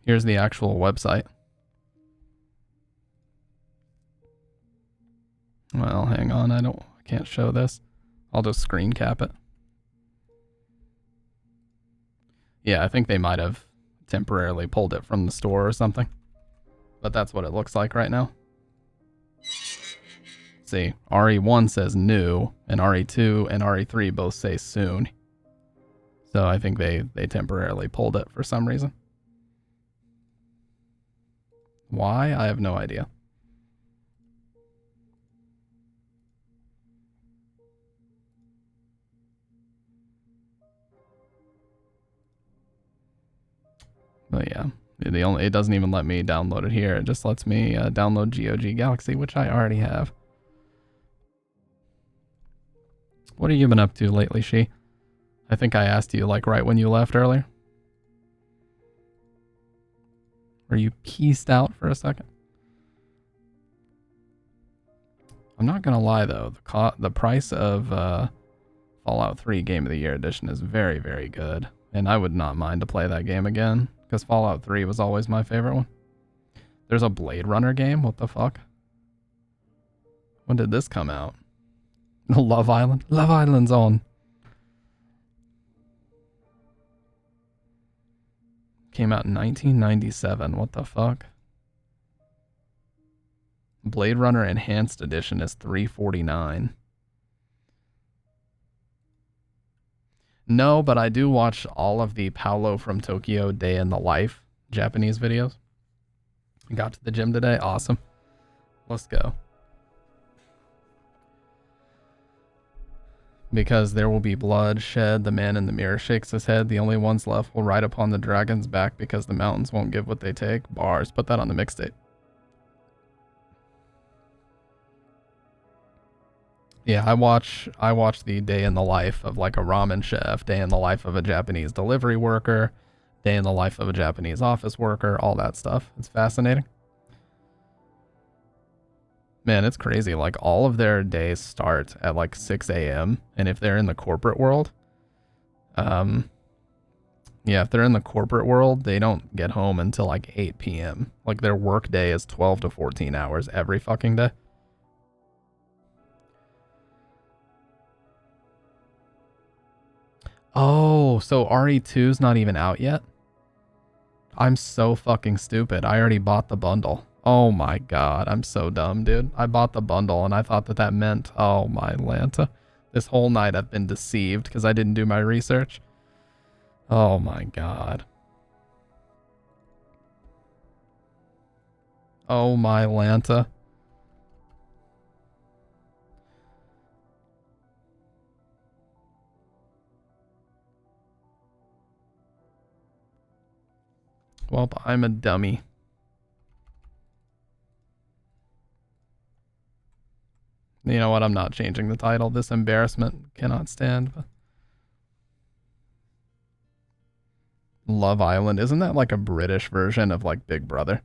Here's the actual website. Well, hang on, I can't show this. I'll just screen cap it. Yeah, I think they might have temporarily pulled it from the store or something. But that's what it looks like right now. See, RE1 says new, and RE2 and RE3 both say soon. So I think they temporarily pulled it for some reason. Why? I have no idea. But yeah, it doesn't even let me download it here. It just lets me download GOG Galaxy, which I already have. What have you been up to lately, She? I think I asked you like right when you left earlier. Were you pieced out for a second? I'm not gonna lie though, the price of Fallout 3 Game of the Year Edition is very, very good, and I would not mind to play that game again because Fallout 3 was always my favorite one. There's a Blade Runner game. What the fuck? When did this come out? Love Island. Love Island's on. Came out in 1997. What the fuck? Blade Runner Enhanced Edition is $349. No, but I do watch all of the Paolo from Tokyo Day in the Life Japanese videos. Got to the gym today. Awesome. Let's go. Because there will be blood shed. The man in the mirror shakes his head. The only ones left will ride upon the dragon's back because the mountains won't give what they take. Bars. Put that on the mixtape. Yeah, I watch the day in the life of like a ramen chef, day in the life of a Japanese delivery worker, day in the life of a Japanese office worker, all that stuff. It's fascinating. Man, it's crazy. Like all of their days start at like 6 a.m. And if they're in the corporate world, yeah, if they're in the corporate world, they don't get home until like 8 p.m. Like their work day is 12 to 14 hours every fucking day. Oh, so RE2's not even out yet? I'm so fucking stupid. I already bought the bundle. Oh my god, I'm so dumb, dude. I bought the bundle and I thought that meant, oh my Lanta. This whole night I've been deceived because I didn't do my research. Oh my god. Oh my Lanta. Well, I'm a dummy. You know what? I'm not changing the title. This embarrassment cannot stand. Love Island. Isn't that like a British version of like Big Brother?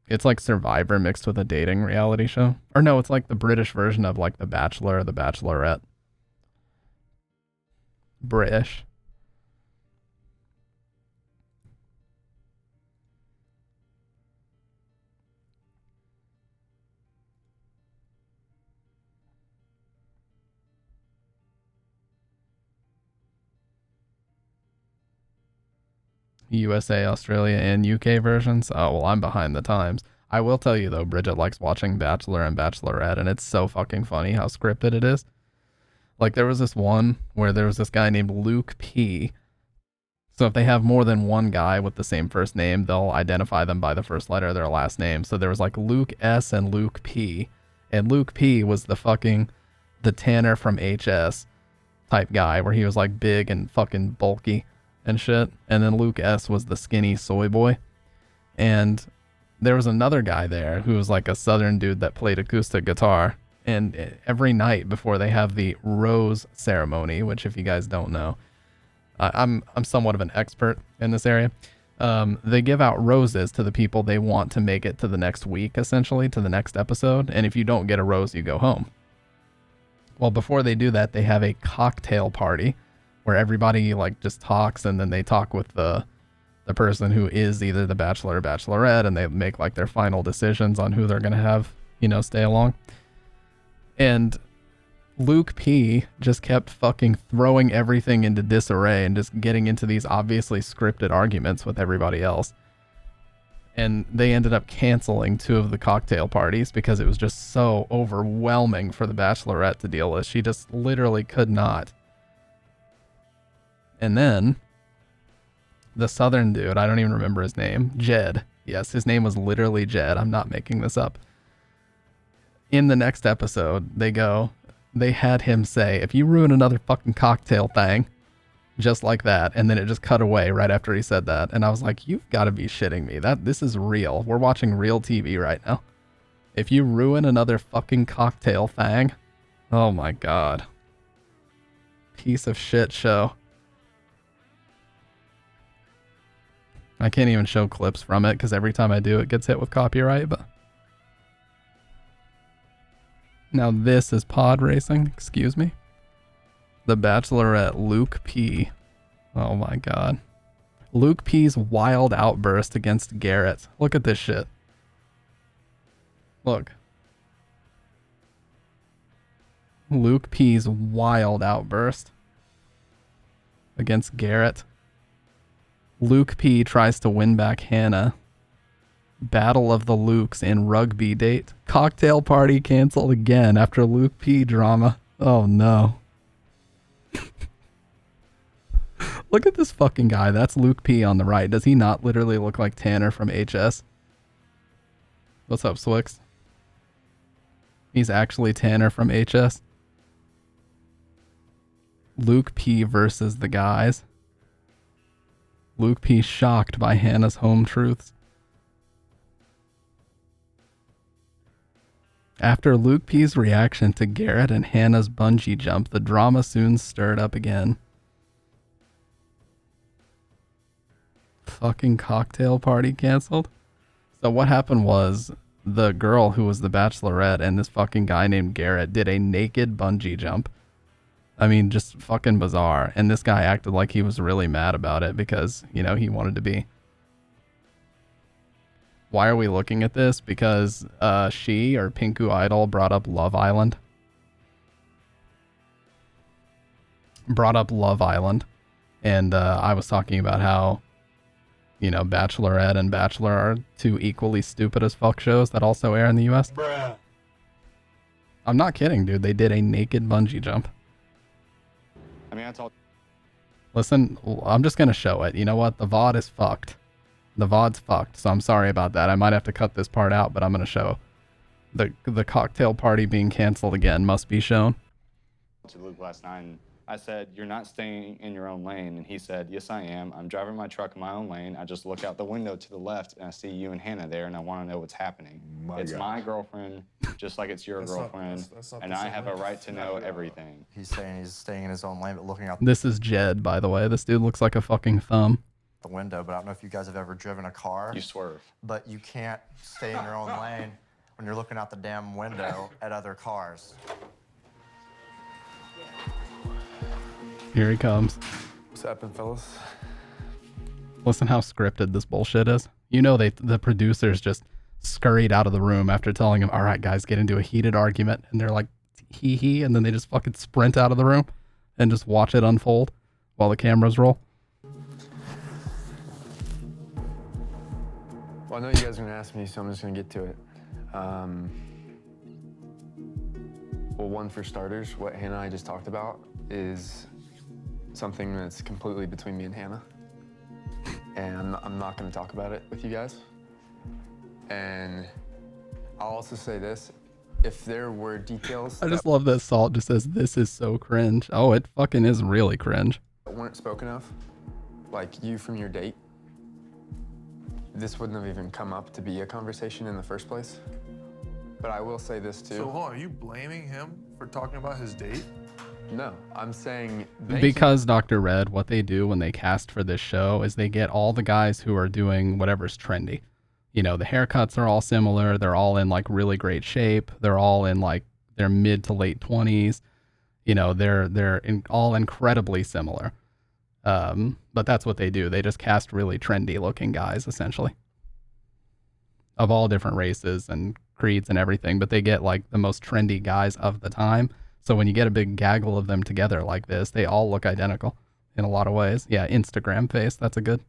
It's like Survivor mixed with a dating reality show. Or no, it's like the British version of like The Bachelor or The Bachelorette. British. USA, Australia, and UK versions. Oh, well, I'm behind the times. I will tell you, though, Bridget likes watching Bachelor and Bachelorette, and it's so fucking funny how scripted it is. Like, there was this one where there was this guy named Luke P. So if they have more than one guy with the same first name, they'll identify them by the first letter of their last name. So there was like Luke S and Luke P. And Luke P was the Tanner from HS type guy where he was like big and fucking bulky and shit. And then Luke S was the skinny soy boy. And there was another guy there who was like a southern dude that played acoustic guitar. And every night before they have the rose ceremony, which if you guys don't know, I'm somewhat of an expert in this area. They give out roses to the people they want to make it to the next week, essentially, to the next episode. And if you don't get a rose, you go home. Well, before they do that, they have a cocktail party where everybody like just talks, and then they talk with the person who is either the bachelor or bachelorette, and they make like their final decisions on who they're going to have, stay along. And Luke P just kept fucking throwing everything into disarray and just getting into these obviously scripted arguments with everybody else. And they ended up canceling 2 of the cocktail parties because it was just so overwhelming for the bachelorette to deal with. She just literally could not. And then the southern dude, I don't even remember his name, Jed. Yes, his name was literally Jed. I'm not making this up. In the next episode, they had him say, if you ruin another fucking cocktail thing, just like that, and then it just cut away right after he said that. And I was like, you've got to be shitting me. This is real. We're watching real TV right now. If you ruin another fucking cocktail thing, oh my god. Piece of shit show. I can't even show clips from it because every time I do, it gets hit with copyright, but... Now this is pod racing, excuse me. The Bachelorette, Luke P. Oh my god. Luke P's wild outburst against Garrett. Look at this shit. Look. Luke P's wild outburst against Garrett. Luke P tries to win back Hannah. Battle of the Lukes in rugby date. Cocktail party canceled again after Luke P drama. Oh no. Look at this fucking guy. That's Luke P on the right. Does he not literally look like Tanner from HS? What's up, Swix? He's actually Tanner from HS. Luke P versus the guys. Luke P shocked by Hannah's home truths. After Luke P's reaction to Garrett and Hannah's bungee jump, the drama soon stirred up again. Fucking cocktail party canceled? So what happened was the girl who was the bachelorette and this fucking guy named Garrett did a naked bungee jump. I mean, just fucking bizarre. And this guy acted like he was really mad about it because, you know, he wanted to be. Why are we looking at this? Because she or Pinku Idol brought up Love Island. And I was talking about how, you know, Bachelorette and Bachelor are two equally stupid as fuck shows that also air in the US. Bruh. I'm not kidding, dude. They did a naked bungee jump. I mean, that's all. Listen, I'm just going to show it. You know what? The VOD is fucked. The VOD's fucked, so I'm sorry about that. I might have to cut this part out, but I'm going to show. The cocktail party being canceled again must be shown. To Luke last night, and I said, "You're not staying in your own lane," and he said, "Yes, I am. I'm driving my truck in my own lane. I just look out the window to the left, and I see you and Hannah there, and I want to know what's happening. It's my girlfriend, just like it's your girlfriend, and I have a right to know everything." He's saying he's staying in his own lane, but looking out This is Jed, by the way. This dude looks like a fucking thumb. the window. But I don't know if you guys have ever driven a car. You swerve. But you can't stay in your own lane when you're looking out the damn window at other cars. Here he comes. What's happening, fellas? Listen how scripted this bullshit is. You know, the producers just scurried out of the room after telling him, all right, guys, get into a heated argument. And they're like, hee, and then they just fucking sprint out of the room and just watch it unfold while the cameras roll. Well, I know you guys are going to ask me, so I'm just going to get to it. Well, one, for starters, what Hannah and I just talked about is something that's completely between me and Hannah. And I'm not going to talk about it with you guys. And I'll also say this. If there were details I just love that Salt just says, this is so cringe. Oh, it fucking is really cringe. that weren't spoken of, like you from your date, this wouldn't have even come up to be a conversation in the first place. But I will say this too. So hold on, are you blaming him for talking about his date? No, I'm saying thank Because Dr. Red, what they do when they cast for this show is they get all the guys who are doing whatever's trendy. You know, the haircuts are all similar. They're all in like really great shape. They're all in like their mid to late 20s. You know, they're all incredibly similar. But that's what they do. They just cast really trendy looking guys, essentially, of all different races and creeds and everything. But they get like the most trendy guys of the time. So when you get a big gaggle of them together like this, they all look identical in a lot of ways. Yeah, Instagram face. That's a good.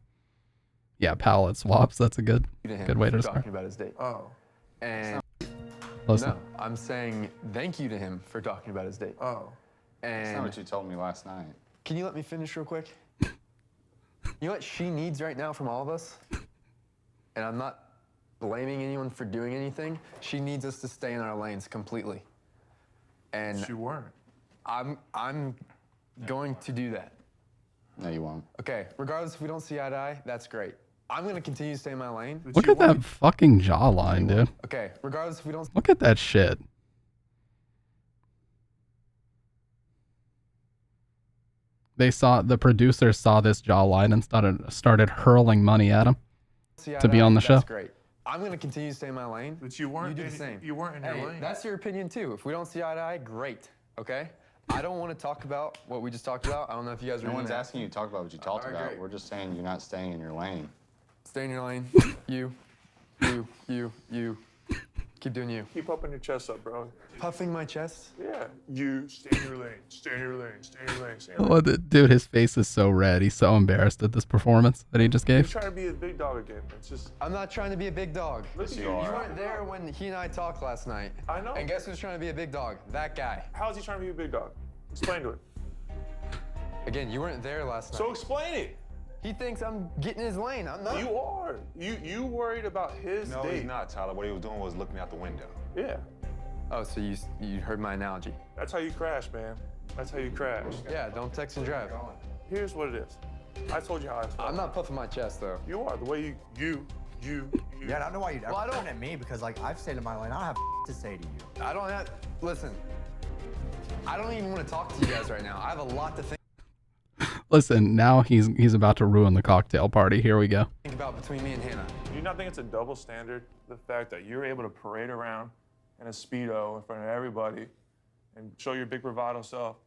Yeah, palette swaps. That's a good way to describe. talking about his date. Oh. And Listen. no, I'm saying thank you to him for talking about his date. Oh. That's not And what you told me last night. can you let me finish real quick? You know what she needs right now from all of us? And I'm not blaming anyone for doing anything. She needs us to stay in our lanes completely. And You weren't. I'm going to do that. No, you won't. Okay, regardless if we don't see eye to eye, that's great. I'm gonna continue to stay in my lane. But Look you at that weren't. fucking jawline, dude. Okay, regardless if we don't Look at that shit. The producers saw this jawline and started hurling money at him. see eye To be eye, on the that's show. great. I'm gonna continue to stay in my lane. But you weren't. You do the same. You weren't in Hey, your lane. that's your opinion too. If we don't see eye to eye, great. Okay. I don't want to talk about what we just talked about. I don't know if you guys. No were one's gonna asking you to talk about what you talked Alright, about. great. We're just saying you're not staying in your lane. Stay in your lane. you. Keep doing you. Keep puffing your chest up, bro. Puffing my chest? Yeah. You stay in your lane. Stay in your lane. Stay in your lane. Stay in your lane. Oh, dude, his face is so red. He's so embarrassed at this performance that he just You're gave. trying to be a big dog again. It's just. I'm not trying to be a big dog. Look at You weren't there when he and I talked last night. I know. And guess who's trying to be a big dog? That guy. How is he trying to be a big dog? Explain to it. Again, you weren't there last night. So explain it. He thinks I'm getting his lane. I'm not. You are. You worried about his No, date. he's not, Tyler. What he was doing was looking out the window. Yeah. Oh, so you heard my analogy. That's how you crash, man. That's how you crash. Yeah, don't text and drive. Here's what it is. I told you how I felt. I'm not puffing my chest, though. You are. The way you. Yeah, I don't know why you'd ever Well, I don't- point at me because, like, I've stayed in my lane. I don't have to say to you. I don't have. Listen, I don't even want to talk to you guys right now. I have a lot to think Listen, now he's about to ruin the cocktail party. Here we go. about between me and Hannah. Do you not think it's a double standard? The fact that you're able to parade around in a Speedo in front of everybody and show your big bravado self,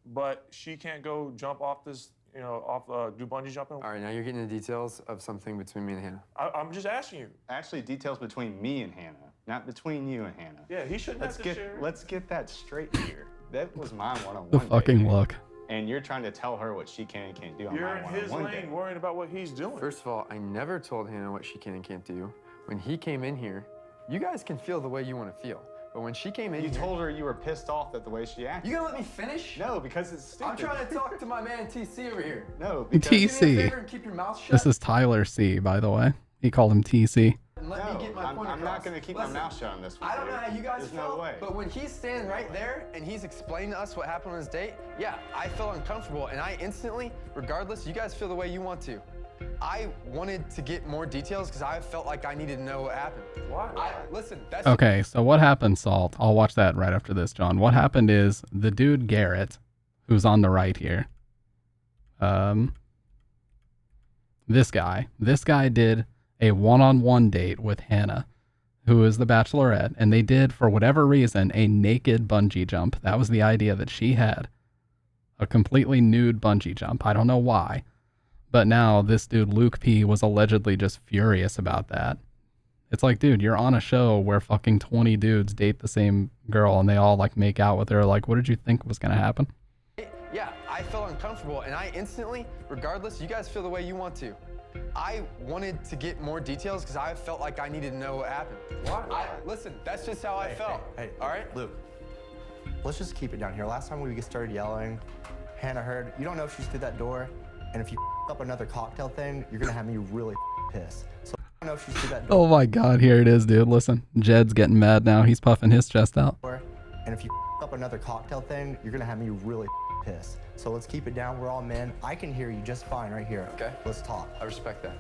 but she can't go jump off this, do bungee jumping? All right, now you're getting the details of something between me and Hannah. I'm just asking you. Actually, details between me and Hannah, not between you and Hannah. Yeah, he shouldn't have to share. Let's get that straight here. That was my one-on-one. The fucking date. look. And you're trying to tell her what she can and can't do on You're my in his one-on-one lane date. worrying about what he's doing. First of all, I never told Hannah what she can and can't do. When he came in here, you guys can feel the way you want to feel. But when she came in You here, told her you were pissed off at the way she acted. You gonna let me finish? No, because it's stupid. I'm trying to talk to my man TC over here. No, because TC. Do me a favor and keep your mouth shut. This is Tyler C, by the way. He called him TC. And let me get my point I'm across. not going to keep Listen, my mouth shut on this one. I don't know dude. how you guys There's felt, no way. but when he's standing right there and he's explaining to us what happened on his date, yeah, I felt uncomfortable, and I instantly, regardless, you guys feel the way you want to. I wanted to get more details because I felt like I needed to know what happened. Why? Listen, that's Okay, so what happened, Salt? I'll watch that right after this, John. What happened is the dude Garrett, who's on the right here, this guy did a one-on-one date with Hannah, who is the bachelorette, and they did, for whatever reason, a naked bungee jump. That was the idea that she had. A completely nude bungee jump. I don't know why. But now this dude, Luke P, was allegedly just furious about that. It's like, dude, you're on a show where fucking 20 dudes date the same girl and they all like make out with her. Like, what did you think was going to happen? Yeah, I felt uncomfortable, and I instantly, regardless, you guys feel the way you want to. I wanted to get more details because I felt like I needed to know what happened. Why? Listen, that's just how I felt. Hey, all right? Luke, let's just keep it down here. Last time we started yelling, Hannah heard, you don't know if she's through that door, and if you up another cocktail thing, you're gonna have me really pissed. So I don't know if she's through that door. Oh my God, here it is, dude. Listen, Jed's getting mad now. He's puffing his chest out. And if you up another cocktail thing, you're gonna have me really pissed. So let's keep it down. We're all men. I can hear you just fine right here. Okay. Let's talk. I respect that.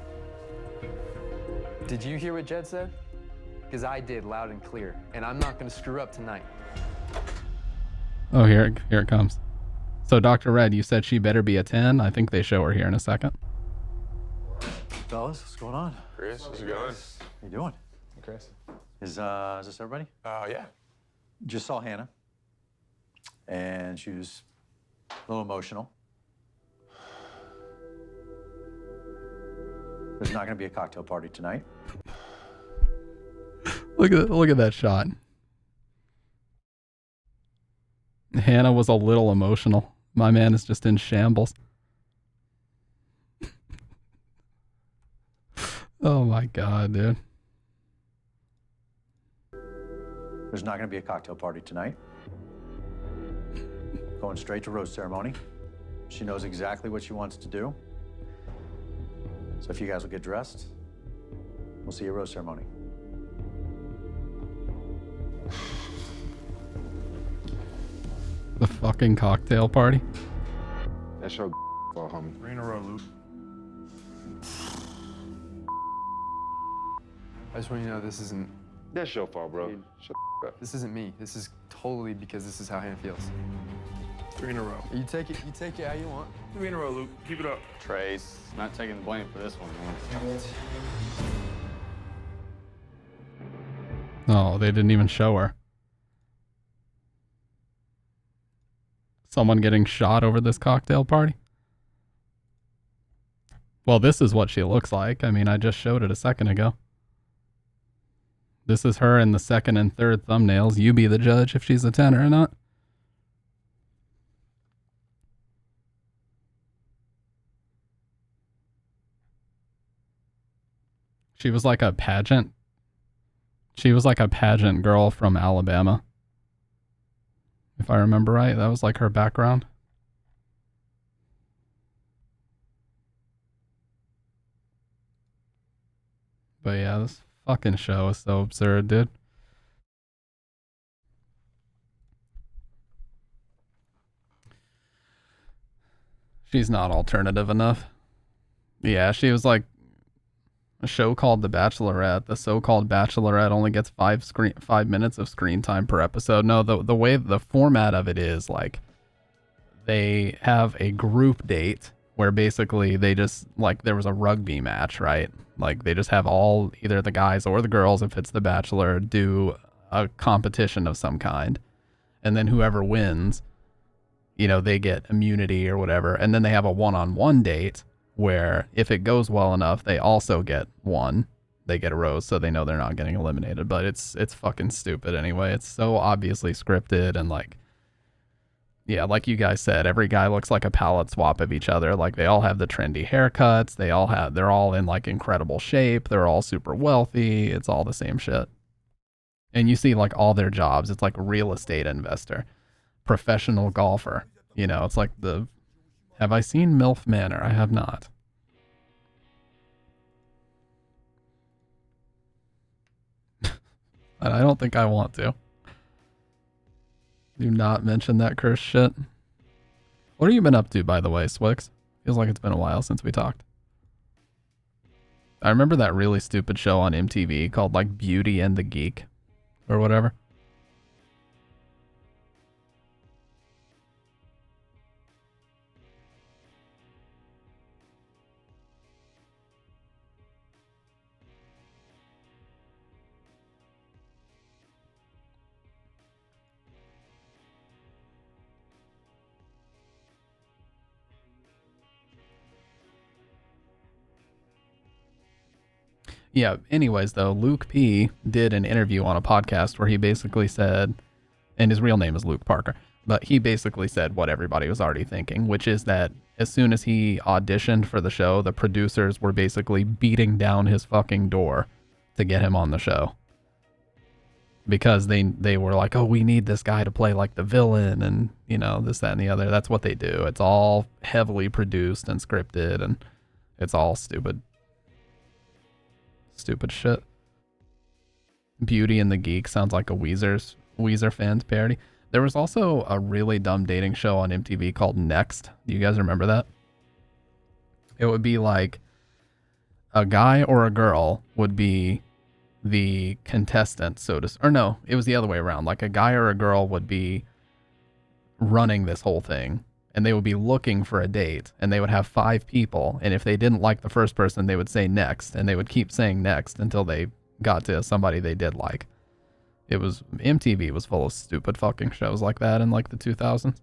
Did you hear what Jed said? Because I did, loud and clear. And I'm not going to screw up tonight. Oh, here it comes. So, Dr. Red, you said she better be a 10. I think they show her here in a second. Fellas, what's going on? Chris, how's it going? How you doing? Chris. Is this everybody? Yeah. Just saw Hannah, and she was a little emotional. There's not going to be a cocktail party tonight. Look at that shot. Hannah was a little emotional. My man is just in shambles. Oh my God, dude. There's not going to be a cocktail party tonight. Going straight to rose ceremony. She knows exactly what she wants to do. So if you guys will get dressed, we'll see you at rose ceremony. The fucking cocktail party. That's your fault, homie. 3 in a row, Luke. I just want you to know this isn't That's your fault, bro. Shut the up. this isn't me. This is totally because this is how Hannah feels. 3 in a row. You take it how you want. 3 in a row, Luke. Keep it up. Trace, not taking the blame for this one, man. Oh, they didn't even show her. Someone getting shot over this cocktail party? Well, this is what she looks like. I mean, I just showed it a second ago. This is her in the second and third thumbnails. You be the judge if she's a 10 or not. She was like a pageant. She was like a pageant girl from Alabama. If I remember right, that was like her background. But yeah, this fucking show is so absurd, dude. She's not alternative enough. Yeah, she was like a show called The Bachelorette. The so-called Bachelorette only gets 5 minutes of screen time per episode. No, the way the format of it is like they have a group date where basically they just like there was a rugby match, right? Like they just have all either the guys or the girls, if it's The Bachelor, do a competition of some kind. And then whoever wins, you know, they get immunity or whatever. And then they have a one-on-one date where if it goes well enough, they also get one. They get a rose, so they know they're not getting eliminated. But it's fucking stupid anyway. It's so obviously scripted and like, yeah, like you guys said, every guy looks like a palette swap of each other. Like they all have the trendy haircuts. They're all in like incredible shape. They're all super wealthy. It's all the same shit. And you see like all their jobs. It's like real estate investor, professional golfer. You know, it's like have I seen MILF Manor? I have not. And I don't think I want to. Do not mention that cursed shit. What have you been up to, by the way, Swix? Feels like it's been a while since we talked. I remember that really stupid show on MTV called like Beauty and the Geek or whatever. Yeah, anyways, though, Luke P did an interview on a podcast where he basically said, and his real name is Luke Parker, but he basically said what everybody was already thinking, which is that as soon as he auditioned for the show, the producers were basically beating down his fucking door to get him on the show. Because they were like, oh, we need this guy to play like the villain and, you know, this, that, and the other. That's what they do. It's all heavily produced and scripted and it's all stupid. Stupid shit. Beauty and the Geek sounds like a Weezer fans parody. There was also a really dumb dating show on MTV called Next. Do you guys remember that? It would be like a guy or a girl would be the contestant, or no, it was the other way around. Like a guy or a girl would be running this whole thing and they would be looking for a date and they would have 5 people. And if they didn't like the first person, they would say next and they would keep saying next until they got to somebody they did like. MTV was full of stupid fucking shows like that in like the 2000s.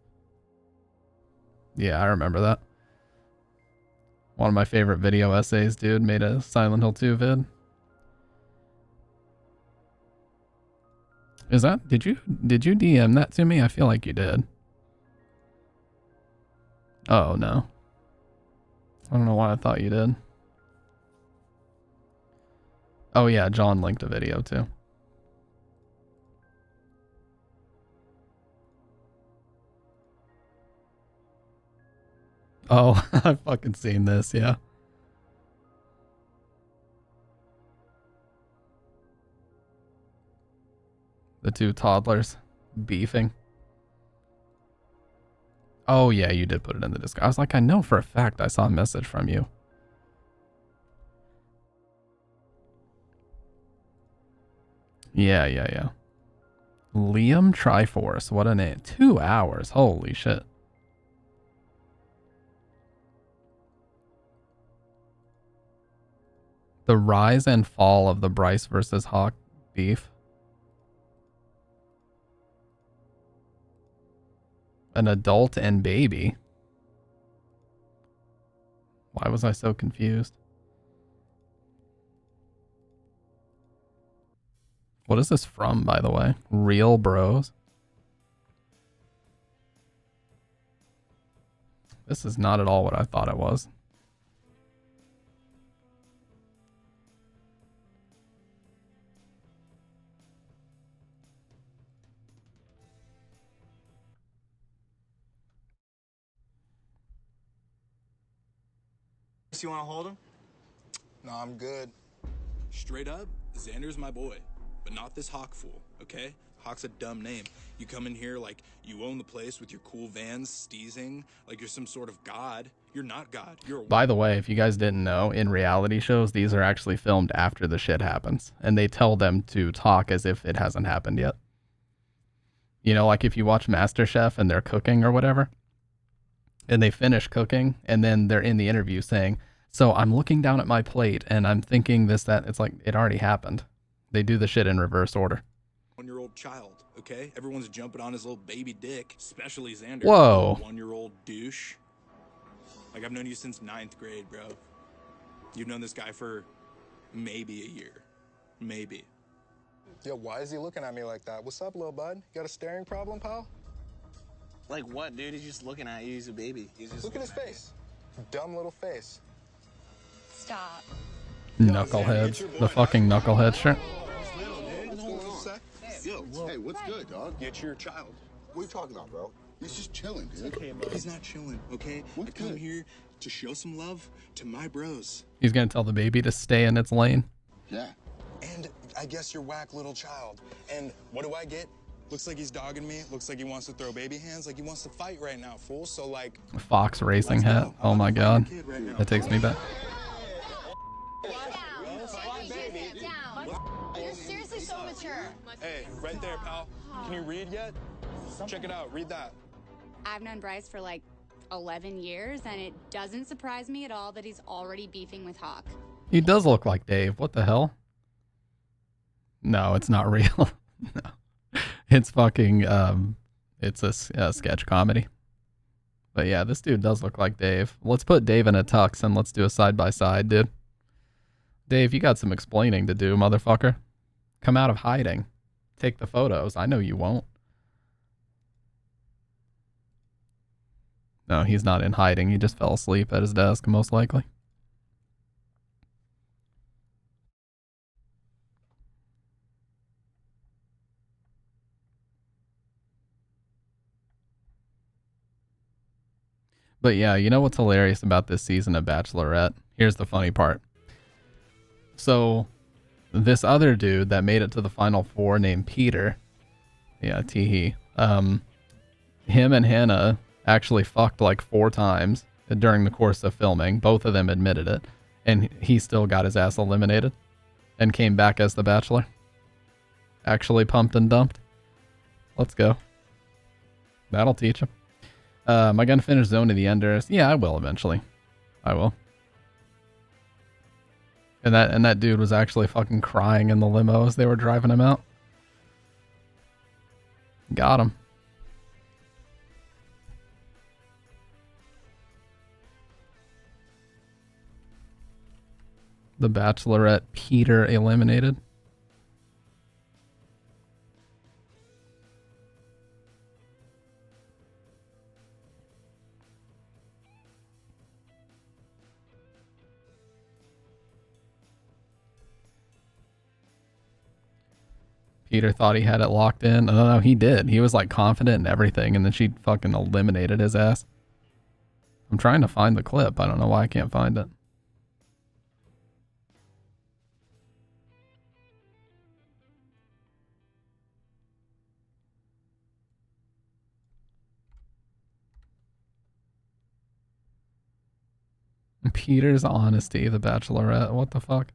Yeah, I remember that. One of my favorite video essays, dude, made a Silent Hill 2 vid. Did you DM that to me? I feel like you did. Oh, no. I don't know why I thought you did. Oh, yeah, John linked a video, too. Oh, I've fucking seen this, yeah. The 2 toddlers beefing. Oh, yeah, you did put it in the Discord. I was like, I know for a fact I saw a message from you. Yeah. Liam Triforce, what a name. 2 hours, holy shit. The rise and fall of the Bryce versus Hawk beef. An adult and baby. Why was I so confused? What is this from, by the way? Real Bros? This is not at all what I thought it was. You want to hold him? No, I'm good. Straight up, Xander's my boy, but not this Hawk fool, okay? Hawk's a dumb name. You come in here like you own the place with your cool vans, steezing, like you're some sort of god. You're not God. You're a... By the way, if you guys didn't know, in reality shows, these are actually filmed after the shit happens. And they tell them to talk as if it hasn't happened yet. You know, like if you watch MasterChef and they're cooking or whatever, and they finish cooking, and then they're in the interview saying, so I'm looking down at my plate, and I'm thinking this, that. It's like, it already happened. They do the shit in reverse order. 1-year-old child, okay? Everyone's jumping on his little baby dick, especially Xander. Whoa. 1-year-old douche. Like, I've known you since 9th grade, bro. You've known this guy for maybe a year. Maybe. Yo, why is he looking at me like that? What's up, little bud? You got a staring problem, pal? Like what, dude? He's just looking at you. He's a baby. Look at his face. Dumb little face. Stop. Knuckleheads. The fucking knucklehead shirt. Yo, hey, what's good, dog? Get your child. What are you talking about, bro? He's just chilling, dude. Okay, bro. He's not chilling, okay? I come here to show some love to my bros. He's gonna tell the baby to stay in its lane. Yeah. And I guess you're whack little child. And what do I get? Looks like he's dogging me. Looks like he wants to throw baby hands. Like he wants to fight right now, fool. So like... Fox racing hat. Oh my god. That takes me back. You're seriously so mature. Hey, right there, pal. Can you read yet? Check it out. Read that. I've known Bryce for like 11 years, and it doesn't surprise me at all that he's already beefing with Hawk. He does look like Dave. What the hell? No, it's not real. No. It's fucking, it's a sketch comedy. But yeah, this dude does look like Dave. Let's put Dave in a tux and let's do a side-by-side, dude. Dave, you got some explaining to do, motherfucker. Come out of hiding. Take the photos. I know you won't. No, he's not in hiding. He just fell asleep at his desk, most likely. But yeah, you know what's hilarious about this season of Bachelorette? Here's the funny part. So, this other dude that made it to the final four named Peter, yeah, Teehee, him and Hannah actually fucked like 4 times during the course of filming. Both of them admitted it. And he still got his ass eliminated and came back as the Bachelor. Actually pumped and dumped. Let's go. That'll teach him. Am I going to finish Zone of the Enders? Yeah, I will eventually. I will. And that dude was actually fucking crying in the limo as they were driving him out. Got him. The Bachelorette Peter eliminated. Peter thought he had it locked in. No, he did. He was like confident in everything, and then she fucking eliminated his ass. I'm trying to find the clip. I don't know why I can't find it. Peter's honesty, the Bachelorette. What the fuck?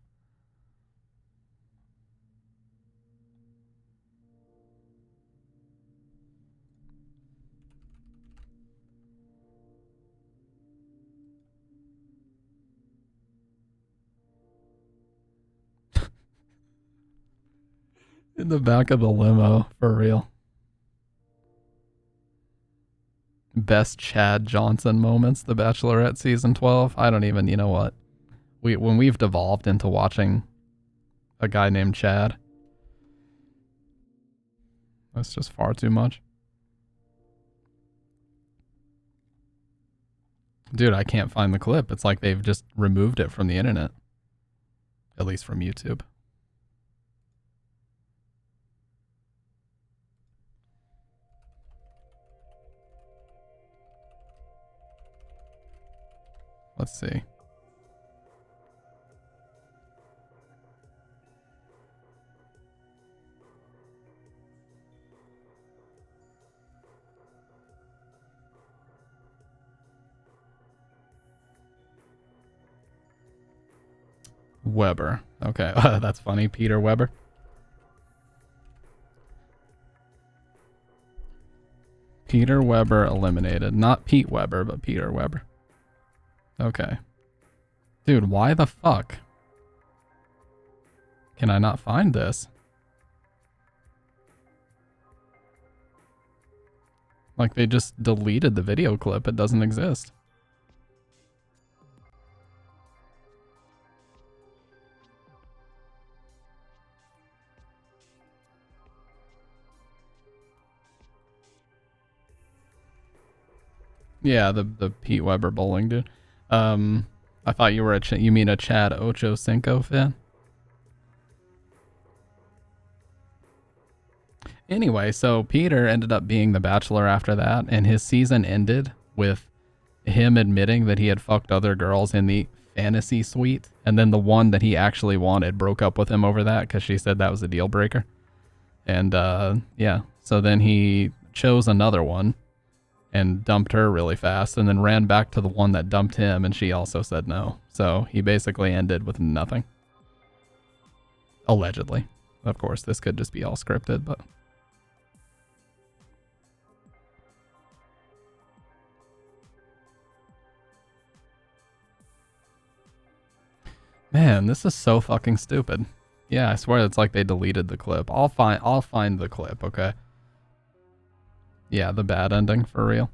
In the back of the limo, for real. Best Chad Johnson moments, The Bachelorette season 12. I don't even, you know what? When we've devolved into watching a guy named Chad, That's just far too much. Dude, I can't find the clip. It's like they've just removed it from the internet. At least from YouTube. Let's see. Weber. Okay, that's funny. Peter Weber. Peter Weber eliminated. Not Pete Weber, but Peter Weber. Okay. Dude, why the fuck? Can I not find this? Like they just deleted the video clip. It doesn't exist. Yeah, the Pete Weber bowling dude. I thought you were you mean a Chad Ochocinco fan? Anyway, so Peter ended up being the Bachelor after that, and his season ended with him admitting that he had fucked other girls in the fantasy suite, and then the one that he actually wanted broke up with him over that because she said that was a deal breaker. And yeah, so then he chose another one and dumped her really fast, and then ran back to the one that dumped him, and she also said no. So he basically ended with nothing. Allegedly. Of course, this could just be all scripted, but... Man, this is so fucking stupid. Yeah, I swear it's like they deleted the clip. I'll find the clip, okay? Yeah, the bad ending, for real.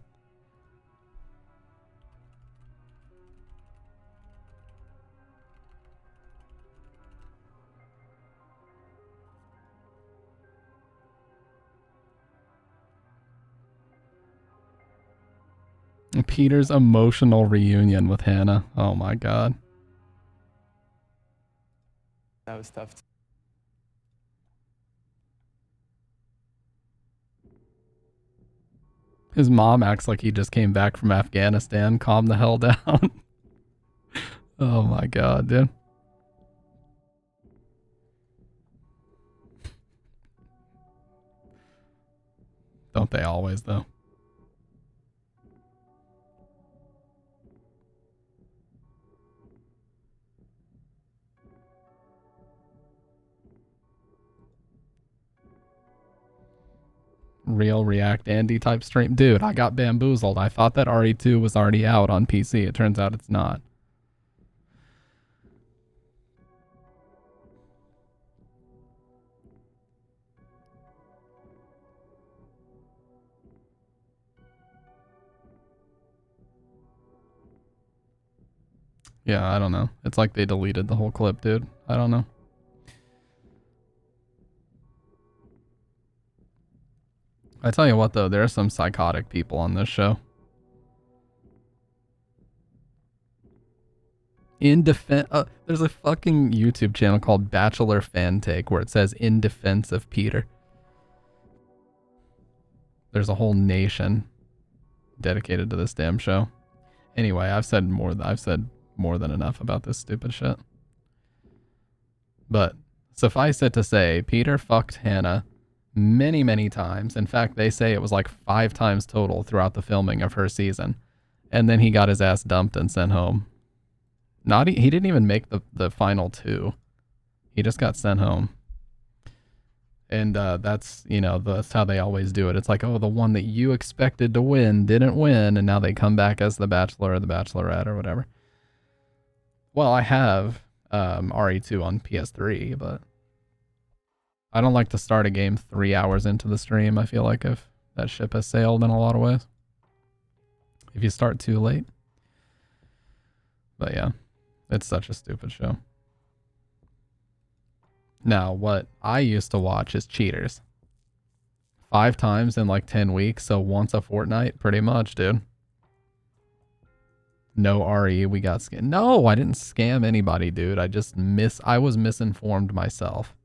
Peter's emotional reunion with Hannah. Oh my god. That was tough. His mom acts like he just came back from Afghanistan. Calm the hell down. Oh my god, dude. Don't they always, though? Real React Andy type stream. Dude, I got bamboozled. I thought that RE2 was already out on PC. It turns out it's not. Yeah, I don't know. It's like they deleted the whole clip, dude. I don't know. I tell you what, though, there are some psychotic people on this show. In defense, there's a fucking YouTube channel called Bachelor Fan Take where it says in defense of Peter. There's a whole nation dedicated to this damn show. Anyway, I've said more than enough about this stupid shit. But suffice it to say, Peter fucked Hannah many, many times. In fact, they say it was like 5 times total throughout the filming of her season. And then he got his ass dumped and sent home. He didn't even make the final 2. He just got sent home. And that's, you know, that's how they always do it. It's like, oh, the one that you expected to win didn't win, and now they come back as the Bachelor or the Bachelorette or whatever. Well, I have RE2 on PS3, but I don't like to start a game 3 hours into the stream. I feel like if that ship has sailed in a lot of ways. If you start too late. But yeah, it's such a stupid show. Now, what I used to watch is Cheaters. 5 times in like 10 weeks, so once a fortnight, pretty much, dude. No RE, we got scammed. No, I didn't scam anybody, dude. I was misinformed myself.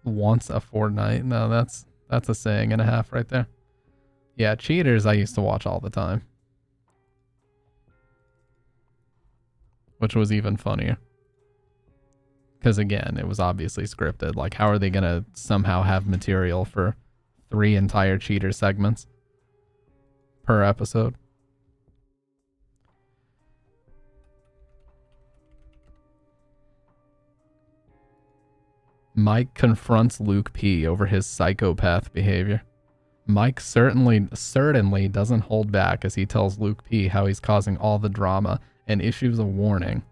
Once a fortnight. No, that's a saying and a half right there. Yeah, Cheaters I used to watch all the time. Which was even funnier. Because again, it was obviously scripted. Like, how are they going to somehow have material for 3 entire Cheater segments per episode? Mike confronts Luke P over his psychopath behavior. Mike certainly doesn't hold back as he tells Luke P how he's causing all the drama and issues a warning.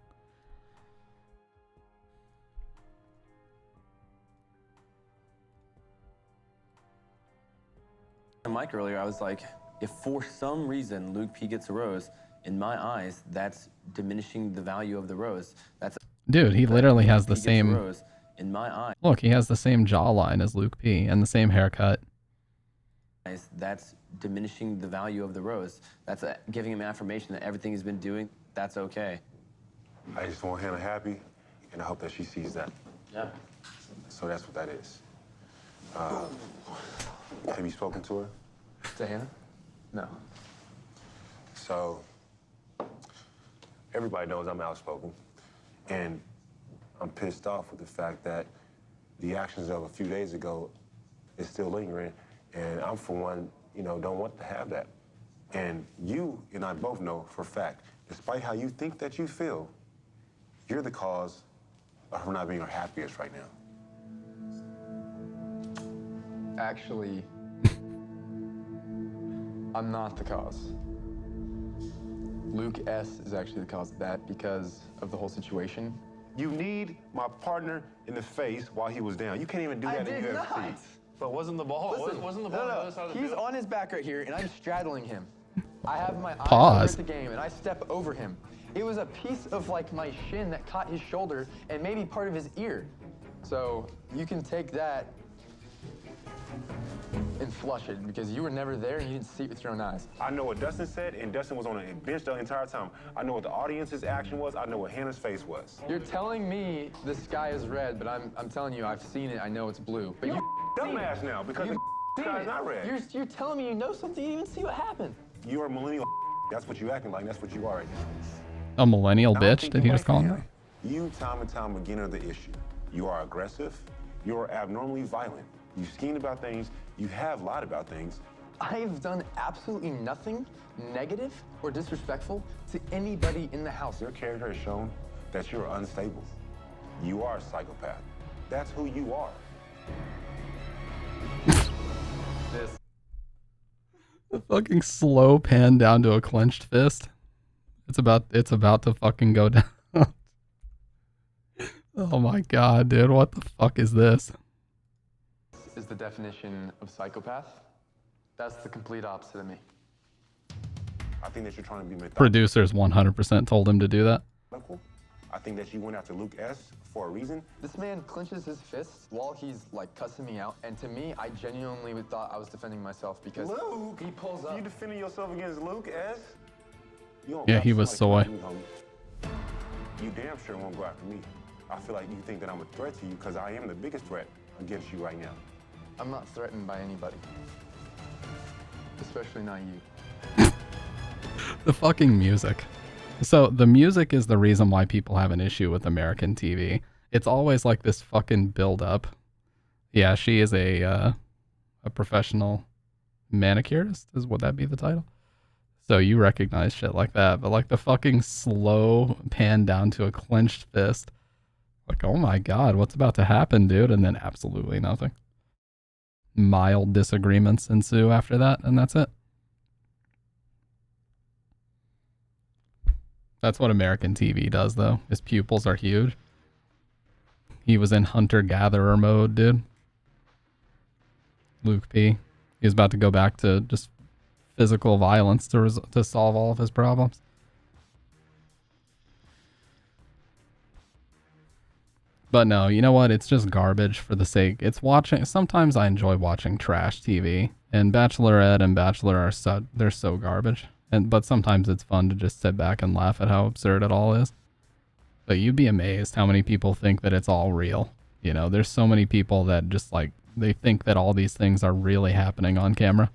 Mike earlier, I was like, if for some reason Luke P gets a rose, in my eyes, that's diminishing the value of the rose. Dude, he literally has the Luke P gets a same... rose, in my eyes, Look, he has the same jawline as Luke P and the same haircut. that's diminishing the value of the rose. That's giving him affirmation that everything he's been doing, that's okay. I just want Hannah happy, and I hope that she sees that. Yeah. So that's what that is. Have you spoken to her? To Hannah? No. So, everybody knows I'm outspoken, and I'm pissed off with the fact that the actions of a few days ago is still lingering, and I'm, for one, don't want to have that. And you and I both know for a fact, despite how you think that you feel, you're the cause of her not being her happiest right now. Actually, I'm not the cause. Luke S. is actually the cause of that because of the whole situation. You need my partner in the face while he was down. You can't even do that in UFC. Not. But wasn't the ball? Listen, wasn't the ball on the other side of the He's field? on his back right here, and I'm straddling him. I have my eyes Pause. over at the game, and I step over him. It was a piece of like my shin that caught his shoulder and maybe part of his ear. So you can take that and flush it because you were never there and you didn't see it with your own eyes. I know what Dustin said, and Dustin was on a bench the entire time. I know what the audience's action was. I know what Hannah's face was. You're telling me the sky is red, but I'm telling you I've seen it. I know it's blue. But you Dumbass now because the sky's not red. You're telling me you know something. You didn't even see what happened. You're a millennial. That's what you acting like. That's what you are right now. A millennial I don't bitch? think Did you he just like call him Hannah. that? You, time and time again, are the issue. You are aggressive. You are abnormally violent. You schemed about things. You have lied about things. I've done absolutely nothing negative or disrespectful to anybody in the house. Your character has shown that you're unstable. You are a psychopath. That's who you are. The fucking slow pan down to a clenched fist. It's about to fucking go down. Oh my god, dude, what the fuck is this? Is the definition of psychopath. That's the complete opposite of me. I think that you're trying to be methodical. Producers 100% told him to do that. I think that you went after Luke S. for a reason. This man clenches his fists while he's like cussing me out, and to me, I genuinely thought I was defending myself because Luke, he pulls up. You defending yourself against Luke S? You don't Yeah, got he was somebody soy. coming at me, homie. You damn sure won't go after me. I feel like you think that I'm a threat to you because I am the biggest threat against you right now. I'm not threatened by anybody, especially not you. The fucking music. So the music is the reason why people have an issue with American TV. It's always like this fucking build up. Yeah, she is a professional manicurist. Would that be the title? So you recognize shit like that, but like the fucking slow pan down to a clenched fist. Like, oh my god, what's about to happen, dude? And then absolutely nothing. Mild disagreements ensue after that, and that's it. That's what American TV does, though. His pupils are huge. He was in hunter-gatherer mode, dude. Luke P. He was about to go back to just physical violence to solve all of his problems. But no, you know what? It's just garbage for the sake. It's watching. Sometimes I enjoy watching trash TV, and Bachelorette and Bachelor are they're so garbage. But sometimes it's fun to just sit back and laugh at how absurd it all is. But you'd be amazed how many people think that it's all real. You know, there's so many people that just like they think that all these things are really happening on camera.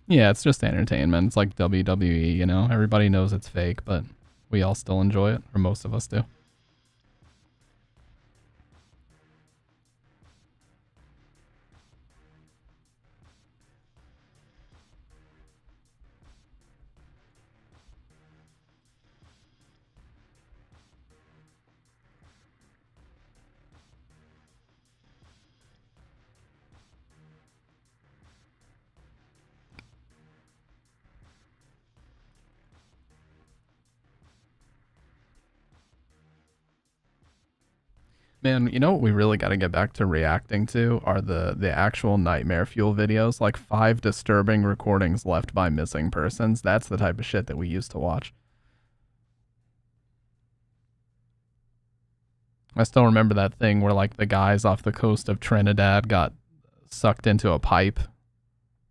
Yeah, it's just entertainment. It's like WWE, you know. Everybody knows it's fake, but we all still enjoy it, or most of us do. Man, you know what we really got to get back to reacting to are the actual Nightmare Fuel videos, like 5 disturbing recordings left by missing persons. That's the type of shit that we used to watch. I still remember that thing where like the guys off the coast of Trinidad got sucked into a pipe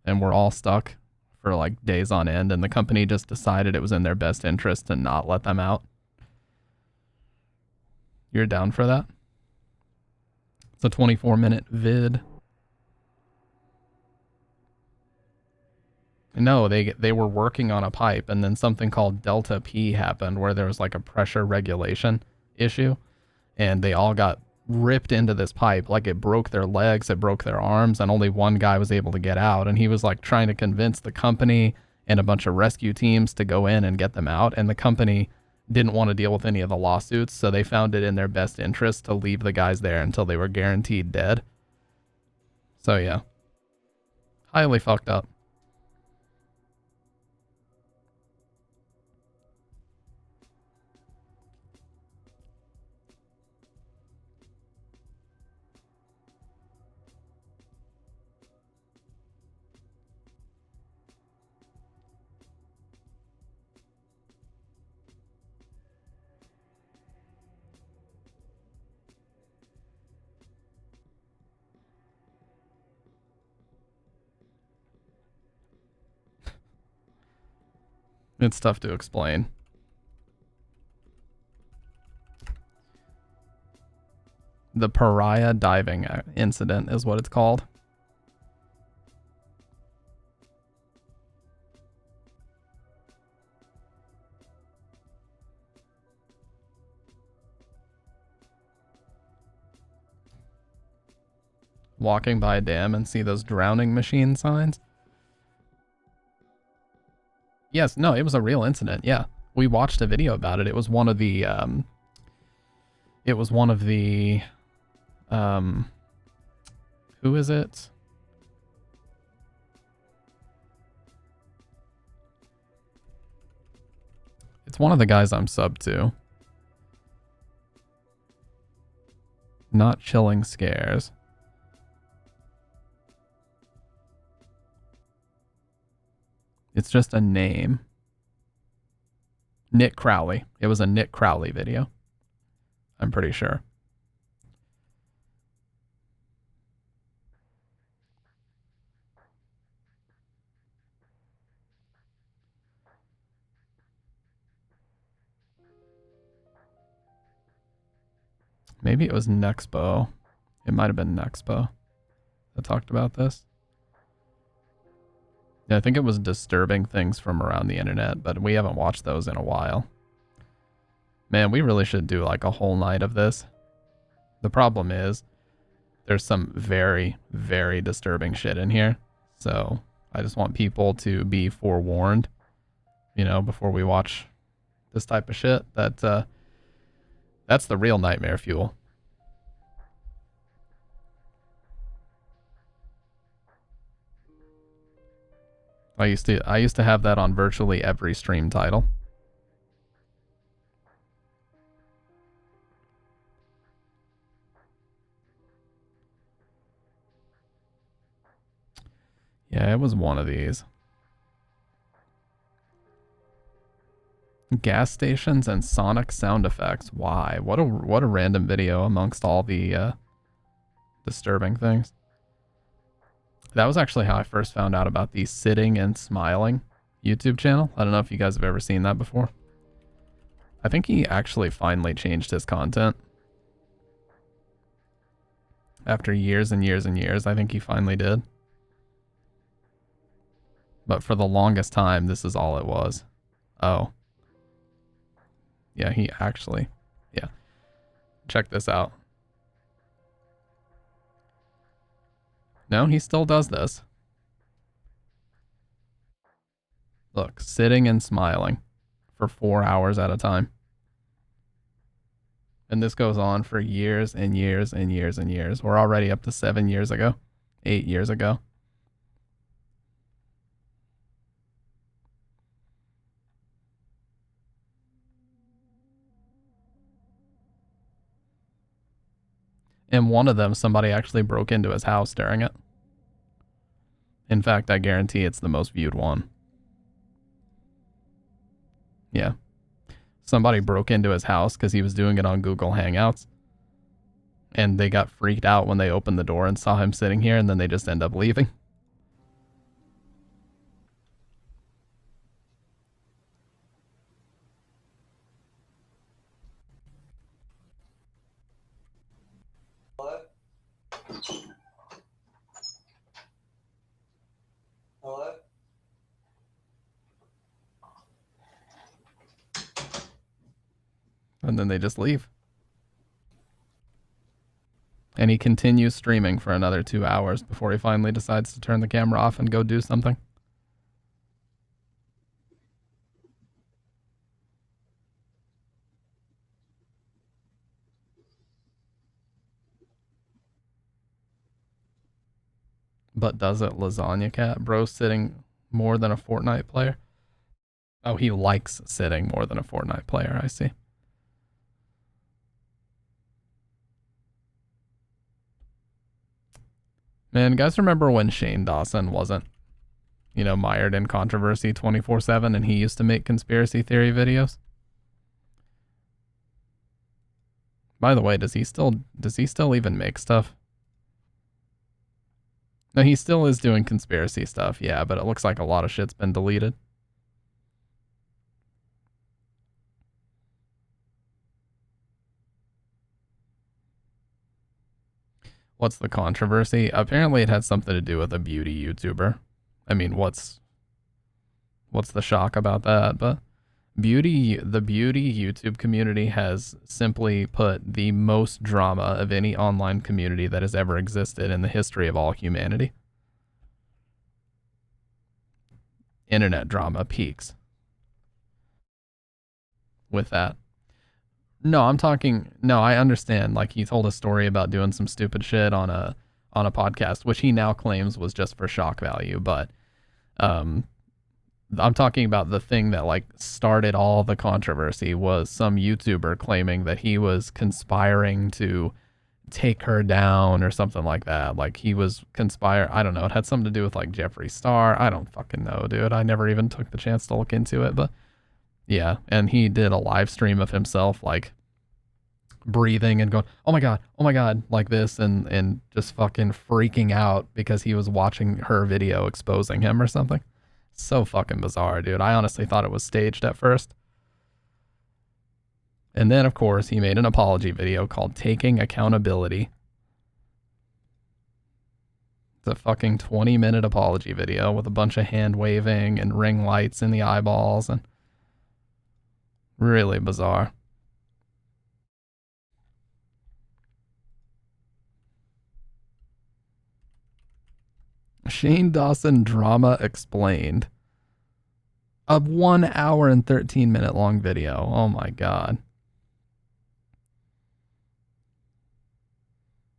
and were all stuck for like days on end, and the company just decided it was in their best interest to not let them out. You're down for that? It's a 24-minute vid. No, they were working on a pipe, and then something called Delta P happened where there was like a pressure regulation issue, and they all got ripped into this pipe. Like it broke their legs, it broke their arms, and only one guy was able to get out. And he was like trying to convince the company and a bunch of rescue teams to go in and get them out. And the company didn't want to deal with any of the lawsuits, so they found it in their best interest to leave the guys there until they were guaranteed dead. So yeah, highly fucked up. It's tough to explain. The pariah diving incident is what it's called. Walking by a dam and see those drowning machine signs. Yes, no, it was a real incident. Yeah. We watched a video about it. It was one of the who is it? It's one of the guys I'm sub to. Not Chilling Scares. It's just a name. Nick Crowley. It was a Nick Crowley video. I'm pretty sure. Maybe it was Nexpo. It might have been Nexpo that talked about this. Yeah, I think it was disturbing things from around the internet, but we haven't watched those in a while. Man, we really should do like a whole night of this. The problem is there's some very, very disturbing shit in here. So I just want people to be forewarned, you know, before we watch this type of shit. That's the real nightmare fuel. I used to have that on virtually every stream title. Yeah, it was one of these. Gas stations and sonic sound effects. Why? What a random video amongst all the disturbing things. That was actually how I first found out about the Sitting and Smiling YouTube channel. I don't know if you guys have ever seen that before. I think he actually finally changed his content. After years and years and years, I think he finally did. But for the longest time, this is all it was. Oh. Yeah, he actually... Yeah. Check this out. No, he still does this. Look, sitting and smiling for 4 hours at a time. And this goes on for years and years and years and years. We're already up to 7 years ago. 8 years ago. And one of them, somebody actually broke into his house during it. In fact, I guarantee it's the most viewed one. Yeah. Somebody broke into his house because he was doing it on Google Hangouts. And they got freaked out when they opened the door and saw him sitting here, and then they just end up leaving. What? What? And then they just leave. And he continues streaming for another 2 hours before he finally decides to turn the camera off and go do something. But does it, Lasagna Cat? Bro sitting more than a Fortnite player? Oh, he likes sitting more than a Fortnite player, I see. Man, guys remember when Shane Dawson wasn't, you know, mired in controversy 24/7 and he used to make conspiracy theory videos? By the way, does he still even make stuff? No, he still is doing conspiracy stuff, yeah, but it looks like a lot of shit's been deleted. What's the controversy? Apparently it had something to do with a beauty YouTuber. I mean, what's the shock about that? But the beauty YouTube community has simply put the most drama of any online community that has ever existed in the history of all humanity. Internet drama peaks with that. No, I understand. Like, he told a story about doing some stupid shit on a podcast, which he now claims was just for shock value. But I'm talking about the thing that like started all the controversy was some YouTuber claiming that he was conspiring to take her down or something like that. Like he was I don't know. It had something to do with like Jeffree Star. I don't fucking know, dude. I never even took the chance to look into it, but yeah, and he did a live stream of himself like breathing and going, oh my God, like this, and just fucking freaking out because he was watching her video exposing him or something. So fucking bizarre, dude. I honestly thought it was staged at first. And then, of course, he made an apology video called Taking Accountability. It's a fucking 20-minute apology video with a bunch of hand waving and ring lights in the eyeballs and really bizarre. Shane Dawson drama explained. A 1 hour and 13-minute long video. Oh my God.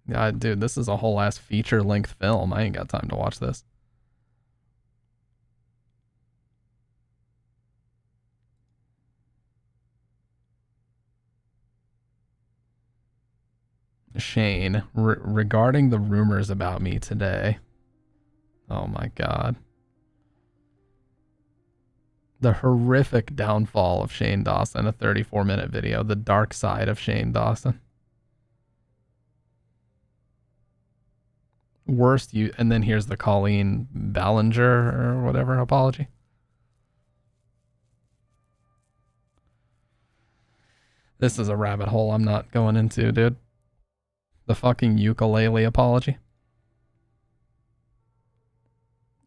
God, dude, this is a whole ass feature-length film. I ain't got time to watch this. Shane, regarding the rumors about me today. Oh my God. The horrific downfall of Shane Dawson, a 34-minute video. The dark side of Shane Dawson. Worst you, and then here's the Colleen Ballinger or whatever apology. This is a rabbit hole I'm not going into, dude. The fucking ukulele apology.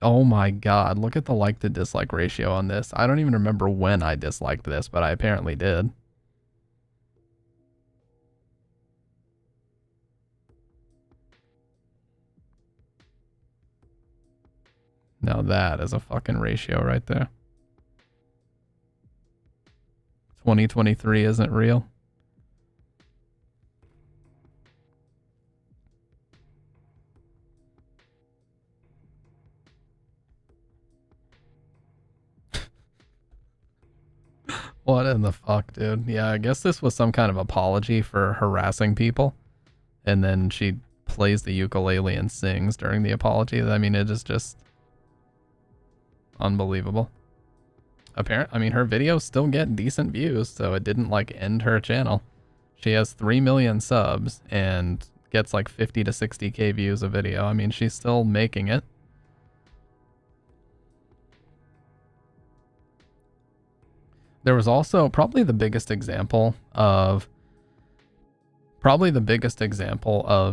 Oh my god, look at the like to dislike ratio on this. I don't even remember when I disliked this, but I apparently did. Now that is a fucking ratio right there. 2023 isn't real. What in the fuck, dude? Yeah, I guess this was some kind of apology for harassing people. And then she plays the ukulele and sings during the apology. I mean, it is just unbelievable. I mean, her videos still get decent views, so it didn't like end her channel. She has 3 million subs and gets like 50 to 60k views a video. I mean, she's still making it. There was also probably the biggest example of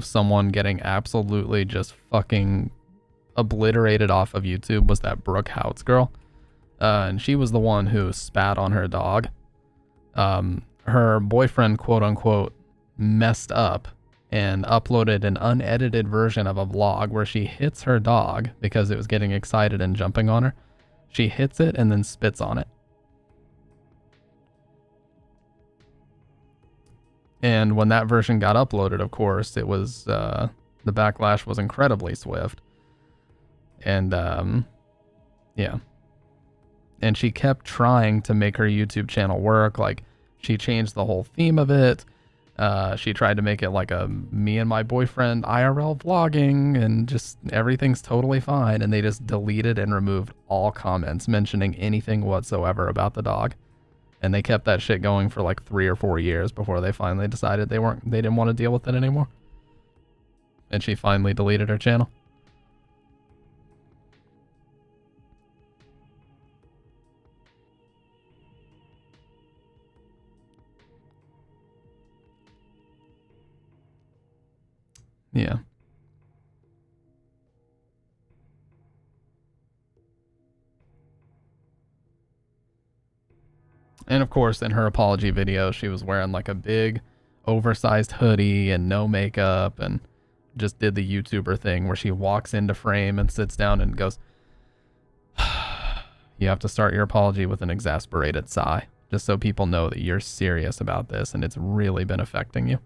someone getting absolutely just fucking obliterated off of YouTube was that Brooke Houts girl. And she was the one who spat on her dog. Her boyfriend, quote unquote, messed up and uploaded an unedited version of a vlog where she hits her dog because it was getting excited and jumping on her. She hits it and then spits on it. And when that version got uploaded, of course, it was, the backlash was incredibly swift. And, yeah. And she kept trying to make her YouTube channel work. Like, she changed the whole theme of it. She tried to make it like a me and my boyfriend IRL vlogging, and just everything's totally fine. And they just deleted and removed all comments mentioning anything whatsoever about the dog. And they kept that shit going for like 3 or 4 years before they finally decided they didn't want to deal with it anymore. And she finally deleted her channel. Yeah. And of course, in her apology video, she was wearing like a big oversized hoodie and no makeup, and just did the YouTuber thing where she walks into frame and sits down and goes, you have to start your apology with an exasperated sigh, just so people know that you're serious about this and it's really been affecting you.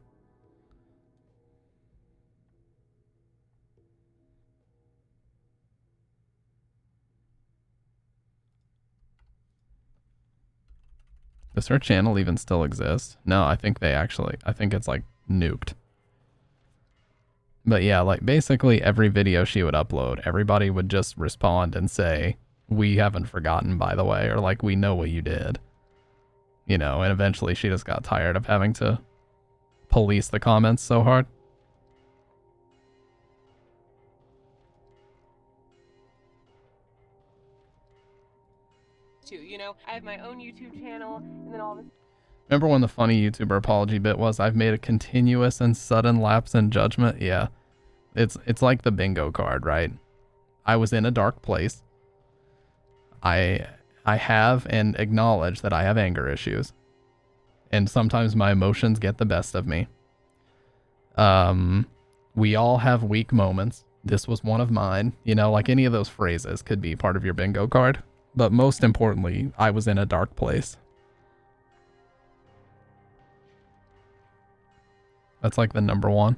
Does her channel even still exist? No, I think it's like nuked. But yeah, like basically every video she would upload, everybody would just respond and say, we haven't forgotten, by the way, or like, we know what you did. You know, and eventually she just got tired of having to police the comments so hard. You know, I have my own YouTube channel, and then all this. Remember when the funny YouTuber apology bit was, I've made a continuous and sudden lapse in judgment? Yeah. It's like the bingo card, right? I was in a dark place. I have and acknowledge that I have anger issues. And sometimes my emotions get the best of me. We all have weak moments. This was one of mine. You know, like any of those phrases could be part of your bingo card. But most importantly, I was in a dark place. That's like the number one.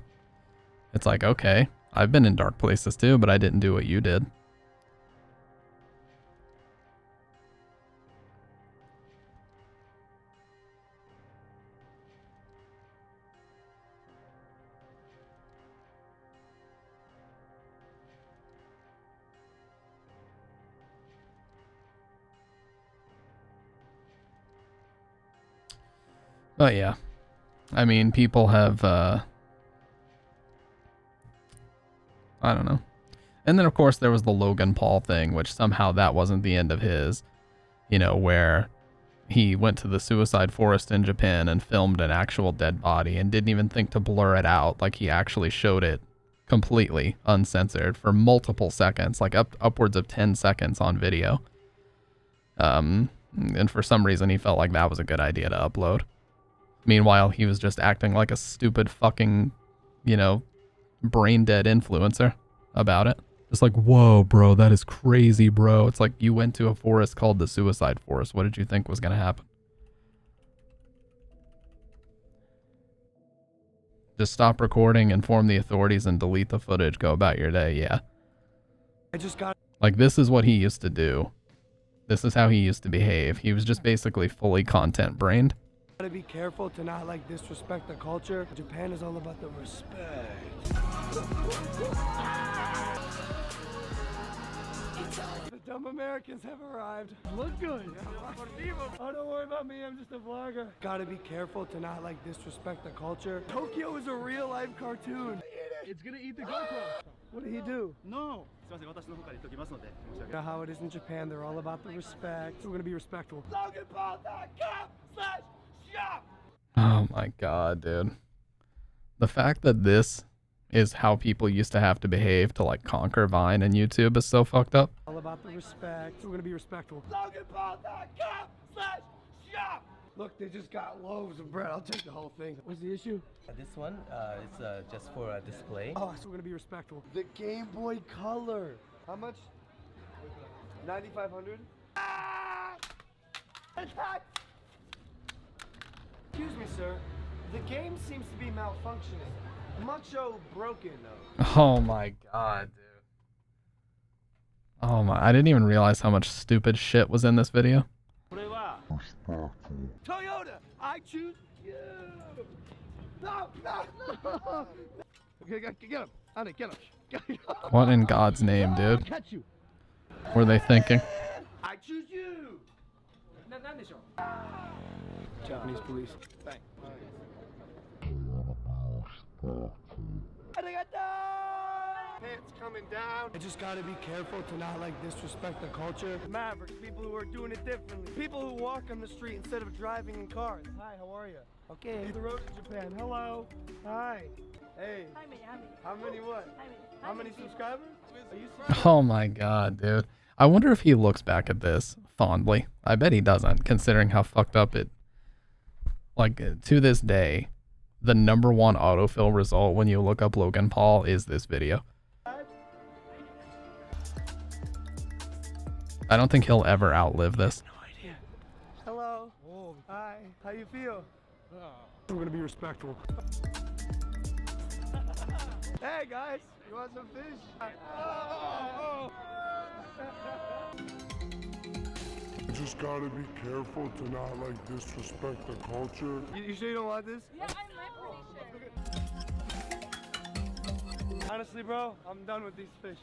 It's like, okay, I've been in dark places too, but I didn't do what you did. But yeah, I mean, people have, I don't know. And then, of course, there was the Logan Paul thing, which somehow that wasn't the end of his, you know, where he went to the suicide forest in Japan and filmed an actual dead body and didn't even think to blur it out. Like, he actually showed it completely uncensored for multiple seconds, like upwards of 10 seconds on video. And for some reason, he felt like that was a good idea to upload. Meanwhile, he was just acting like a stupid fucking, you know, brain dead influencer about it. Just like, whoa, bro, that is crazy, bro. It's like you went to a forest called the Suicide Forest. What did you think was going to happen? Just stop recording, inform the authorities, and delete the footage. Go about your day. Yeah. I just got... Like, this is what he used to do. This is how he used to behave. He was just basically fully content brained. Gotta be careful to not like disrespect the culture. Japan is all about the respect. The dumb Americans have arrived. Look good. Oh, don't worry about me. I'm just a vlogger. Gotta be careful to not like disrespect the culture. Tokyo is a real life cartoon. It's gonna eat the GoPro. What did he do? No. You know how it is in Japan. They're all about the respect. So we're gonna be respectful. LoganPaul.com/shop. Oh my god, dude. The fact that this is how people used to have to behave to like conquer Vine and YouTube is so fucked up. All about the respect. So we're gonna be respectful. LoganPaul.com/shop. Look, they just got loaves of bread. I'll take the whole thing. What's the issue? This one is just for a display. Oh, so we're gonna be respectful. The Game Boy Color. How much? 9,500. Excuse me, sir. The game seems to be malfunctioning. Mucho broken, though. Oh my god, dude. Oh my, I didn't even realize how much stupid shit was in this video. Toyota, I choose you. No, no, no. Okay, get him. Honey, get him. Get him. What in God's name, dude? Catch you. What were they thinking? I choose you. Japanese police. Thanks. Pants coming down. I just gotta be careful to not like disrespect the culture. Mavericks, people who are doing it differently. People who walk on the street instead of driving in cars. Hi, how are you? Okay, the road to Japan. Hello. Hi. Hey. How many what? How many subscribers? Are you Oh my god, dude. I wonder if he looks back at this fondly. I bet he doesn't, considering how fucked up it... Like, to this day, the #1 autofill result when you look up Logan Paul is this video. I don't think he'll ever outlive this. Hello. Hi. How you feel? We're gonna be respectful. Hey guys, you want some fish? You just gotta be careful to not like disrespect the culture. You sure you don't want this? Yeah, I'm pretty sure. Honestly, bro, I'm done with these fish.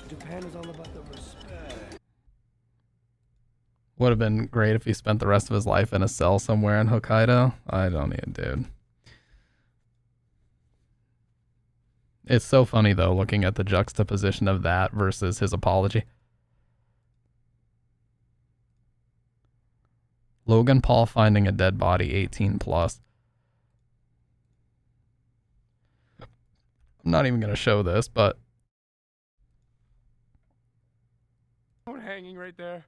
Japan is all about the respect. Would have been great if he spent the rest of his life in a cell somewhere in Hokkaido. I don't even, dude. It's so funny, though, looking at the juxtaposition of that versus his apology. Logan Paul finding a dead body, 18 plus. I'm not even going to show this, but... Someone hanging right there.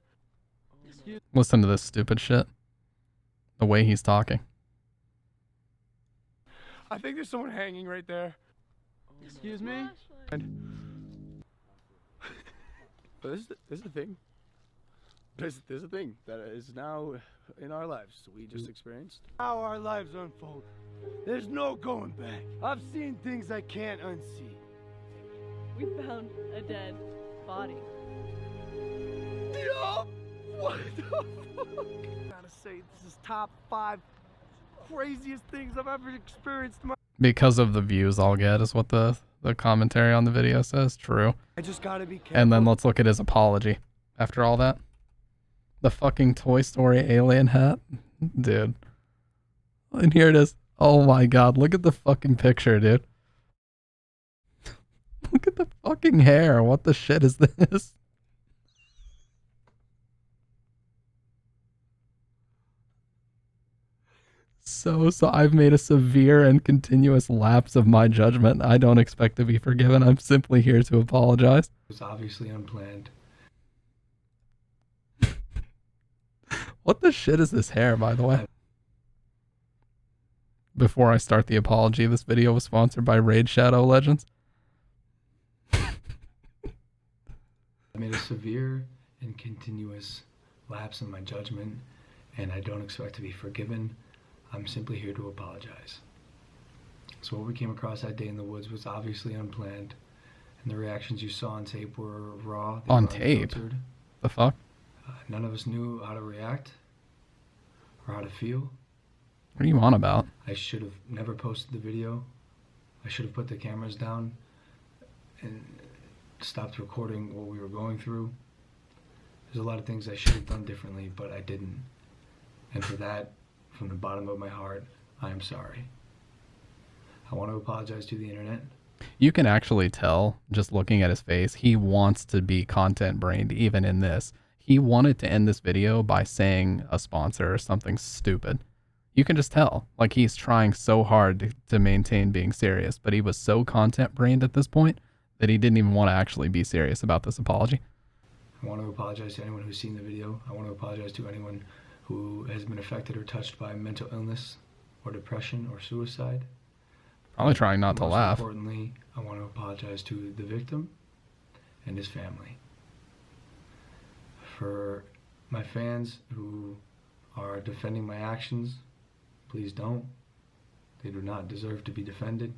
Listen to this stupid shit. The way he's talking. I think there's someone hanging right there. Excuse me? This is the thing. There's a thing that is now in our lives we just experienced. How our lives unfold. There's no going back. I've seen things I can't unsee. We found a dead body. Yo! What the fuck? I gotta say, this is top 5 craziest things I've ever experienced in my... Because of the views I'll get is what the commentary on the video says. True. I just gotta be careful. And then let's look at his apology after all that. The fucking Toy Story alien hat. Dude. And here it is. Oh my god, look at the fucking picture, dude. Look at the fucking hair. What the shit is this? So I've made a severe and continuous lapse of my judgment. I don't expect to be forgiven. I'm simply here to apologize. It was obviously unplanned. What the shit is this hair, by the way? Before I start the apology, this video was sponsored by Raid Shadow Legends. I made a severe and continuous lapse in my judgment, and I don't expect to be forgiven. I'm simply here to apologize. So what we came across that day in the woods was obviously unplanned, and the reactions you saw on tape were raw. They On were tape? unfiltered. The fuck? None of us knew how to react or how to feel. What are you on about? I should have never posted the video. I should have put the cameras down and stopped recording what we were going through. There's a lot of things I should have done differently, but I didn't. And for that, from the bottom of my heart, I am sorry. I want to apologize to the internet. You can actually tell, just looking at his face, he wants to be content brained even in this. He wanted to end this video by saying a sponsor or something stupid. You can just tell, like he's trying so hard to maintain being serious, but he was so content brained at this point that he didn't even want to actually be serious about this apology. I want to apologize to anyone who's seen the video. I want to apologize to anyone who has been affected or touched by mental illness or depression or suicide. Probably trying not to Most laugh. importantly, I want to apologize to the victim and his family. For my fans who are defending my actions, please don't. They do not deserve to be defended.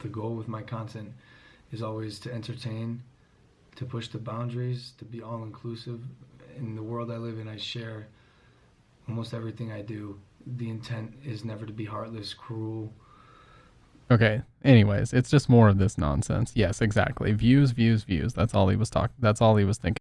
The goal with my content is always to entertain, to push the boundaries, to be all-inclusive. In the world I live in, I share almost everything I do. The intent is never to be heartless, cruel. Okay, anyways, it's just more of this nonsense. Yes, exactly. Views, views, views. That's all he was talking. That's all he was thinking.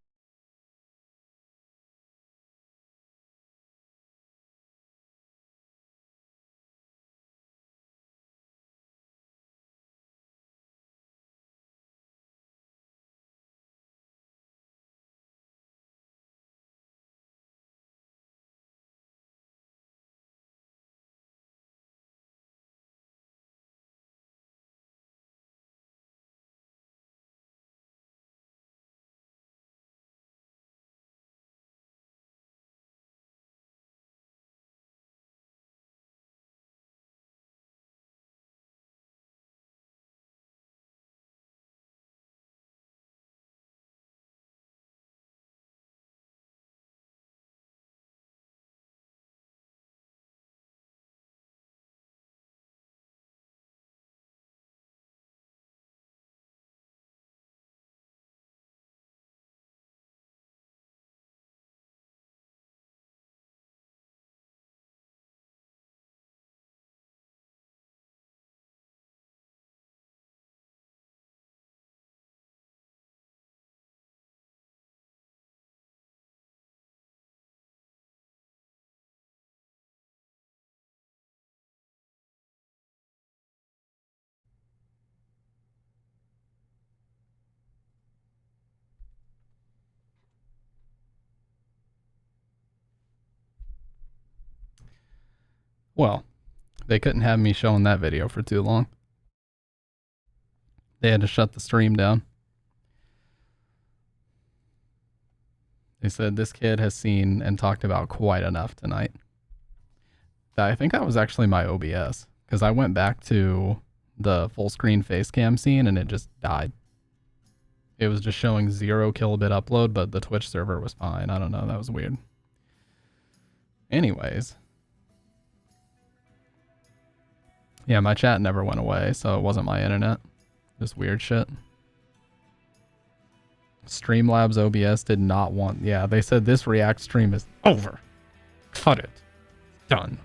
Well, they couldn't have me showing that video for too long. They had to shut the stream down. They said this kid has seen and talked about quite enough tonight. I think that was actually my OBS, because I went back to the full screen face cam scene and it just died. It was just showing 0 kilobit upload, but the Twitch server was fine. I don't know, that was weird. Anyways. Yeah, my chat never went away, so it wasn't my internet. Just weird shit. Streamlabs OBS did not want... Yeah, they said this React stream is over. Cut it. Done.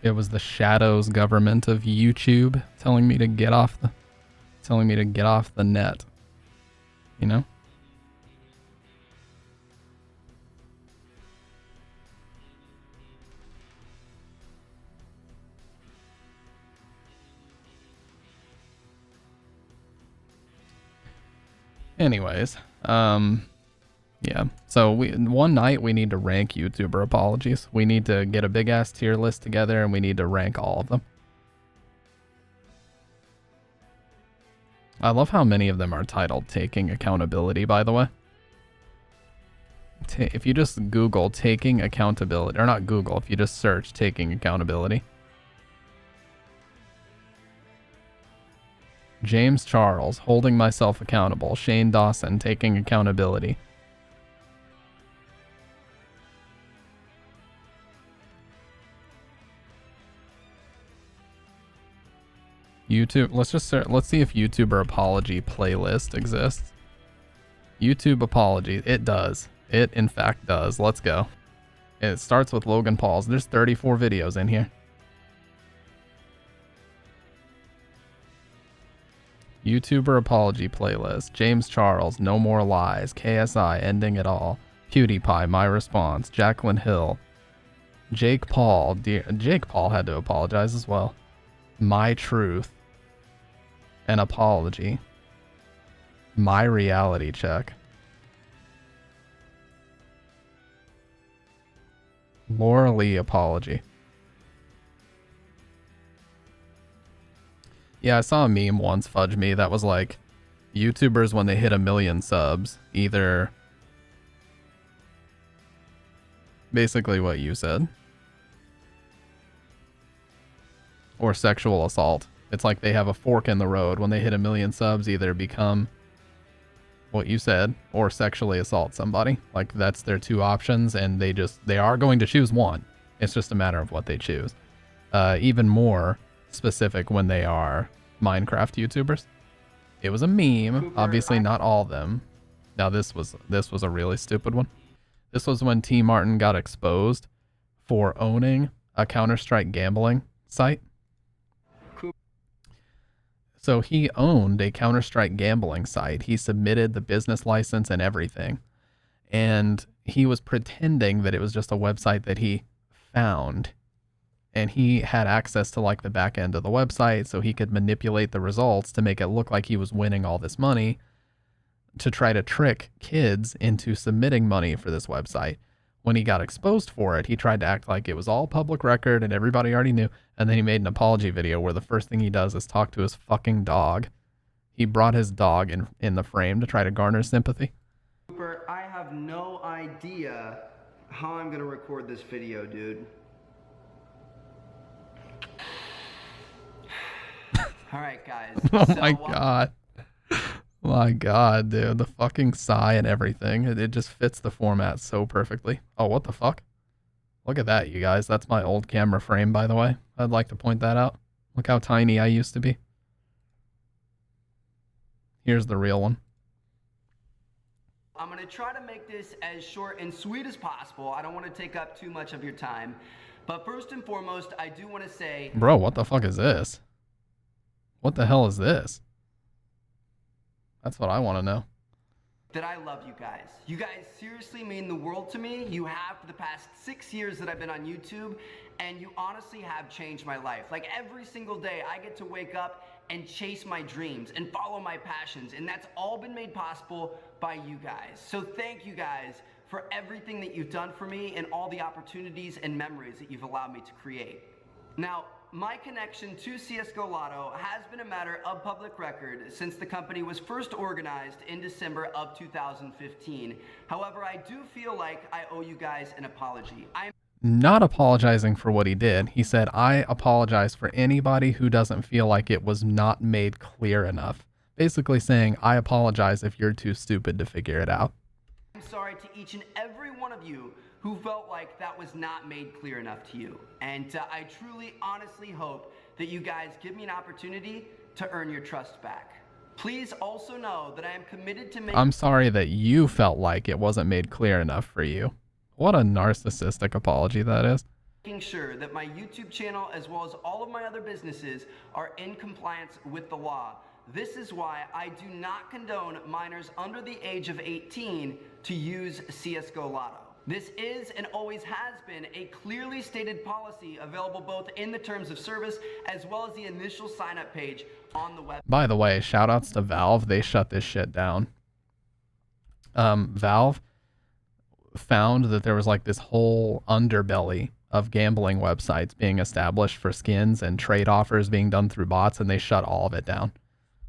It was the Shadows government of YouTube telling me to get off the... telling me to get off the net. You know? Anyways, yeah. So one night we need to rank YouTuber apologies. We need to get a big ass tier list together and we need to rank all of them. I love how many of them are titled Taking Accountability, by the way. If you just Google Taking Accountability, or not Google, if you just search Taking Accountability. James Charles, Holding Myself Accountable. Shane Dawson, Taking Accountability. YouTube, let's see if YouTuber apology playlist exists. YouTube apology, it does. It in fact does. Let's go. It starts with Logan Paul's. There's 34 videos in here. YouTuber apology playlist. James Charles, No More Lies. KSI, Ending It All. PewDiePie, My Response. Jacqueline Hill. Jake Paul. Jake Paul had to apologize as well. My Truth. An Apology. My Reality Check. Laura Lee Apology. Yeah, I saw a meme once, Fudge Me, that was like, YouTubers when they hit 1 million subs, either basically what you said, or sexual assault. It's like they have a fork in the road. When they hit 1 million subs, either become what you said or sexually assault somebody. Like that's their two options, and they are going to choose one. It's just a matter of what they choose. Even more specific when they are Minecraft YouTubers. It was a meme, obviously not all of them. Now this was a really stupid one. This was when T Martin got exposed for owning a Counter-Strike gambling site. So he owned a Counter-Strike gambling site. He submitted the business license and everything. And he was pretending that it was just a website that he found. And he had access to like the back end of the website, so he could manipulate the results to make it look like he was winning all this money to try to trick kids into submitting money for this website. When he got exposed for it, he tried to act like it was all public record and everybody already knew. And then he made an apology video where the first thing he does is talk to his fucking dog. He brought his dog in the frame to try to garner sympathy. Cooper, I have no idea how I'm gonna record this video, dude. All right, guys. Oh my god. My god, dude. The fucking sigh and everything. It just fits the format so perfectly. Oh, what the fuck? Look at that, you guys. That's my old camera frame, by the way. I'd like to point that out. Look how tiny I used to be. Here's the real one. I'm gonna try to make this as short and sweet as possible. I don't want to take up too much of your time. But first and foremost, I do want to say... Bro, what the fuck is this? What the hell is this? That's what I want to know. That I love you guys. You guys seriously mean the world to me. You have for the past 6 years that I've been on YouTube, and you honestly have changed my life. Like every single day, I get to wake up and chase my dreams and follow my passions, and that's all been made possible by you guys. So thank you guys for everything that you've done for me and all the opportunities and memories that you've allowed me to create. Now, my connection to CSGO Lotto has been a matter of public record since the company was first organized in December of 2015. However, I do feel like I owe you guys an apology. I'm not apologizing for what he did. He said, I apologize for anybody who doesn't feel like it was not made clear enough. Basically saying, I apologize if you're too stupid to figure it out. I'm sorry to each and every one of you who felt like that was not made clear enough to you. And I truly, honestly hope that you guys give me an opportunity to earn your trust back. Please also know that I am committed to making... I'm sorry that you felt like it wasn't made clear enough for you. What a narcissistic apology that is. Making sure that my YouTube channel, as well as all of my other businesses, are in compliance with the law. This is why I do not condone minors under the age of 18 to use CSGO Lotto. This is and always has been a clearly stated policy available both in the terms of service as well as the initial sign-up page on the web. By the way, shoutouts to Valve. They shut this shit down. Valve found that there was like this whole underbelly of gambling websites being established for skins and trade offers being done through bots, and they shut all of it down.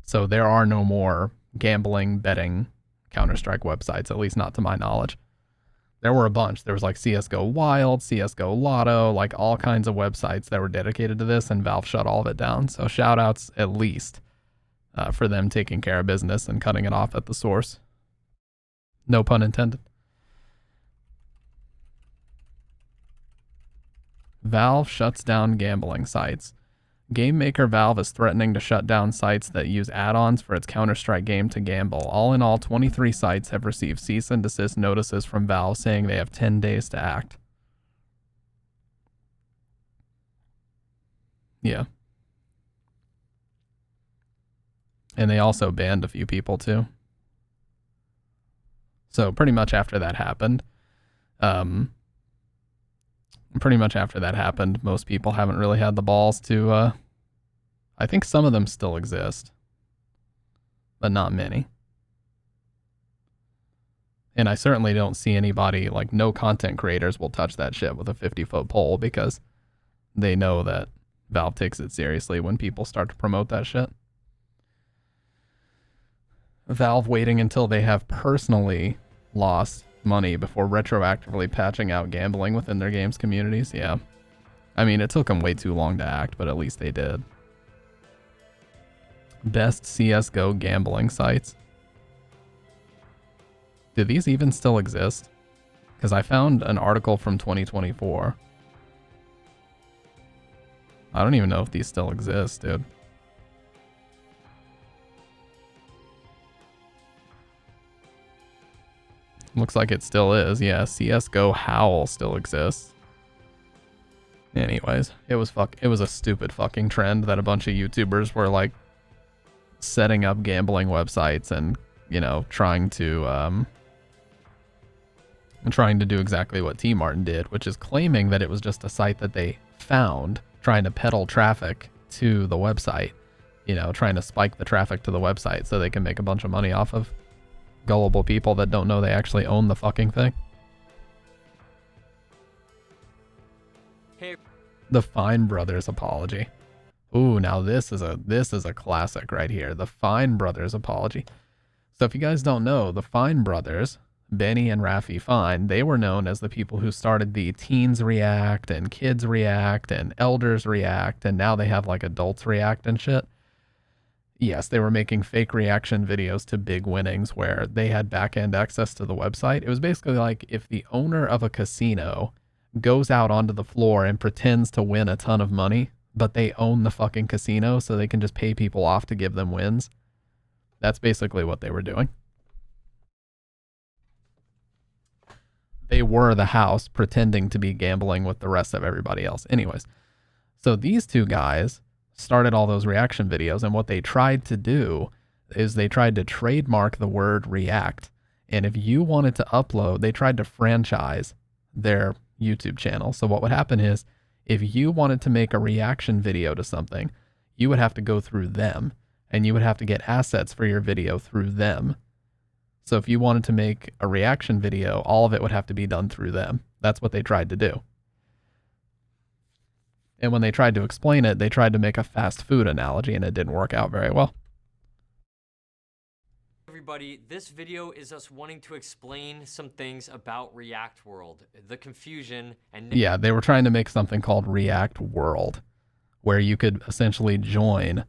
So there are no more gambling, betting, Counter-Strike websites, at least not to my knowledge. There were a bunch. There was like CSGO Wild, CSGO Lotto, like all kinds of websites that were dedicated to this, and Valve shut all of it down. So shout outs at least for them taking care of business and cutting it off at the source. No pun intended. Valve shuts down gambling sites. Game maker Valve is threatening to shut down sites that use add-ons for its Counter-Strike game to gamble. All in all, 23 sites have received cease and desist notices from Valve saying they have 10 days to act. Yeah. And they also banned a few people too. So pretty much after that happened, most people haven't really had the balls to, I think some of them still exist, but not many. And I certainly don't see anybody, like no content creators will touch that shit with a 50-foot pole because they know that Valve takes it seriously when people start to promote that shit. Valve waiting until they have personally lost money before retroactively patching out gambling within their games communities. Yeah. I mean, it took them way too long to act, but at least they did. Best CSGO gambling sites. Do these even still exist? Because I found an article from 2024. I don't even know if these still exist, dude. Looks like it still is. Yeah, CSGO Howl still exists. Anyways, it was a stupid fucking trend that a bunch of YouTubers were like setting up gambling websites and, you know, trying to do exactly what T Martin did, which is claiming that it was just a site that they found, trying to peddle traffic to the website, you know, trying to spike the traffic to the website so they can make a bunch of money off of gullible people that don't know they actually own the fucking thing. Hey. The Fine Brothers apology. Ooh, now this is a classic right here. The Fine Brothers apology. So if you guys don't know, the Fine Brothers, Benny and Rafi Fine, they were known as the people who started the Teens React and Kids React and Elders React, and now they have like Adults React and shit. Yes, they were making fake reaction videos to big winnings where they had back-end access to the website. It was basically like if the owner of a casino goes out onto the floor and pretends to win a ton of money, but they own the fucking casino so they can just pay people off to give them wins. That's basically what they were doing. They were the house pretending to be gambling with the rest of everybody else. Anyways, so these two guys started all those reaction videos, and what they tried to do is they tried to trademark the word react. And if you wanted to upload, they tried to franchise their YouTube channel. So what would happen is if you wanted to make a reaction video to something, you would have to go through them and you would have to get assets for your video through them. So if you wanted to make a reaction video, all of it would have to be done through them. That's what they tried to do. And when they tried to explain it, they tried to make a fast food analogy, and it didn't work out very well. Everybody, this video is us wanting to explain some things about React World, the confusion and... Yeah, they were trying to make something called React World, where you could essentially join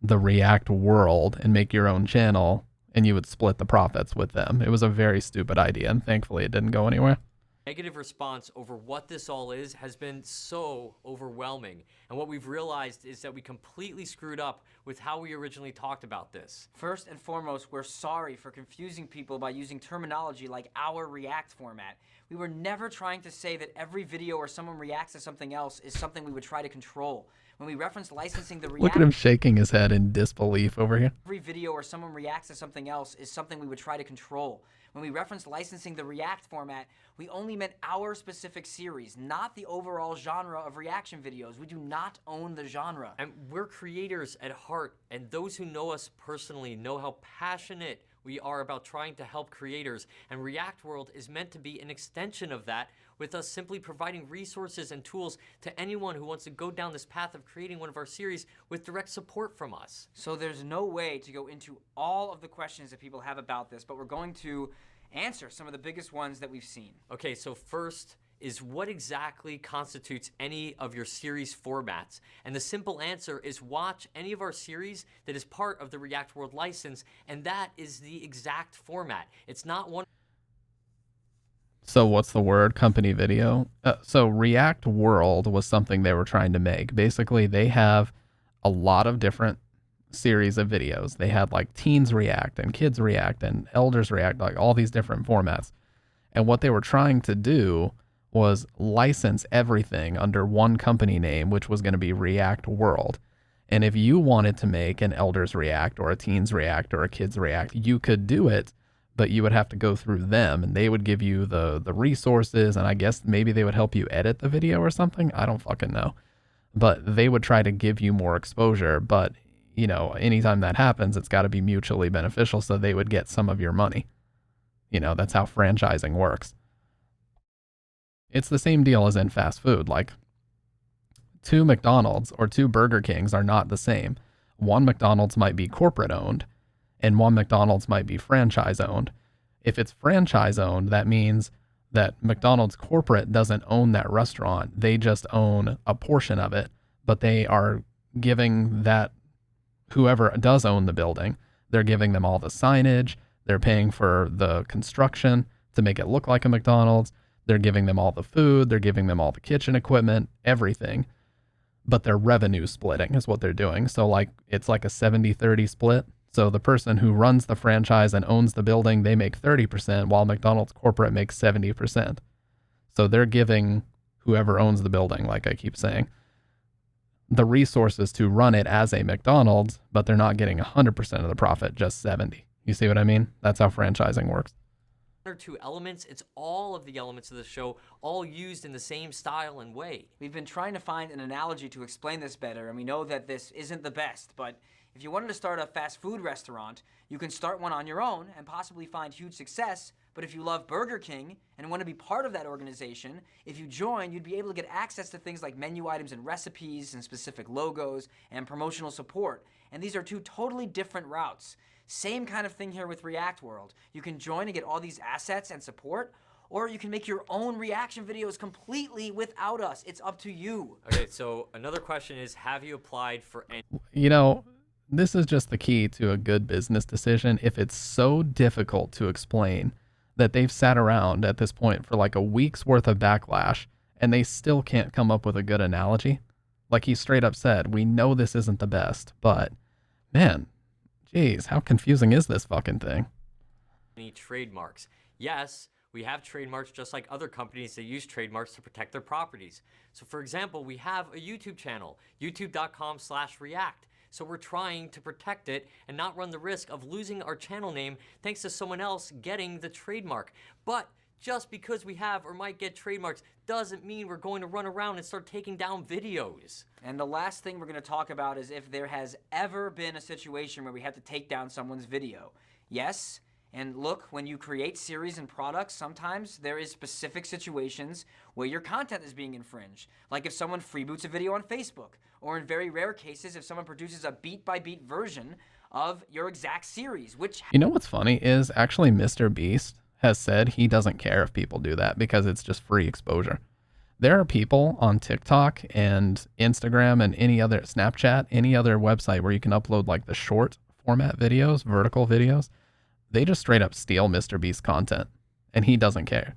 the React World and make your own channel, and you would split the profits with them. It was a very stupid idea, and thankfully it didn't go anywhere. Negative response over what this all is has been so overwhelming. And what we've realized is that we completely screwed up with how we originally talked about this. First and foremost, we're sorry for confusing people by using terminology like our React format. We were never trying to say that every video where someone reacts to something else is something we would try to control. When we reference licensing the Look at him shaking his head in disbelief over here. every video where someone reacts to something else is something we would try to control. When we referenced licensing the React format, we only meant our specific series, not the overall genre of reaction videos. We do not own the genre. And we're creators at heart, and those who know us personally know how passionate we are about trying to help creators, and React World is meant to be an extension of that, with us simply providing resources and tools to anyone who wants to go down this path of creating one of our series with direct support from us. So there's no way to go into all of the questions that people have about this, but we're going to answer some of the biggest ones that we've seen. Okay, so first is what exactly constitutes any of your series formats? And the simple answer is watch any of our series that is part of the React World license, and that is the exact format. It's not one. So what's the word? Company video? So React World was something they were trying to make. Basically, they have a lot of different series of videos. They had like teens react and kids react and elders react, like all these different formats. And what they were trying to do was license everything under one company name, which was going to be React World. And if you wanted to make an elders react or a teens react or a kids react, you could do it, but you would have to go through them, and they would give you the resources, and I guess maybe they would help you edit the video or something. I don't fucking know. But they would try to give you more exposure, but you know, anytime that happens, it's got to be mutually beneficial, so they would get some of your money. You know, that's how franchising works. It's the same deal as in fast food. Like, 2 McDonald's or 2 Burger Kings are not the same. One McDonald's might be corporate owned, and one McDonald's might be franchise owned. If it's franchise owned, that means that McDonald's corporate doesn't own that restaurant. They just own a portion of it, but they are giving that, whoever does own the building, they're giving them all the signage, they're paying for the construction to make it look like a McDonald's, they're giving them all the food, they're giving them all the kitchen equipment, everything. But they're revenue splitting is what they're doing. So like, it's like a 70-30 split. So the person who runs the franchise and owns the building, they make 30%, while McDonald's corporate makes 70%. So they're giving whoever owns the building, like I keep saying, the resources to run it as a McDonald's, but they're not getting 100% of the profit, just 70. You see what I mean? That's how franchising works. Or 2 elements, it's all of the elements of the show, all used in the same style and way. We've been trying to find an analogy to explain this better, and we know that this isn't the best, but if you wanted to start a fast food restaurant, you can start one on your own and possibly find huge success. But if you love Burger King and want to be part of that organization, if you join, you'd be able to get access to things like menu items and recipes and specific logos and promotional support. And these are 2 totally different routes. Same kind of thing here with React World. You can join and get all these assets and support, or you can make your own reaction videos completely without us. It's up to you. Okay, so another question is, have you applied for any... You know, this is just the key to a good business decision. If it's so difficult to explain that they've sat around at this point for like a week's worth of backlash and they still can't come up with a good analogy. Like he straight up said, we know this isn't the best, but man, geez, how confusing is this fucking thing? Any trademarks? Yes, we have trademarks just like other companies that use trademarks to protect their properties. So for example, we have a YouTube channel, youtube.com/react. So we're trying to protect it and not run the risk of losing our channel name thanks to someone else getting the trademark. But just because we have or might get trademarks doesn't mean we're going to run around and start taking down videos. And the last thing we're going to talk about is if there has ever been a situation where we have to take down someone's video. Yes, and look, when you create series and products, sometimes there is specific situations where your content is being infringed. Like if someone freeboots a video on Facebook, or in very rare cases, if someone produces a beat-by-beat version of your exact series, which... You know what's funny is actually Mr. Beast has said he doesn't care if people do that because it's just free exposure. There are people on TikTok and Instagram and any other Snapchat, any other website where you can upload like the short format videos, vertical videos. They just straight up steal Mr. Beast's content and he doesn't care.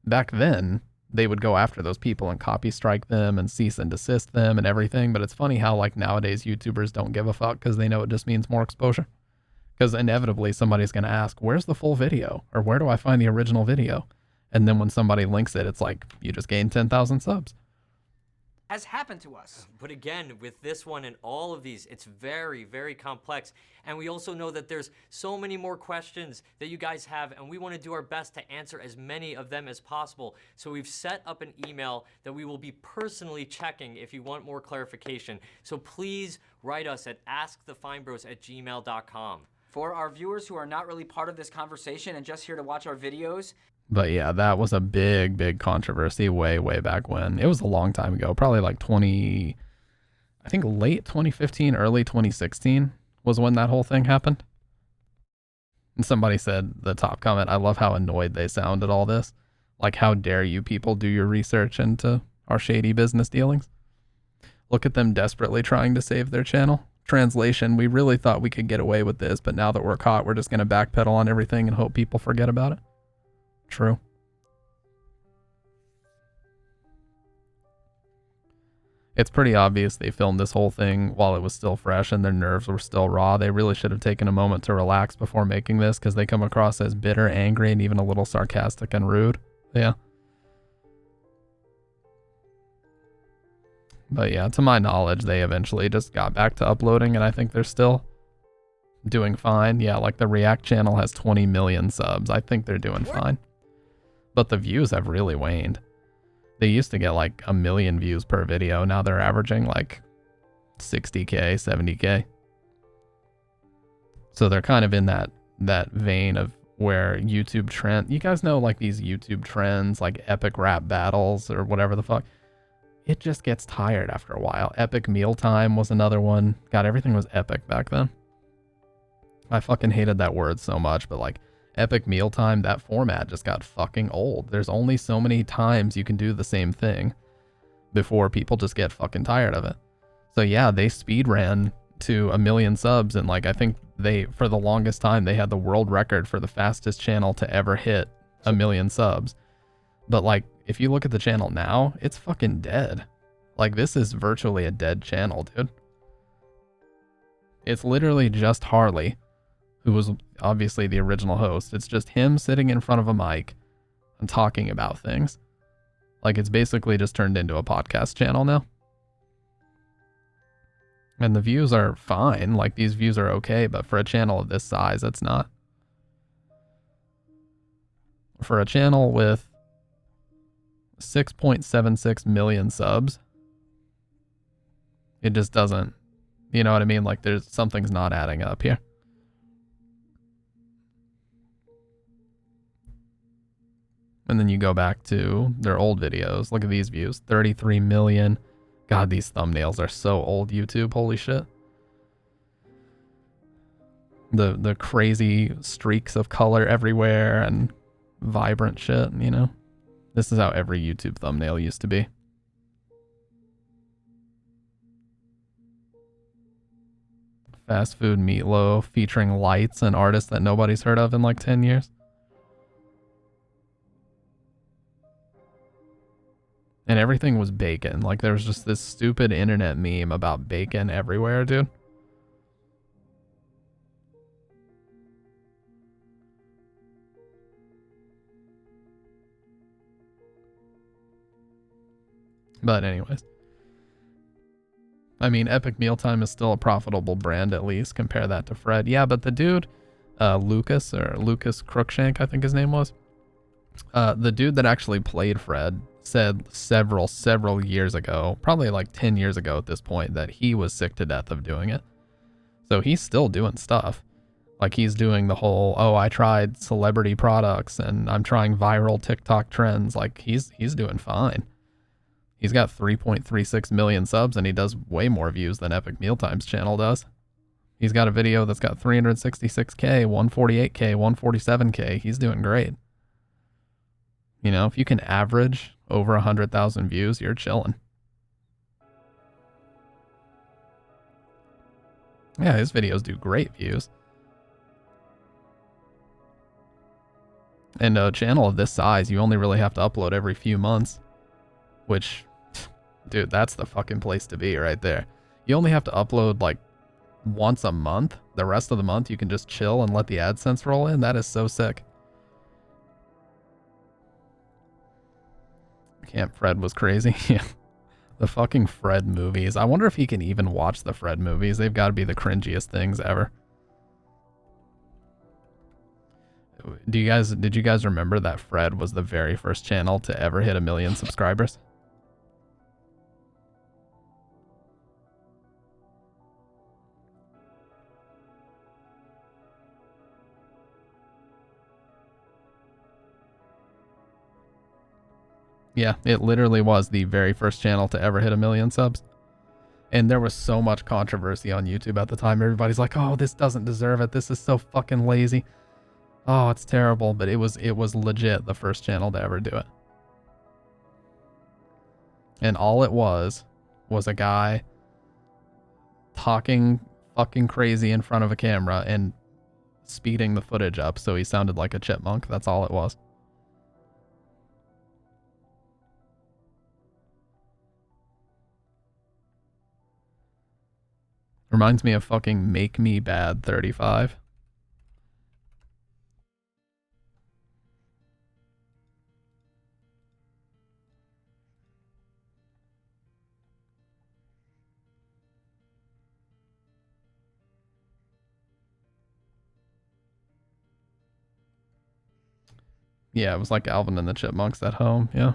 Back then, they would go after those people and copy strike them and cease and desist them and everything. But it's funny how like nowadays YouTubers don't give a fuck because they know it just means more exposure. Because inevitably somebody's going to ask, where's the full video? Or where do I find the original video? And then when somebody links it, it's like, you just gained 10,000 subs. has happened to us. But again, with this one and all of these, it's very, very complex. And we also know that there's so many more questions that you guys have, and we want to do our best to answer as many of them as possible. So we've set up an email that we will be personally checking if you want more clarification. So please write us at askthefinebros@gmail.com. For our viewers who are not really part of this conversation and just here to watch our videos, But yeah, that was a big, big controversy way, way back when. It was a long time ago, probably like I think late 2015, early 2016 was when that whole thing happened. And somebody said, the top comment, I love how annoyed they sound at all this. Like, how dare you people do your research into our shady business dealings? Look at them desperately trying to save their channel. Translation, we really thought we could get away with this, but now that we're caught, we're just going to backpedal on everything and hope people forget about it. True. It's pretty obvious they filmed this whole thing while it was still fresh and their nerves were still raw. They really should have taken a moment to relax before making this, because they come across as bitter, angry, and even a little sarcastic and rude. Yeah. But yeah, to my knowledge, they eventually just got back to uploading, and I think they're still doing fine. Yeah, like the React channel has 20 million subs. I think they're doing fine. But the views have really waned. They used to get like 1 million views per video. Now they're averaging like 60K, 70K. So they're kind of in that vein of where YouTube trend. You guys know like these YouTube trends, like epic rap battles or whatever the fuck. It just gets tired after a while. Epic mealtime was another one. God, everything was epic back then. I fucking hated that word so much, but like epic mealtime, that format just got fucking old. There's only so many times you can do the same thing before people just get fucking tired of it. So yeah, they speed ran to 1 million subs, and like I think they, for the longest time, they had the world record for the fastest channel to ever hit 1 million subs. But like, if you look at the channel now, it's fucking dead. Like, this is virtually a dead channel, dude. It's literally just Harley, who was obviously the original host. It's just him sitting in front of a mic and talking about things. Like, it's basically just turned into a podcast channel now. And the views are fine. Like, these views are okay, but for a channel of this size, it's not. For a channel with 6.76 million subs, it just doesn't, you know what I mean? Like, something's not adding up here. And then you go back to their old videos. Look at these views, 33 million. God, these thumbnails are so old, YouTube. Holy shit. The crazy streaks of color everywhere and vibrant shit, you know? This is how every YouTube thumbnail used to be. Fast food meatloaf featuring lights and artists that nobody's heard of in like 10 years. And everything was bacon. Like, there was just this stupid internet meme about bacon everywhere, dude. But anyways. I mean, Epic Mealtime is still a profitable brand, at least. Compare that to Fred. Yeah, but the dude, Lucas Crookshank, I think his name was. The dude that actually played Fred said several years ago, probably like 10 years ago at this point, that he was sick to death of doing it. So he's still doing stuff. Like, he's doing the whole, oh, I tried celebrity products and I'm trying viral TikTok trends. Like, he's doing fine. He's got 3.36 million subs and he does way more views than Epic Mealtime's channel does. He's got a video that's got 366K, 148K, 147K. He's doing great. You know, if you can average over 100,000 views, you're chilling. Yeah, his videos do great views. And a channel of this size, you only really have to upload every few months. Which, dude, that's the fucking place to be right there. You only have to upload like once a month. The rest of the month, you can just chill and let the AdSense roll in. That is so sick. Camp Fred was crazy. Yeah. The fucking Fred movies. I wonder if he can even watch the Fred movies. They've got to be the cringiest things ever. Did you guys remember that Fred was the very first channel to ever hit 1 million subscribers? Yeah, it literally was the very first channel to ever hit 1 million subs. And there was so much controversy on YouTube at the time. Everybody's like, oh, this doesn't deserve it. This is so fucking lazy. Oh, it's terrible. But it was legit the first channel to ever do it. And all it was a guy talking fucking crazy in front of a camera and speeding the footage up so he sounded like a chipmunk. That's all it was. Reminds me of fucking Make Me Bad 35. Yeah, it was like Alvin and the Chipmunks at home. Yeah.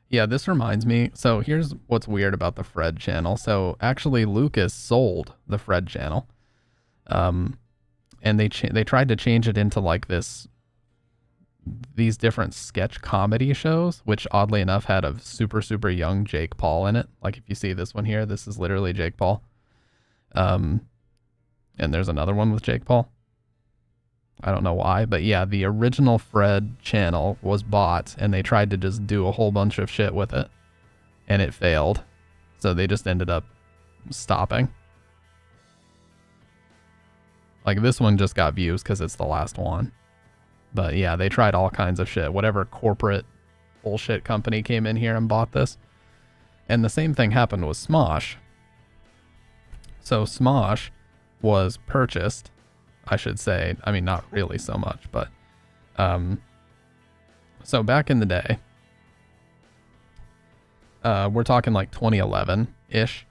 Yeah, this reminds me. So here's what's weird about the Fred channel. So actually, Lucas sold the Fred channel, and they tried to change it into like these different sketch comedy shows, which oddly enough had a super young Jake Paul in it. Like if you see this one here, this is literally Jake Paul. And there's another one with Jake Paul. I don't know why, but yeah, the original Fred channel was bought and they tried to just do a whole bunch of shit with it and it failed. So they just ended up stopping. Like this one just got views because it's the last one. But yeah, they tried all kinds of shit. Whatever corporate bullshit company came in here and bought this. And the same thing happened with Smosh. So Smosh was purchased, I should say. I mean, not really so much, but so back in the day, we're talking like 2011-ish,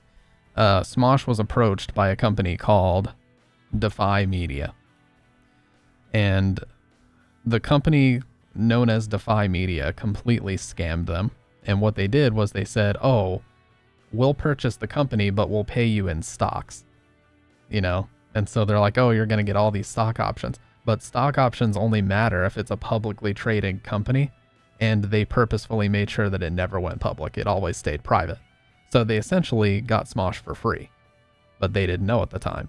Smosh was approached by a company called Defy Media. And the company known as Defy Media completely scammed them. And what they did was they said, oh, we'll purchase the company, but we'll pay you in stocks, you know? And so they're like, oh, you're going to get all these stock options. But stock options only matter if it's a publicly traded company. And they purposefully made sure that it never went public. It always stayed private. So they essentially got Smosh for free. But they didn't know at the time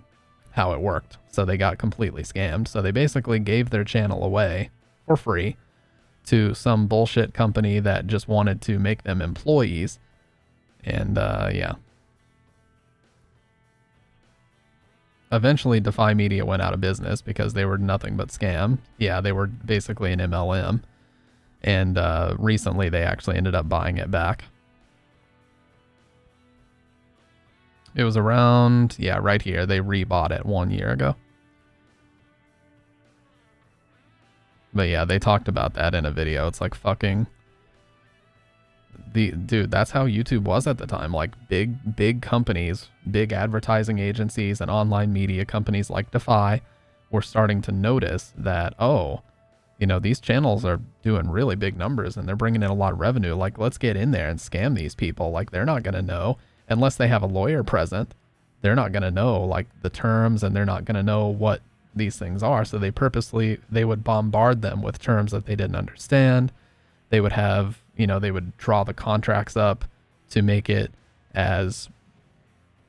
how it worked. So they got completely scammed. So they basically gave their channel away for free to some bullshit company that just wanted to make them employees. And yeah. Eventually, Defy Media went out of business because they were nothing but scam. Yeah, they were basically an MLM. And recently, they actually ended up buying it back. It was around, yeah, right here. They rebought it 1 year ago. But yeah, they talked about that in a video. It's like fucking... Dude, that's how YouTube was at the time. Like big companies, big advertising agencies and online media companies like Defy were starting to notice that, oh, you know, these channels are doing really big numbers and they're bringing in a lot of revenue. Like, let's get in there and scam these people. Like, they're not going to know unless they have a lawyer present. They're not going to know like the terms and they're not going to know what these things are. So they would bombard them with terms that they didn't understand. They would have, you know, they would draw the contracts up to make it as,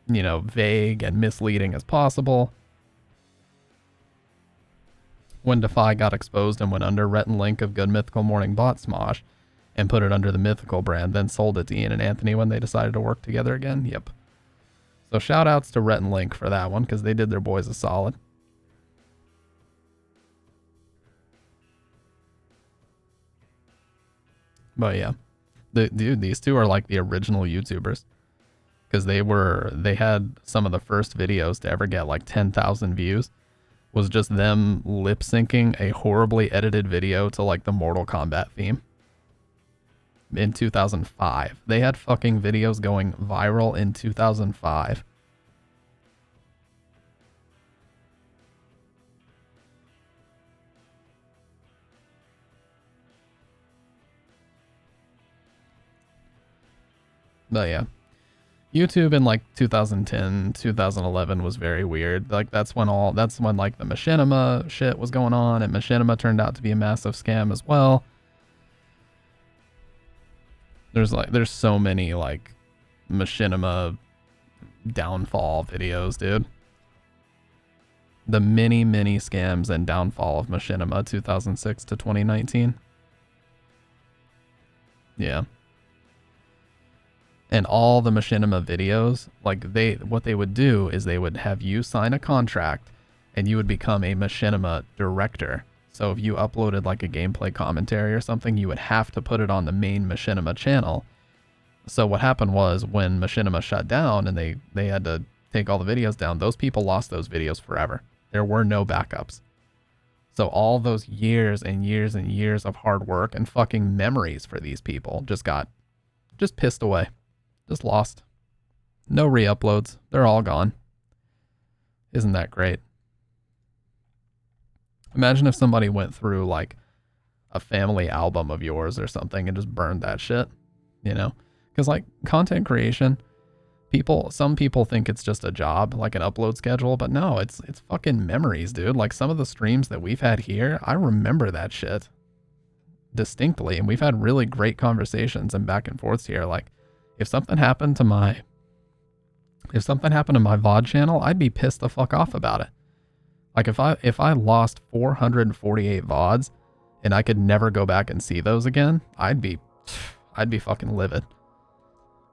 you know, vague and misleading as possible. When Defy got exposed and went under, Rhett and Link of Good Mythical Morning bought Smosh and put it under the Mythical brand, then sold it to Ian and Anthony when they decided to work together again. Yep. So shout outs to Rhett and Link for that one because they did their boys a solid. But yeah, dude, these two are like the original YouTubers because they had some of the first videos to ever get like 10,000 views. Was just them lip syncing a horribly edited video to like the Mortal Kombat theme. in 2005. They had fucking videos going viral in 2005. But yeah, YouTube in like 2010, 2011 was very weird. Like that's when like the machinima shit was going on, and machinima turned out to be a massive scam as well. There's so many like machinima downfall videos, dude. The many scams and downfall of machinima 2006 to 2019. Yeah. And all the machinima videos, like what they would do is they would have you sign a contract and you would become a machinima director. So if you uploaded like a gameplay commentary or something, you would have to put it on the main machinima channel. So what happened was when machinima shut down and they had to take all the videos down, those people lost those videos forever. There were no backups. So all those years and years and years of hard work and fucking memories for these people just pissed away. Just lost. No re-uploads. They're all gone. Isn't that great? Imagine if somebody went through like a family album of yours or something and just burned that shit, you know? Because like content creation, some people think it's just a job, like an upload schedule, but no, it's fucking memories, dude. Like some of the streams that we've had here, I remember that shit distinctly, and we've had really great conversations and back and forths here. Like if something happened to my VOD channel, I'd be pissed the fuck off about it. Like if I lost 448 VODs and I could never go back and see those again, I'd be fucking livid.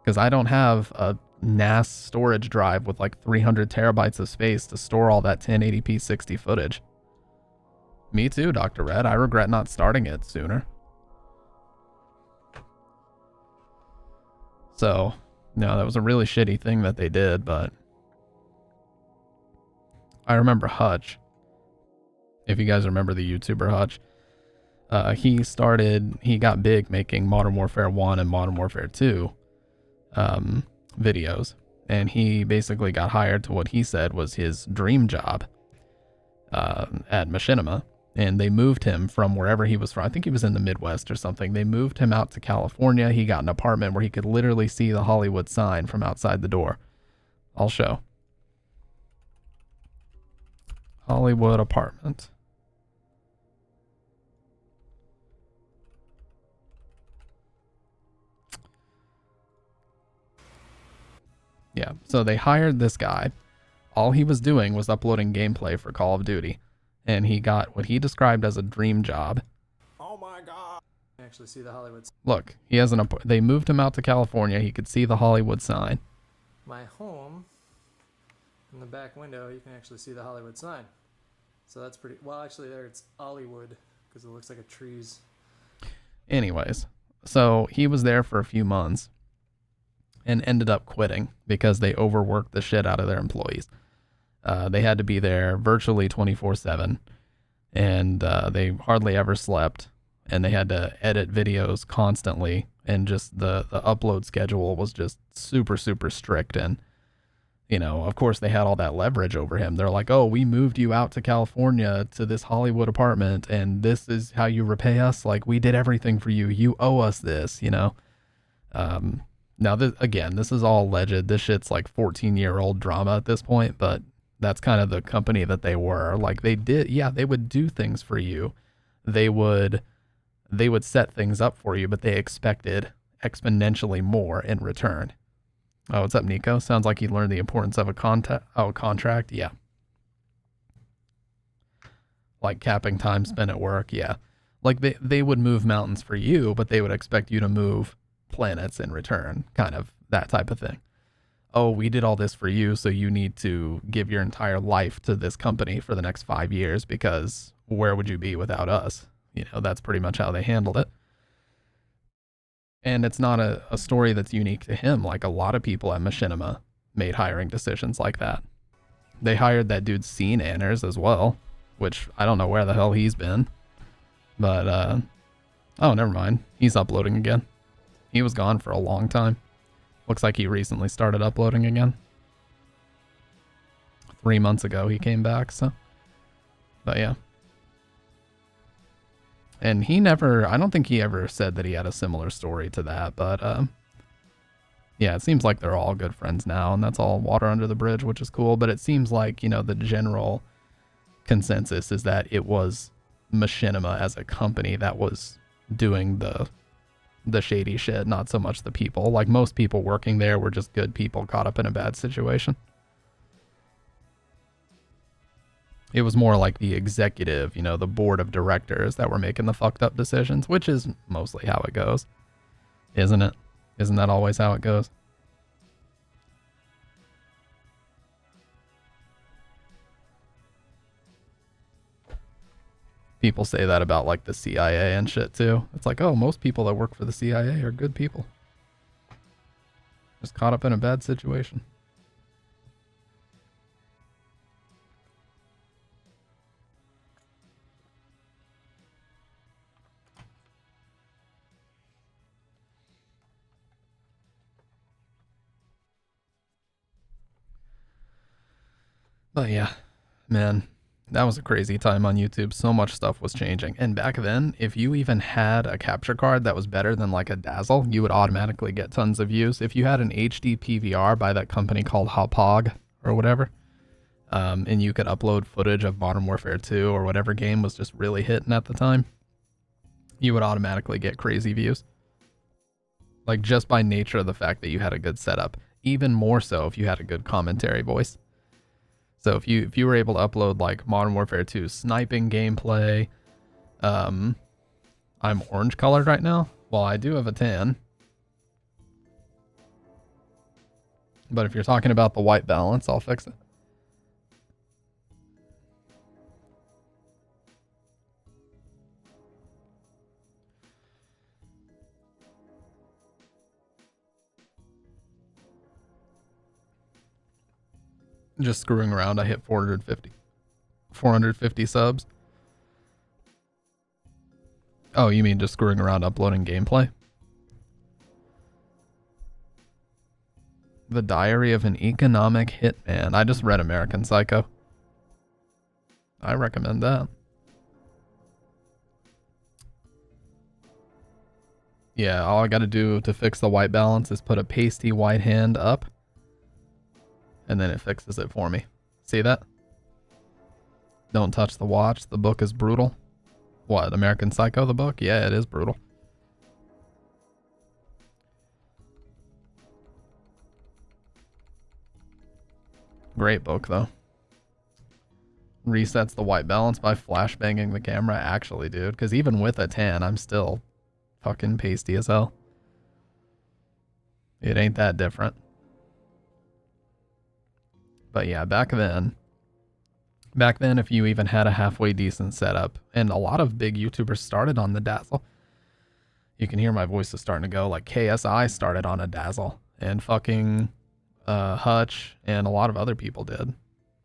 Because I don't have a NAS storage drive with like 300 terabytes of space to store all that 1080p 60 footage. Me too, Dr. Red. I regret not starting it sooner. So, no, that was a really shitty thing that they did, but I remember Hutch. If you guys remember the YouTuber Hutch, he got big making Modern Warfare 1 and Modern Warfare 2 videos, and he basically got hired to what he said was his dream job at Machinima. And they moved him from wherever he was from. I think he was in the Midwest or something. They moved him out to California. He got an apartment where he could literally see the Hollywood sign from outside the door. I'll show. Hollywood apartment. Yeah, so they hired this guy. All he was doing was uploading gameplay for Call of Duty. And he got what he described as a dream job. Oh my God. Actually see the Hollywood. Look, they moved him out to California. He could see the Hollywood sign. My home, in the back window, you can actually see the Hollywood sign. So that's pretty, well, actually there it's Hollywood because it looks like a trees. Anyways, so he was there for a few months and ended up quitting because they overworked the shit out of their employees. They had to be there virtually 24/7, and they hardly ever slept, and they had to edit videos constantly, and just the upload schedule was just super strict. And you know, of course, they had all that leverage over him. They're like, oh, we moved you out to California to this Hollywood apartment, and this is how you repay us. Like, we did everything for you. You owe us this, you know? Now, this is all alleged. This shit's like 14-year-old drama at this point, but that's kind of the company that they were. Like, they would do things for you. They would set things up for you, but they expected exponentially more in return. Oh, what's up, Nico? Sounds like you learned the importance of a contract. Yeah. Like capping time spent at work. Yeah. Like they would move mountains for you, but they would expect you to move planets in return. Kind of that type of thing. Oh, we did all this for you, so you need to give your entire life to this company for the next 5 years, because where would you be without us? You know, that's pretty much how they handled it. And it's not a story that's unique to him. Like, a lot of people at Machinima made hiring decisions like that. They hired that dude Scene Anners as well, which I don't know where the hell he's been. But, oh, never mind. He's uploading again. He was gone for a long time. Looks like he recently started uploading again. 3 months ago he came back, so. But yeah. And he never, I don't think he ever said that he had a similar story to that, but yeah, it seems like they're all good friends now, and that's all water under the bridge, which is cool. But it seems like, you know, the general consensus is that it was Machinima as a company that was doing the shady shit, not so much the people. Like, most people working there were just good people caught up in a bad situation. It was more like the executive, you know, the board of directors that were making the fucked up decisions, which is mostly how it goes. Isn't it? Isn't that always how it goes? People say that about like the CIA and shit too. It's like, oh, most people that work for the CIA are good people. Just caught up in a bad situation. But yeah, man, that was a crazy time on YouTube. So much stuff was changing. And back then, if you even had a capture card that was better than like a Dazzle, you would automatically get tons of views. If you had an HD PVR by that company called Hauppauge or whatever, and you could upload footage of Modern Warfare 2 or whatever game was just really hitting at the time, you would automatically get crazy views. Like, just by nature of the fact that you had a good setup. Even more so if you had a good commentary voice. So if you were able to upload like Modern Warfare 2 sniping gameplay, I'm orange colored right now. Well, I do have a tan. But if you're talking about the white balance, I'll fix it. Just screwing around, I hit 450 subs. Oh, you mean just screwing around uploading gameplay? The Diary of an Economic Hitman. I just read American Psycho. I recommend that. Yeah, all I gotta do to fix the white balance is put a pasty white hand up, and then it fixes it for me. See that? Don't touch the watch. The book is brutal. What, American Psycho, the book? Yeah, it is brutal. Great book, though. Resets the white balance by flashbanging the camera. Actually, dude, because even with a tan, I'm still fucking pasty as hell. It ain't that different. But yeah, back then, if you even had a halfway decent setup, and a lot of big YouTubers started on the Dazzle. You can hear my voice is starting to go. Like KSI started on a Dazzle, and fucking Hutch and a lot of other people did.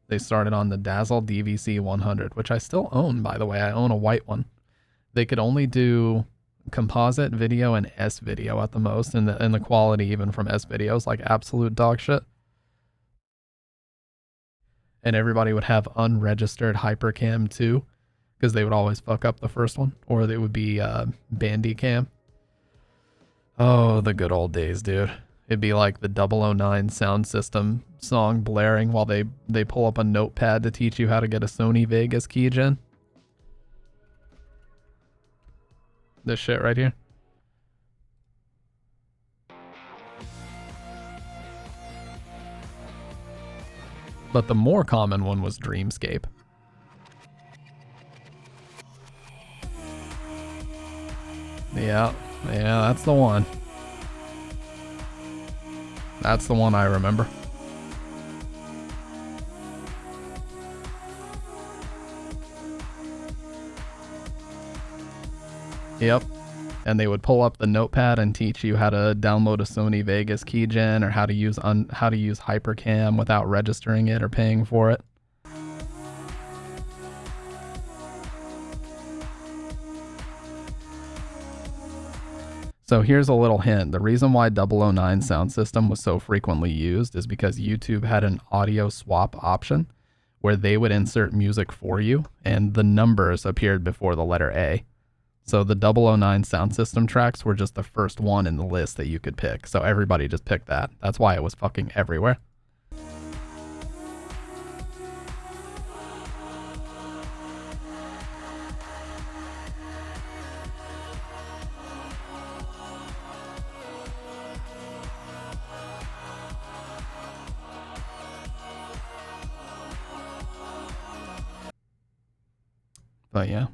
They started on the Dazzle DVC 100, which I still own, by the way. I own a white one. They could only do composite video and S video at the most, and the quality even from S videos like absolute dog shit. And everybody would have unregistered Hypercam 2, because they would always fuck up the first one, or they would be Bandicam. Oh, the good old days, dude. It'd be like the 009 sound system song blaring while they pull up a notepad to teach you how to get a Sony Vegas keygen. This shit right here. But the more common one was Dreamscape. Yeah, that's the one. That's the one I remember. Yep. And they would pull up the notepad and teach you how to download a Sony Vegas keygen, or how to use Hypercam without registering it or paying for it. So here's a little hint. The reason why 009 sound system was so frequently used is because YouTube had an audio swap option where they would insert music for you and the numbers appeared before the letter A. So the 009 sound system tracks were just the first one in the list that you could pick. So everybody just picked that. That's why it was fucking everywhere. But yeah.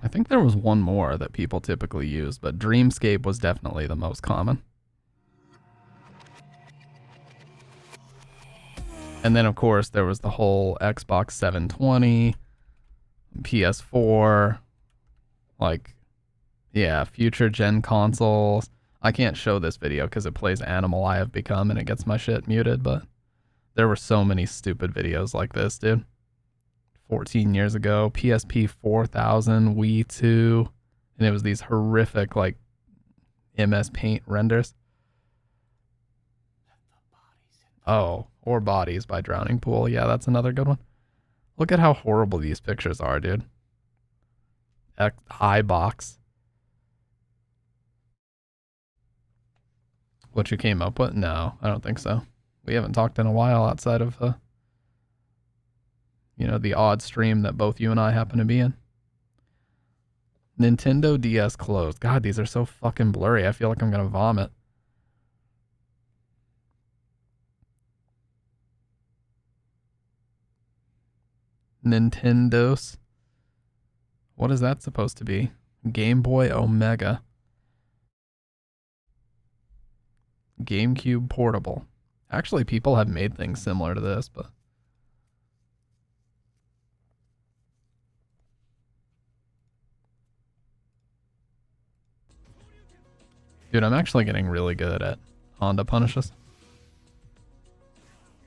I think there was one more that people typically use, but Dreamscape was definitely the most common. And then, of course, there was the whole Xbox 720, PS4, like, yeah, future gen consoles. I can't show this video because it plays Animal I Have Become and it gets my shit muted, but there were so many stupid videos like this, dude. 14 years ago, PSP 4000, Wii 2, and it was these horrific, like, MS Paint renders. Oh, or Bodies by Drowning Pool. Yeah, that's another good one. Look at how horrible these pictures are, dude. iBox. What you came up with? No, I don't think so. We haven't talked in a while outside of, you know, the odd stream that both you and I happen to be in. Nintendo DS closed. God, these are so fucking blurry. I feel like I'm gonna vomit. Nintendos. What is that supposed to be? Game Boy Omega. GameCube Portable. Actually, people have made things similar to this, but... Dude, I'm actually getting really good at Honda punishes.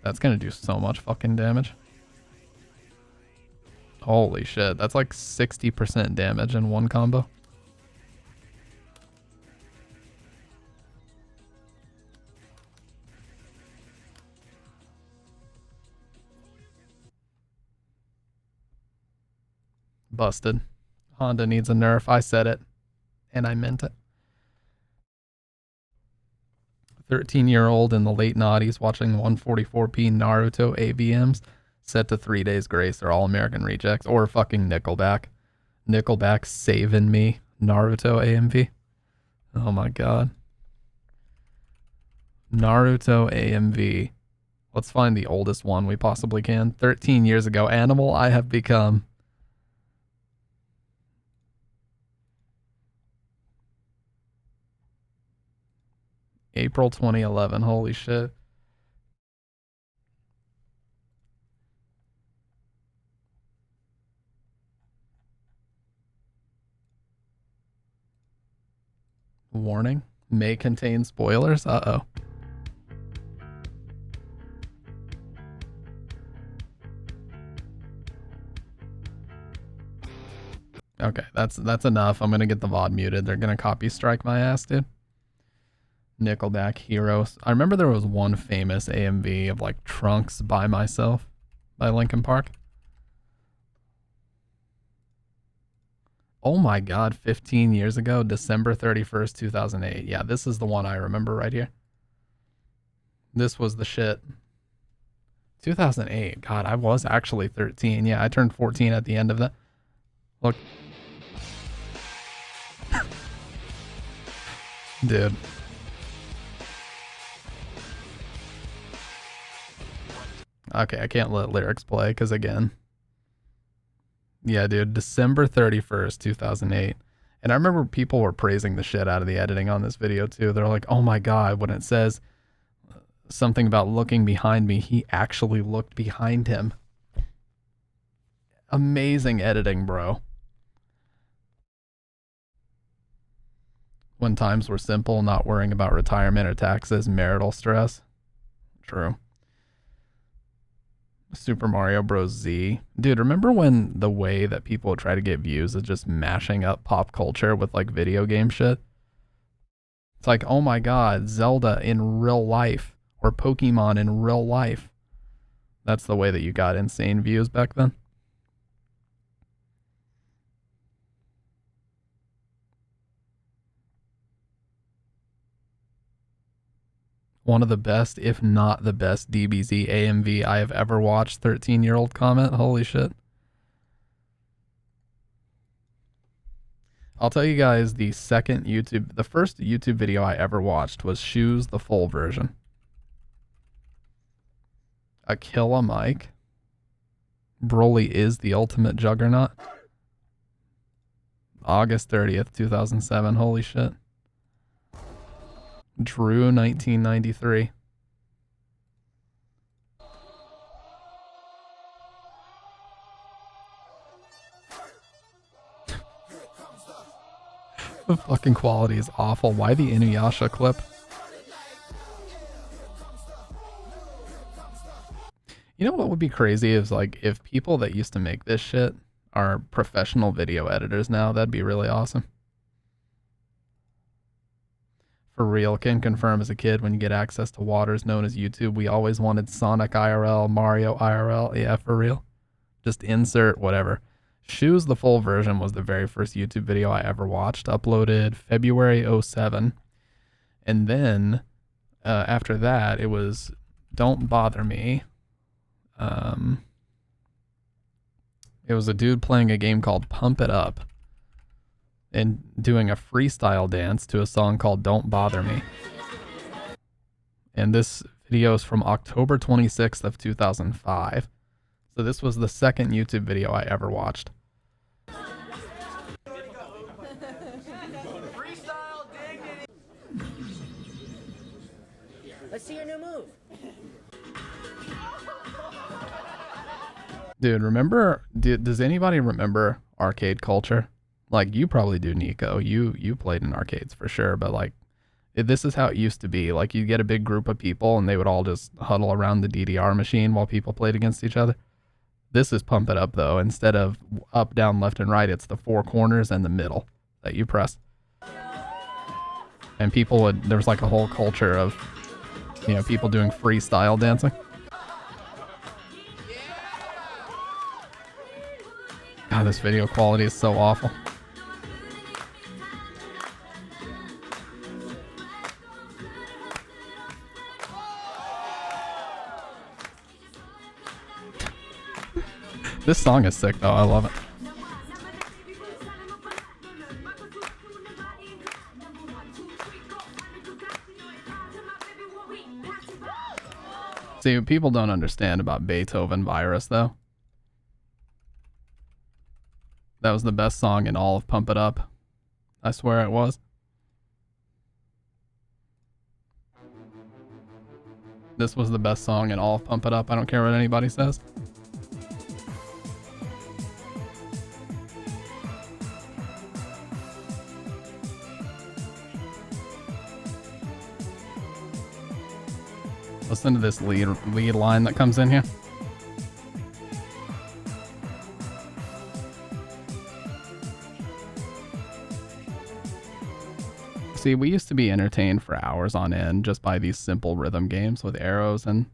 That's gonna do so much fucking damage. Holy shit, that's like 60% damage in one combo. Busted. Honda needs a nerf. I said it. And I meant it. 13-year-old in the late noughties watching 144p Naruto AVMs set to 3 days grace or All-American Rejects or fucking Nickelback. Nickelback saving me. Naruto AMV. Oh my god. Naruto AMV. Let's find the oldest one we possibly can. 13 years ago. Animal I Have Become. April 2011. Holy shit. Warning. May contain spoilers. Uh-oh. Okay, that's enough. I'm gonna get the VOD muted. They're gonna copy strike my ass, dude. Nickelback Heroes. I remember there was one famous AMV of like Trunks by Myself by Linkin Park. Oh my god, 15 years ago, December 31st, 2008. Yeah, this is the one I remember right here. This was the shit. 2008. God, I was actually 13. Yeah, I turned 14 at the end of that. Look. Dude. Okay, I can't let lyrics play because again. Yeah, dude, December 31st, 2008. And I remember people were praising the shit out of the editing on this video too. They're like, oh my god, when it says something about looking behind me, he actually looked behind him. Amazing editing, bro. When times were simple, not worrying about retirement or taxes, marital stress. True. Super Mario Bros. Z. Dude, remember when the way that people would try to get views is just mashing up pop culture with like video game shit? It's like, oh my god, Zelda in real life or Pokemon in real life. That's the way that you got insane views back then. One of the best, if not the best, DBZ AMV I have ever watched. 13-year-old comment. Holy shit. I'll tell you guys the first YouTube video I ever watched was Shoes, the full version. Akilla Mike. Broly is the ultimate juggernaut. August 30th, 2007. Holy shit. Drew 1993. The fucking quality is awful. Why the Inuyasha clip? You know what would be crazy is like if people that used to make this shit are professional video editors now. That'd be really awesome. For real, can confirm as a kid when you get access to waters known as YouTube, we always wanted Sonic IRL, Mario IRL. Yeah, for real. Just insert whatever. Shoes, the full version, was the very first YouTube video I ever watched. Uploaded February 07. And then after that, it was Don't Bother Me. It was a dude playing a game called Pump It Up and doing a freestyle dance to a song called Don't Bother Me. And this video is from October 26th of 2005. So this was the second YouTube video I ever watched. Let's see your new move. Dude, does anybody remember arcade culture? Like, you probably do, Nico. You played in arcades for sure, but like, this is how it used to be. Like, you get a big group of people and they would all just huddle around the DDR machine while people played against each other. This is Pump It Up, though. Instead of up, down, left, and right, it's the four corners and the middle that you press. And there was like a whole culture of, people doing freestyle dancing. God, this video quality is so awful. This song is sick though, I love it. See, what people don't understand about Beethoven Virus though. That was the best song in all of Pump It Up. I swear it was. This was the best song in all of Pump It Up. I don't care what anybody says. Listen to this lead line that comes in here. See, we used to be entertained for hours on end just by these simple rhythm games with arrows and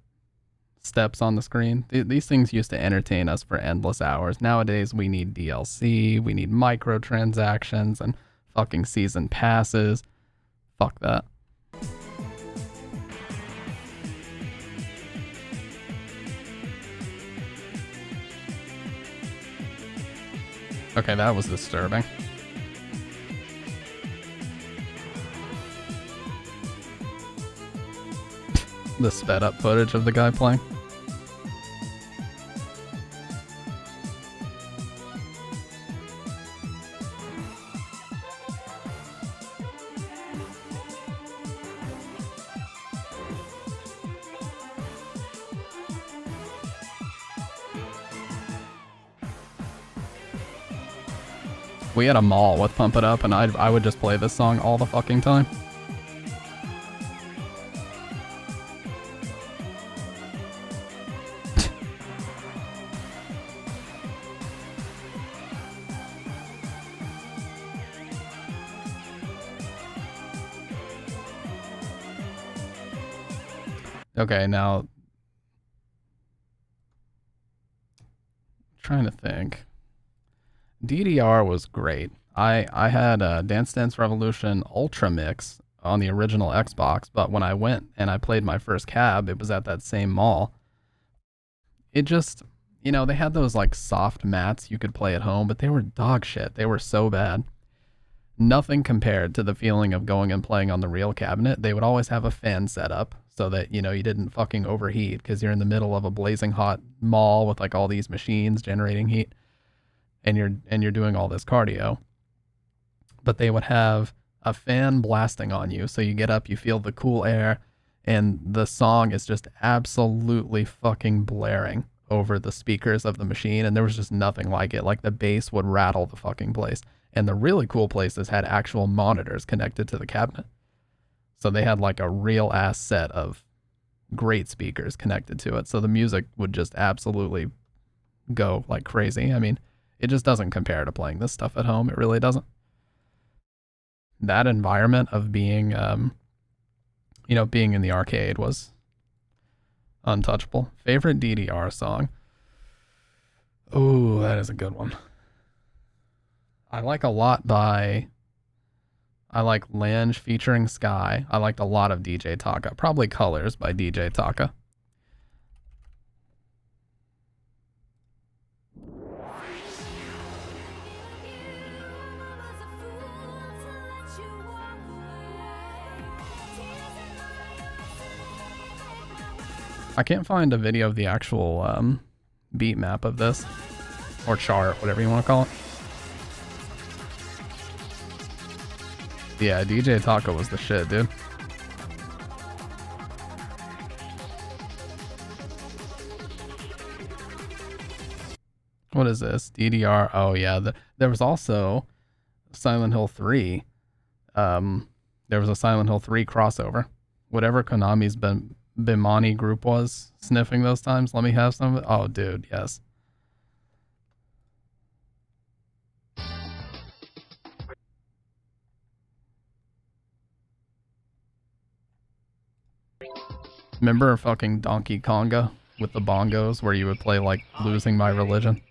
steps on the screen. These things used to entertain us for endless hours. Nowadays, we need DLC, we need microtransactions and fucking season passes. Fuck that. Okay, that was disturbing. The sped up footage of the guy playing. We had a mall with Pump It Up and I would just play this song all the fucking time. Okay, now trying to think. DDR was great. I had a Dance Dance Revolution Ultra Mix on the original Xbox, but when I went and I played my first cab, it was at that same mall. It just, you know, they had those like soft mats you could play at home, but they were dog shit. They were so bad. Nothing compared to the feeling of going and playing on the real cabinet. They would always have a fan set up so that, you know, you didn't fucking overheat because you're in the middle of a blazing hot mall with like all these machines generating heat and you're doing all this cardio. But they would have a fan blasting on you. So you get up, you feel the cool air, and the song is just absolutely fucking blaring over the speakers of the machine. And there was just nothing like it. Like the bass would rattle the fucking place. And the really cool places had actual monitors connected to the cabinet. So they had like a real ass set of great speakers connected to it. So the music would just absolutely go like crazy. I mean, it just doesn't compare to playing this stuff at home. It really doesn't. That environment of being, you know, being in the arcade was untouchable. Favorite DDR song? Oh, that is a good one. I like a lot by, I like Lange featuring Sky. I liked a lot of DJ Taka. Probably Colors by DJ Taka. I can't find a video of the actual beat map of this, or chart, whatever you want to call it. Yeah, DJ Taka was the shit, dude. What is this? DDR. Oh yeah, there was also Silent Hill 3. There was a Silent Hill 3 crossover. Whatever Konami's Bimani group was sniffing those times. Let me have some of it. Oh, dude, yes. Remember fucking Donkey Konga with the bongos where you would play like Losing My Religion?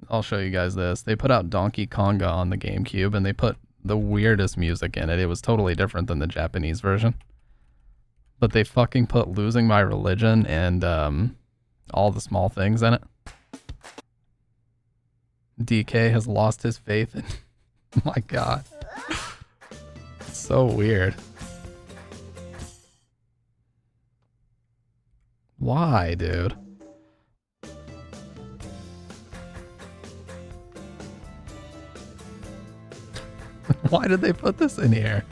I'll show you guys this. They put out Donkey Konga on the GameCube and they put the weirdest music in it. It was totally different than the Japanese version. But they fucking put Losing My Religion and all the small things in it. DK has lost his faith in... My god. It's so weird. Why, dude? Why did they put this in here?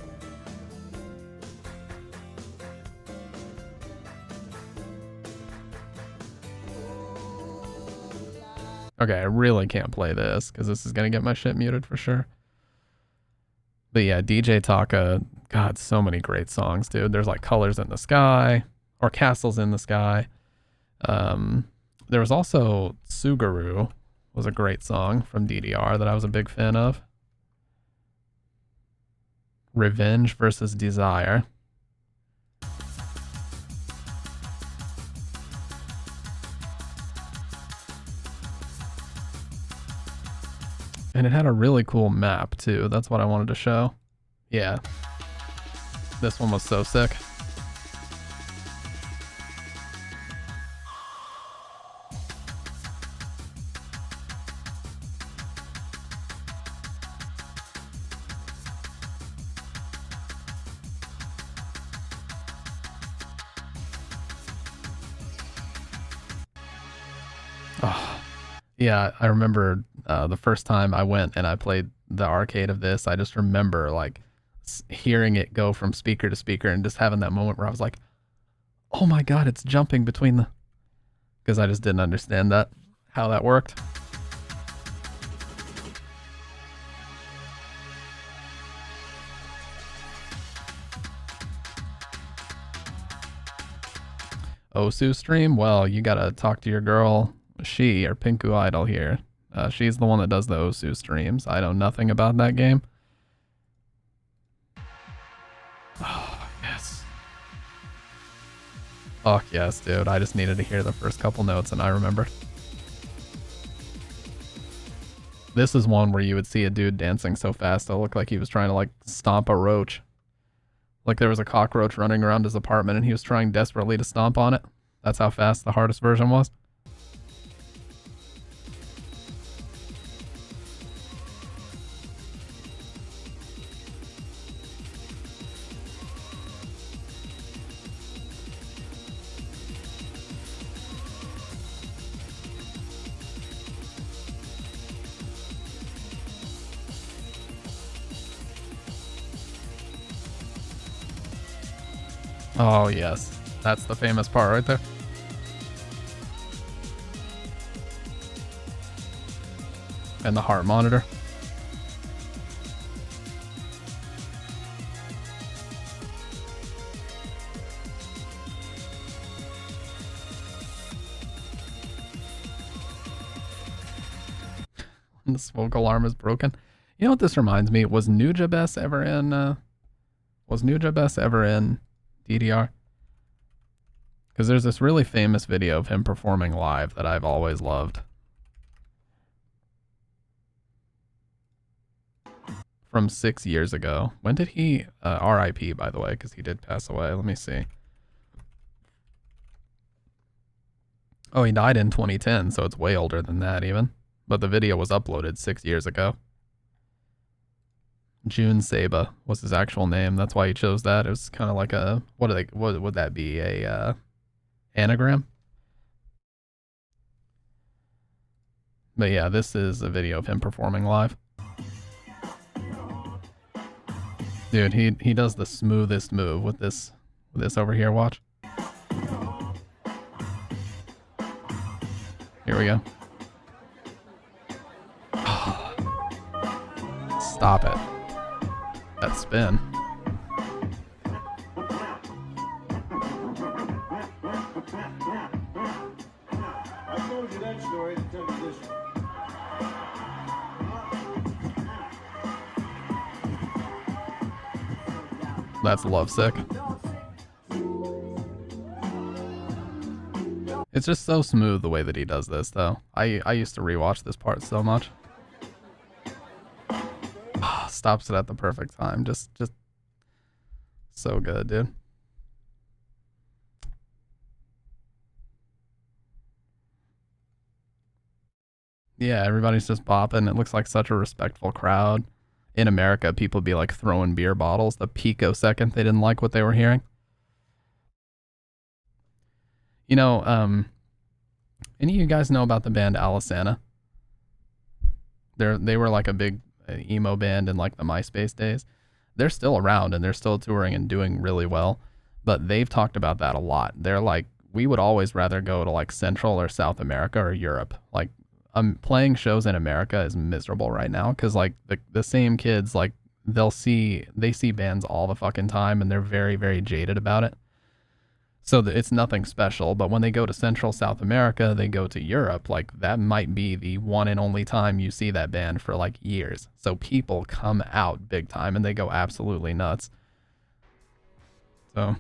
Okay, I really can't play this because this is going to get my shit muted for sure. But yeah, DJ Taka, God, so many great songs, dude. There's like Colors in the Sky or Castles in the Sky. There was also Suguru was a great song from DDR that I was a big fan of. Revenge versus Desire. And it had a really cool map too. That's what I wanted to show. Yeah. This one was so sick. Oh, yeah, I remember the first time I went and I played the arcade of this. I just remember like hearing it go from speaker to speaker and just having that moment where I was like, oh my god, it's jumping between the... Because I just didn't understand that, how that worked. Osu stream? Well, you gotta talk to your girl, she, or Pinku Idol here. She's the one that does the Osu streams. I know nothing about that game. Oh, yes. Fuck yes, dude. I just needed to hear the first couple notes and I remembered. This is one where you would see a dude dancing so fast it looked like he was trying to like stomp a roach. Like there was a cockroach running around his apartment and he was trying desperately to stomp on it. That's how fast the hardest version was. Oh, yes. That's the famous part right there. And the heart monitor. The smoke alarm is broken. You know what this reminds me? Was Nujabes ever in DDR? Because there's this really famous video of him performing live that I've always loved. From 6 years ago. When did he, RIP by the way, because he did pass away. Let me see. Oh, he died in 2010, so it's way older than that even. But the video was uploaded 6 years ago. June Seba was his actual name. That's why he chose that. It was kind of like a, what would that be? A anagram? But yeah, this is a video of him performing live. Dude, he does the smoothest move with this over here, watch. Here we go. Stop it. That spin. I told you that story to tell you this one. That's lovesick. It's just so smooth the way that he does this, though. I used to rewatch this part so much. Stops it at the perfect time. Just so good, dude. Yeah, everybody's just bopping. It looks like such a respectful crowd. In America, people be like throwing beer bottles the picosecond they didn't like what they were hearing. You know, any of you guys know about the band Alisana? They were like a big emo band in like the MySpace days. They're still around and they're still touring and doing really well, but they've talked about that a lot. They're like, we would always rather go to like Central or South America or Europe. Like, playing shows in America is miserable right now because like the same kids, like they see bands all the fucking time and they're very, very jaded about it. So it's nothing special, but when they go to Central South America, they go to Europe, like that might be the one and only time you see that band for like years. So people come out big time and they go absolutely nuts. So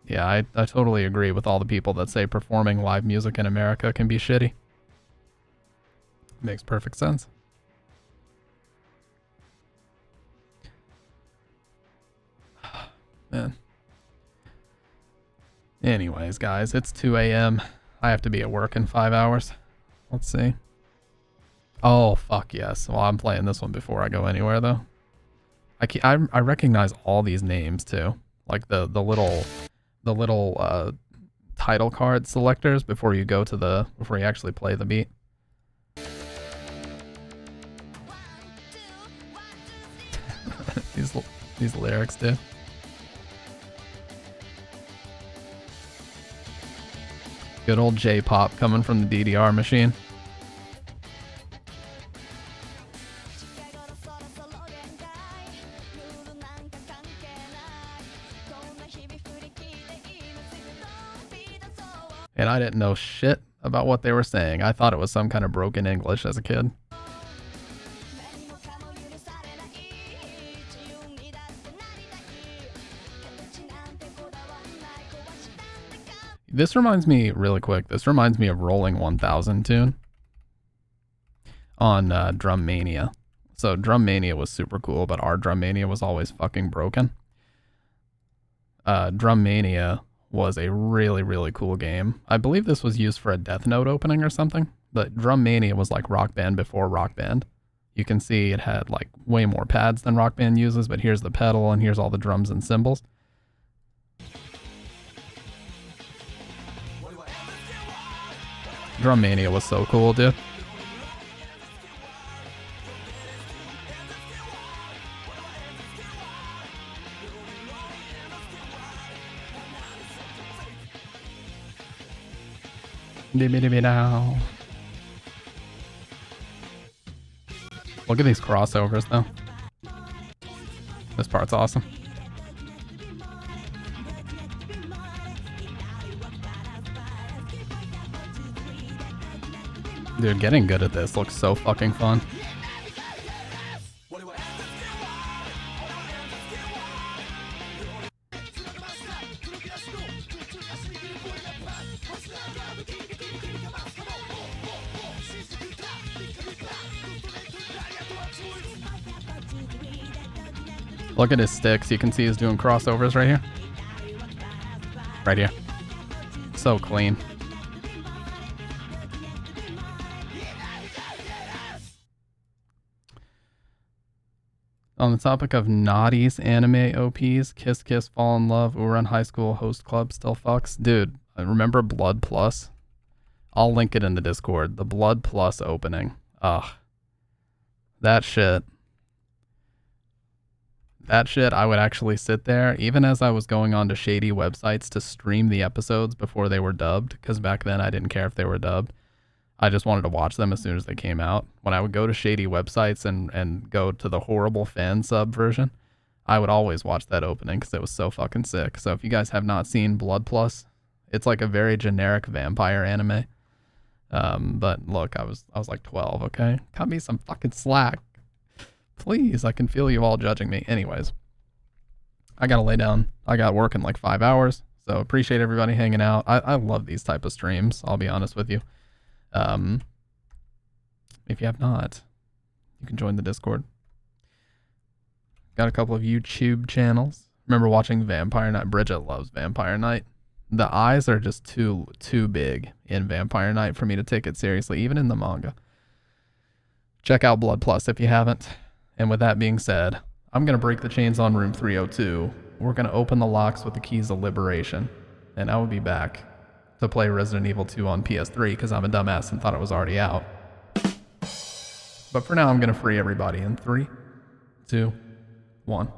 yeah, I totally agree with all the people that say performing live music in America can be shitty. Makes perfect sense. Man. Anyways, guys, it's 2 a.m. I have to be at work in 5 hours. Let's see. Oh, fuck yes. Well, I'm playing this one before I go anywhere, though. I recognize all these names, too. Like the little title card selectors before you actually play the beat. These lyrics, dude. Good old J-pop coming from the DDR machine. I didn't know shit about what they were saying. I thought it was some kind of broken English as a kid. This reminds me, really quick, this reminds me of Rolling 1000 tune on Drum Mania. So Drum Mania was super cool, but our Drum Mania was always fucking broken. Drum Mania was a really, really cool game. I believe this was used for a Death Note opening or something, but Drum Mania was like Rock Band before Rock Band. You can see it had like way more pads than Rock Band uses, but here's the pedal and here's all the drums and cymbals. Drum Mania was so cool, dude. Look at these crossovers, though. This part's awesome. Dude, getting good at this looks so fucking fun. Look at his sticks. You can see he's doing crossovers right here. Right here. So clean. On the topic of naughties anime OPs, Kiss Kiss, Fall in Love, Ouran High School, Host Club, Still Fucks. Dude, remember Blood Plus? I'll link it in the Discord. The Blood Plus opening. Ugh. That shit. That shit, I would actually sit there, even as I was going on to shady websites to stream the episodes before they were dubbed, because back then I didn't care if they were dubbed. I just wanted to watch them as soon as they came out. When I would go to shady websites and go to the horrible fan sub version, I would always watch that opening because it was so fucking sick. So if you guys have not seen Blood Plus, it's like a very generic vampire anime. But look, I was like 12, okay? Cut me some fucking slack. Please, I can feel you all judging me. Anyways, I gotta lay down. I got work in like 5 hours. So appreciate everybody hanging out. I love these type of streams, I'll be honest with you. If you have not, you can join the Discord. Got a couple of YouTube channels. Remember watching Vampire Night? Bridget loves Vampire Night. The eyes are just too big in Vampire Night for me to take it seriously, even in the manga. Check out Blood Plus if you haven't. And with that being said, I'm going to break the chains on room 302. We're going to open the locks with the keys of liberation. And I will be back to play Resident Evil 2 on PS3 because I'm a dumbass and thought it was already out. But for now, I'm going to free everybody in 3, 2, 1.